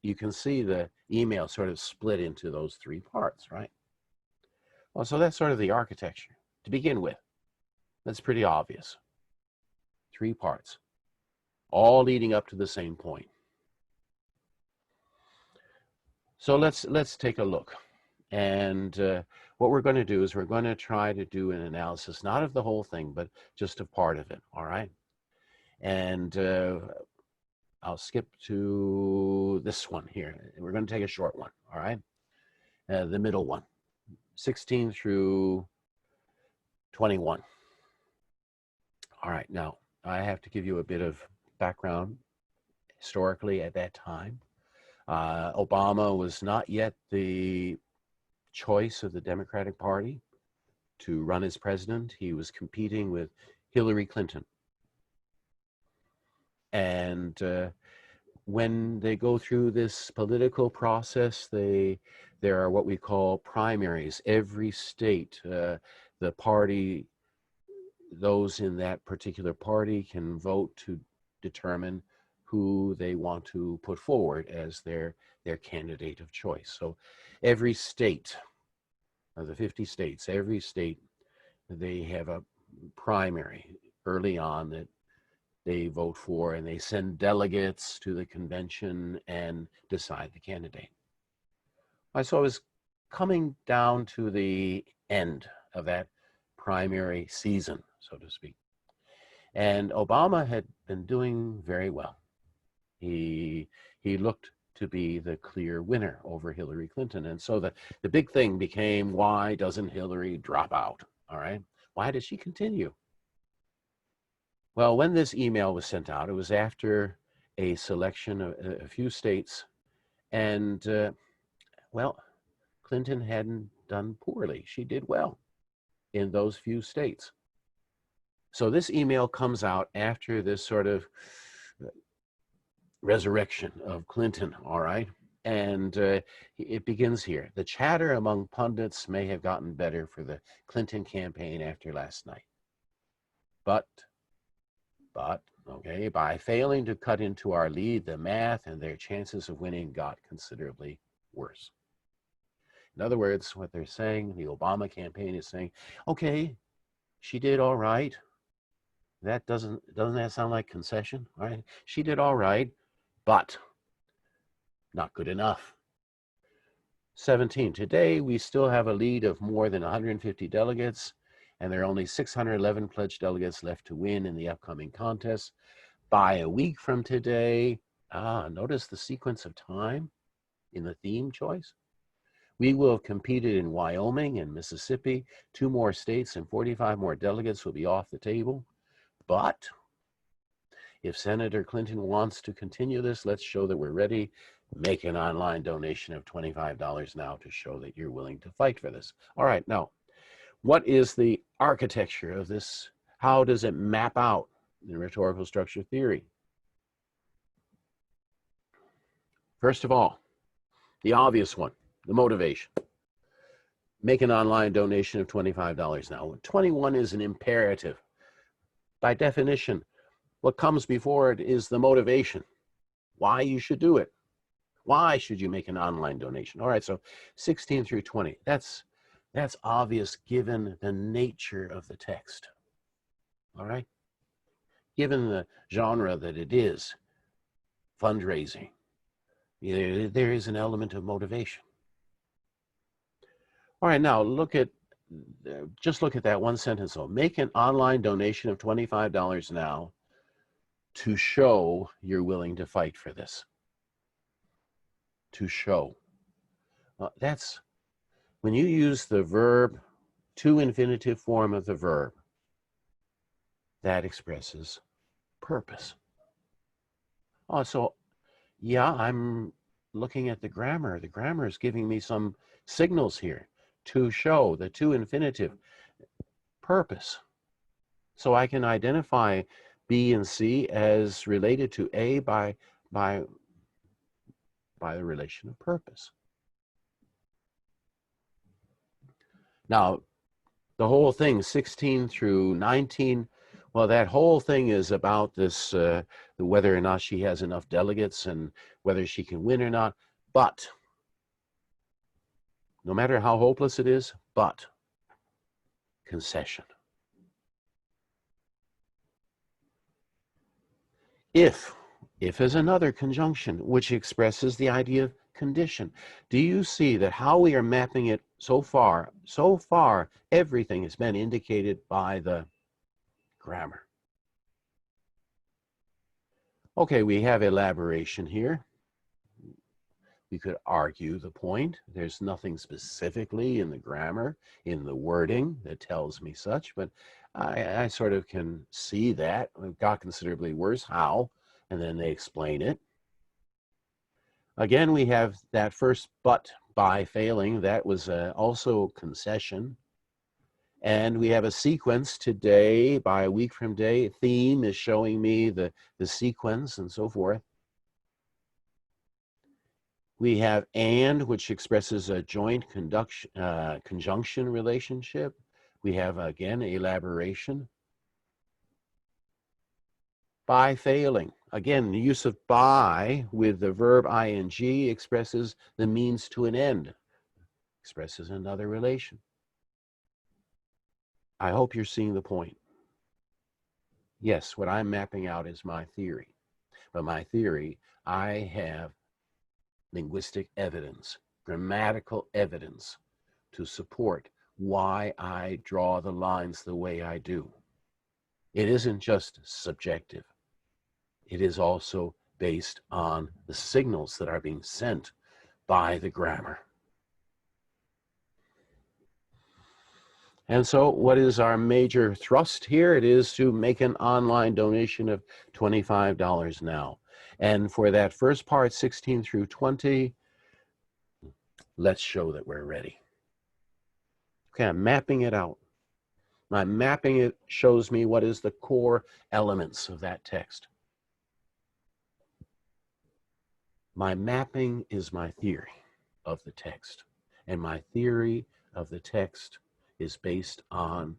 you can see the email sort of split into those 3 parts, right? Well, so that's sort of the architecture to begin with. That's pretty obvious. 3 parts, all leading up to the same point. So let's take a look. And what we're going to do is we're going to try to do an analysis, not of the whole thing, but just of part of it, all right? And I'll skip to this one here. We're going to take a short one, all right? The middle one, 16 through 21. All right, now I have to give you a bit of background historically at that time. Obama was not yet the choice of the Democratic Party to run as president. He was competing with Hillary Clinton. And when they go through this political process, there are what we call primaries. Every state, the party, those in that particular party can vote to determine who they want to put forward as their candidate of choice. So every state, of the 50 states, every state, they have a primary early on that they vote for, and they send delegates to the convention and decide the candidate. So I was coming down to the end of that primary season, so to speak. And Obama had been doing very well. He looked to be the clear winner over Hillary Clinton. And so the big thing became, why doesn't Hillary drop out? All right. Why does she continue? Well, when this email was sent out, it was after a selection of a few states. And, well, Clinton hadn't done poorly. She did well in those few states. So this email comes out after this sort of resurrection of Clinton, all right? And it begins here. The chatter among pundits may have gotten better for the Clinton campaign after last night. But, okay, by failing to cut into our lead, the math and their chances of winning got considerably worse. In other words, what they're saying, the Obama campaign is saying, okay, she did all right. That doesn't that sound like concession? All right, she did all right, but not good enough. 17, today we still have a lead of more than 150 delegates, and there are only 611 pledged delegates left to win in the upcoming contest. By a week from today, notice the sequence of time in the theme choice. We will have competed in Wyoming and Mississippi. 2 more states and 45 more delegates will be off the table. But if Senator Clinton wants to continue this, let's show that we're ready. Make an online donation of $25 now to show that you're willing to fight for this. All right, now, what is the architecture of this? How does it map out in rhetorical structure theory? First of all, the obvious one, the motivation. Make an online donation of $25 now. 21 is an imperative. By definition, what comes before it is the motivation, why you should do it. Why should you make an online donation? All right, so 16 through 20, that's obvious given the nature of the text. All right, given the genre that it is, fundraising, there is an element of motivation. All right, now look at just look at that one sentence. So make an online donation of $25 now to show you're willing to fight for this. To show. That's when you use the verb to infinitive form of the verb, that expresses purpose. Oh, so yeah, I'm looking at the grammar. The grammar is giving me some signals here. To show, the to infinitive, purpose. So I can identify B and C as related to A by the relation of purpose. Now, the whole thing, 16 through 19, well, that whole thing is about this, whether or not she has enough delegates and whether she can win or not. But, no matter how hopeless it is, but, concession. If is another conjunction, which expresses the idea of condition. Do you see that how we are mapping it so far, everything has been indicated by the grammar. Okay, we have elaboration here. We could argue the point. There's nothing specifically in the grammar, in the wording that tells me such, but I sort of can see that. It got considerably worse. How? And then they explain it. Again, we have that first but by failing. That was also concession. And we have a sequence today, by a week from day. Theme is showing me the sequence and so forth. We have and, which expresses a joint conjunction relationship. We have, again, elaboration. By failing. Again, the use of by with the verb ing expresses the means to an end, expresses another relation. I hope you're seeing the point. Yes, what I'm mapping out is my theory. But my theory, I have linguistic evidence, grammatical evidence to support why I draw the lines the way I do. It isn't just subjective. It is also based on the signals that are being sent by the grammar. And so what is our major thrust here? It is to make an online donation of $25 now. And for that first part, 16 through 20, let's show that we're ready. Okay, I'm mapping it out. My mapping it shows me what is the core elements of that text. My mapping is my theory of the text, and my theory of the text is based on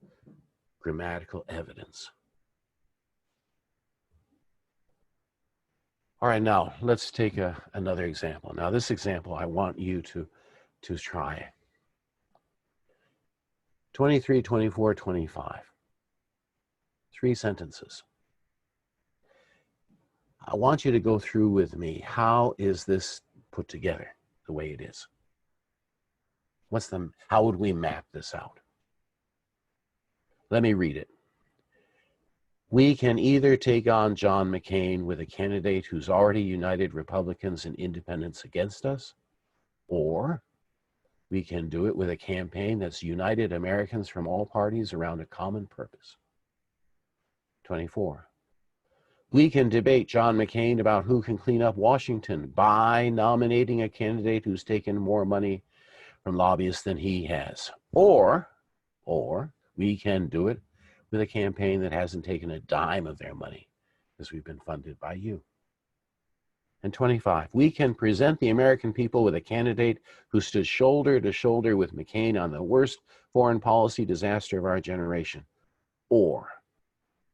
grammatical evidence. All right, now let's take another example. Now this example, I want you to try. 23, 24, 25. 3 sentences. I want you to go through with me. How is this put together the way it is? How would we map this out? Let me read it. We can either take on John McCain with a candidate who's already united Republicans and independents against us, or we can do it with a campaign that's united Americans from all parties around a common purpose. 24. We can debate John McCain about who can clean up Washington by nominating a candidate who's taken more money from lobbyists than he has. Or we can do it with a campaign that hasn't taken a dime of their money because we've been funded by you. And 25, we can present the American people with a candidate who stood shoulder to shoulder with McCain on the worst foreign policy disaster of our generation. Or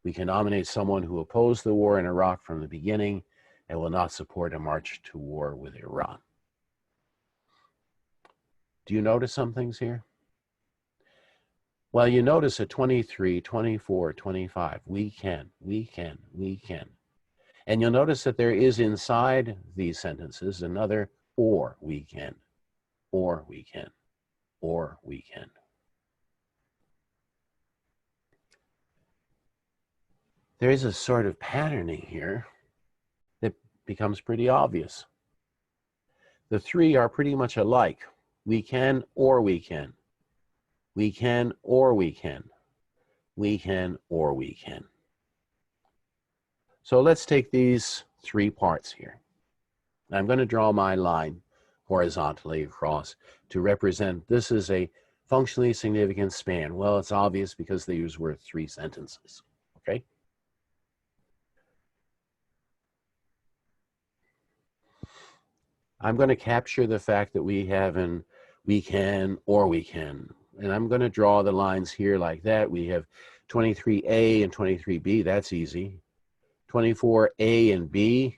we can nominate someone who opposed the war in Iraq from the beginning and will not support a march to war with Iran. Do you notice some things here? Well, you notice at 23, 24, 25, we can. And you'll notice that there is inside these sentences another or we can, or we can, or we can. there is a sort of patterning here that becomes pretty obvious. The three are pretty much alike. We can or we can. We can or we can. We can or we can. So let's take these three parts here. I'm going to draw my line horizontally across to represent this is a functionally significant span. Well, it's obvious because these were three sentences, okay? I'm going to capture the fact that we have an we can or we can. And I'm going to draw the lines here like that. We have 23A and 23B. That's easy. 24A and B.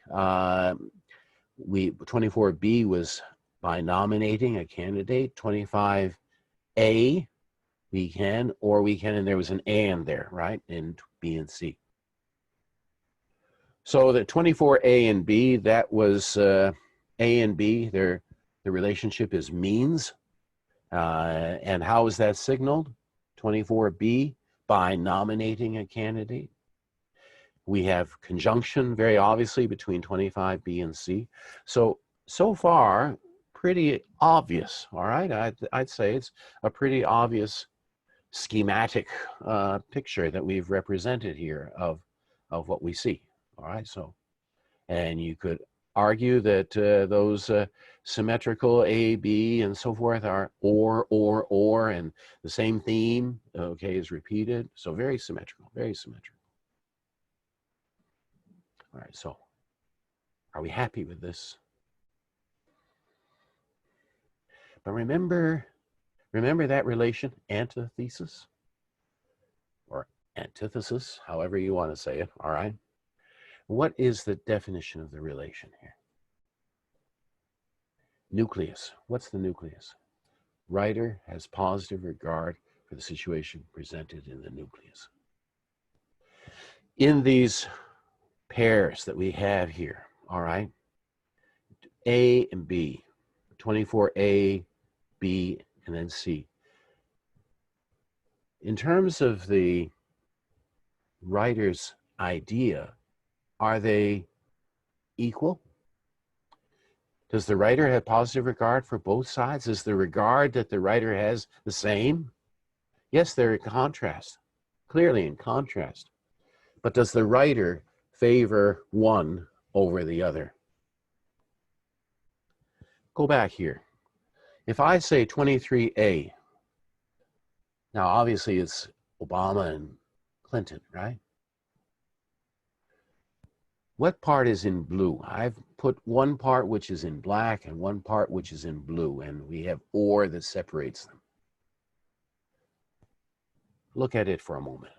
24B was by nominating a candidate. 25A, we can or we can, and there was an and there, right? In B and C. So the 24A and B, that was A and B. The relationship is means. And how is that signaled? 24B, by nominating a candidate. We have conjunction, very obviously, between 25B and C. So far, pretty obvious, all right? I'd say it's a pretty obvious schematic picture that we've represented here of what we see, all right? So, and you could argue that those symmetrical A, B, and so forth are or, and the same theme, okay, is repeated. So very symmetrical, very symmetrical. All right, so are we happy with this? But remember that relation, antithesis or antithesis, however you want to say it, all right? What is the definition of the relation here? Nucleus. What's the nucleus? Writer has positive regard for the situation presented in the nucleus. In these pairs that we have here, all right, A and B, 24A, B, and then C. In terms of the writer's idea, are they equal? Does the writer have positive regard for both sides? Is the regard that the writer has the same? Yes, they're in contrast, clearly in contrast. But does the writer favor one over the other? Go back here. If I say 23A, now obviously it's Obama and Clinton, right? What part is in blue? I've put one part which is in black and one part which is in blue, and we have or that separates them. Look at it for a moment.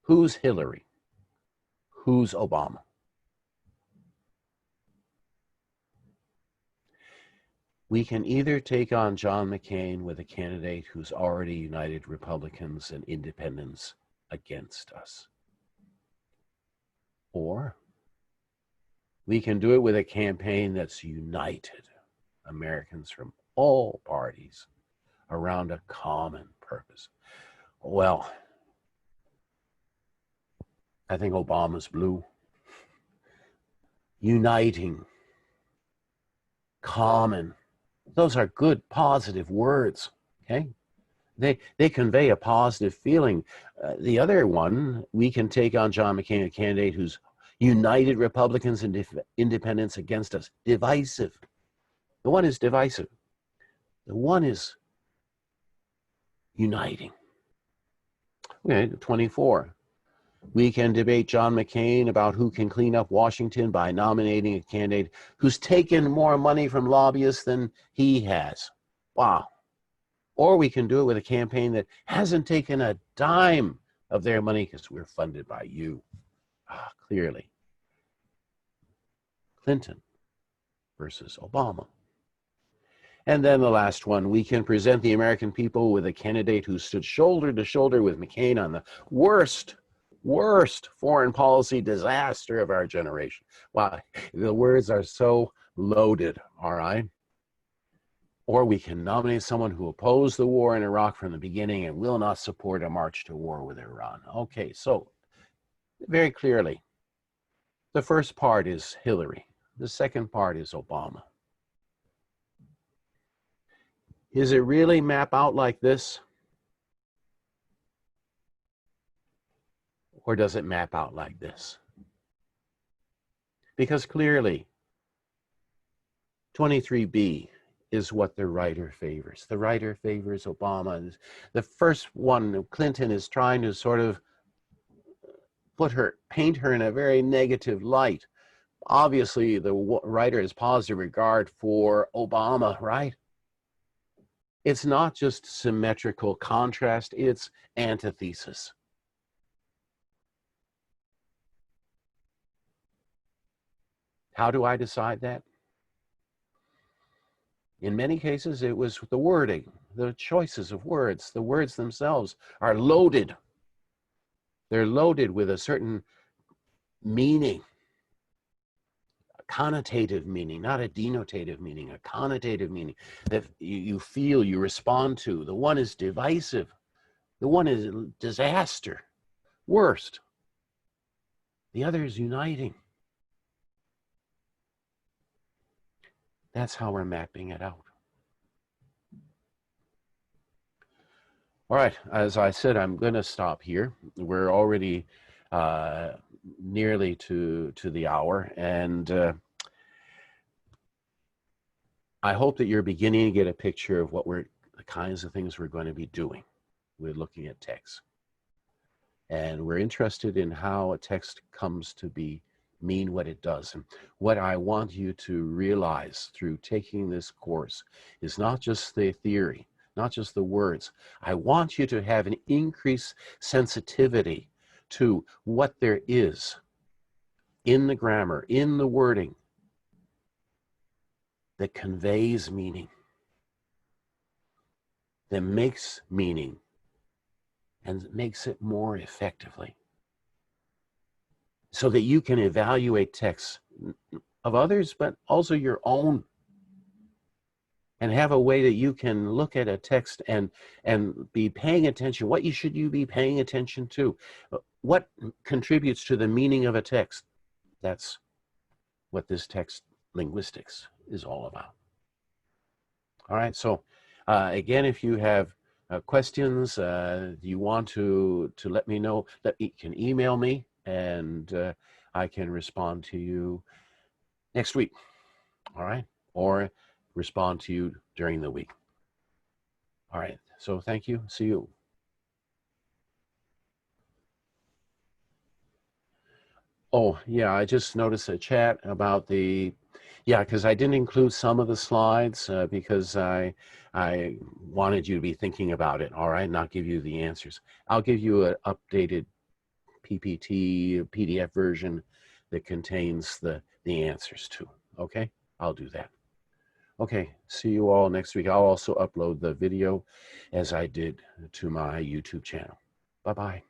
Who's Hillary? Who's Obama? We can either take on John McCain with a candidate who's already united Republicans and independents against us, or we can do it with a campaign that's united Americans from all parties around a common purpose. Well, I think Obama's blue. Uniting, common. Those are good, positive words, okay? They convey a positive feeling. The other one, we can take on John McCain, a candidate who's united Republicans and independents against us. Divisive. The one is divisive. The one is uniting. Okay, 24. We can debate John McCain about who can clean up Washington by nominating a candidate who's taken more money from lobbyists than he has. Wow. Or we can do it with a campaign that hasn't taken a dime of their money because we're funded by you. Clearly. Clinton versus Obama. And then the last one, we can present the American people with a candidate who stood shoulder to shoulder with McCain on the worst foreign policy disaster of our generation. Wow, the words are so loaded, all right? Or we can nominate someone who opposed the war in Iraq from the beginning and will not support a march to war with Iran. Okay, so very clearly. The first part is Hillary. The second part is Obama. Is it really map out like this? Or does it map out like this? Because clearly, 23B is what the writer favors. The writer favors Obama. The first one, Clinton, is trying to sort of paint her in a very negative light. Obviously, the writer has positive regard for Obama, right? It's not just symmetrical contrast, it's antithesis. How do I decide that? In many cases, it was the wording, the choices of words. The words themselves are loaded. They're loaded with a certain meaning, a connotative meaning, not a denotative meaning, a connotative meaning that you feel, you respond to. The one is divisive. The one is disaster, worst. The other is uniting. That's how we're mapping it out. All right, as I said, I'm going to stop here. We're already nearly to the hour, and I hope that you're beginning to get a picture of what the kinds of things we're going to be doing. We're looking at text, and we're interested in how a text comes to mean what it does. And what I want you to realize through taking this course is not just the theory, not just the words. I want you to have an increased sensitivity to what there is in the grammar, in the wording, that conveys meaning, that makes meaning, and makes it more effectively, so that you can evaluate texts of others, but also your own, and have a way that you can look at a text and be paying attention. What should you be paying attention to? What contributes to the meaning of a text? That's what this text linguistics is all about. All right, so again, if you have questions, you want to let me know, you can email me, and I can respond to you next week, all right? Or respond to you during the week. All right, so thank you. See you. Oh, yeah, I just noticed a chat about because I didn't include some of the slides because I wanted you to be thinking about it, all right, not give you the answers. I'll give you an updated PPT, PDF version that contains the answers too, okay? I'll do that. Okay, see you all next week. I'll also upload the video as I did to my YouTube channel. Bye-bye.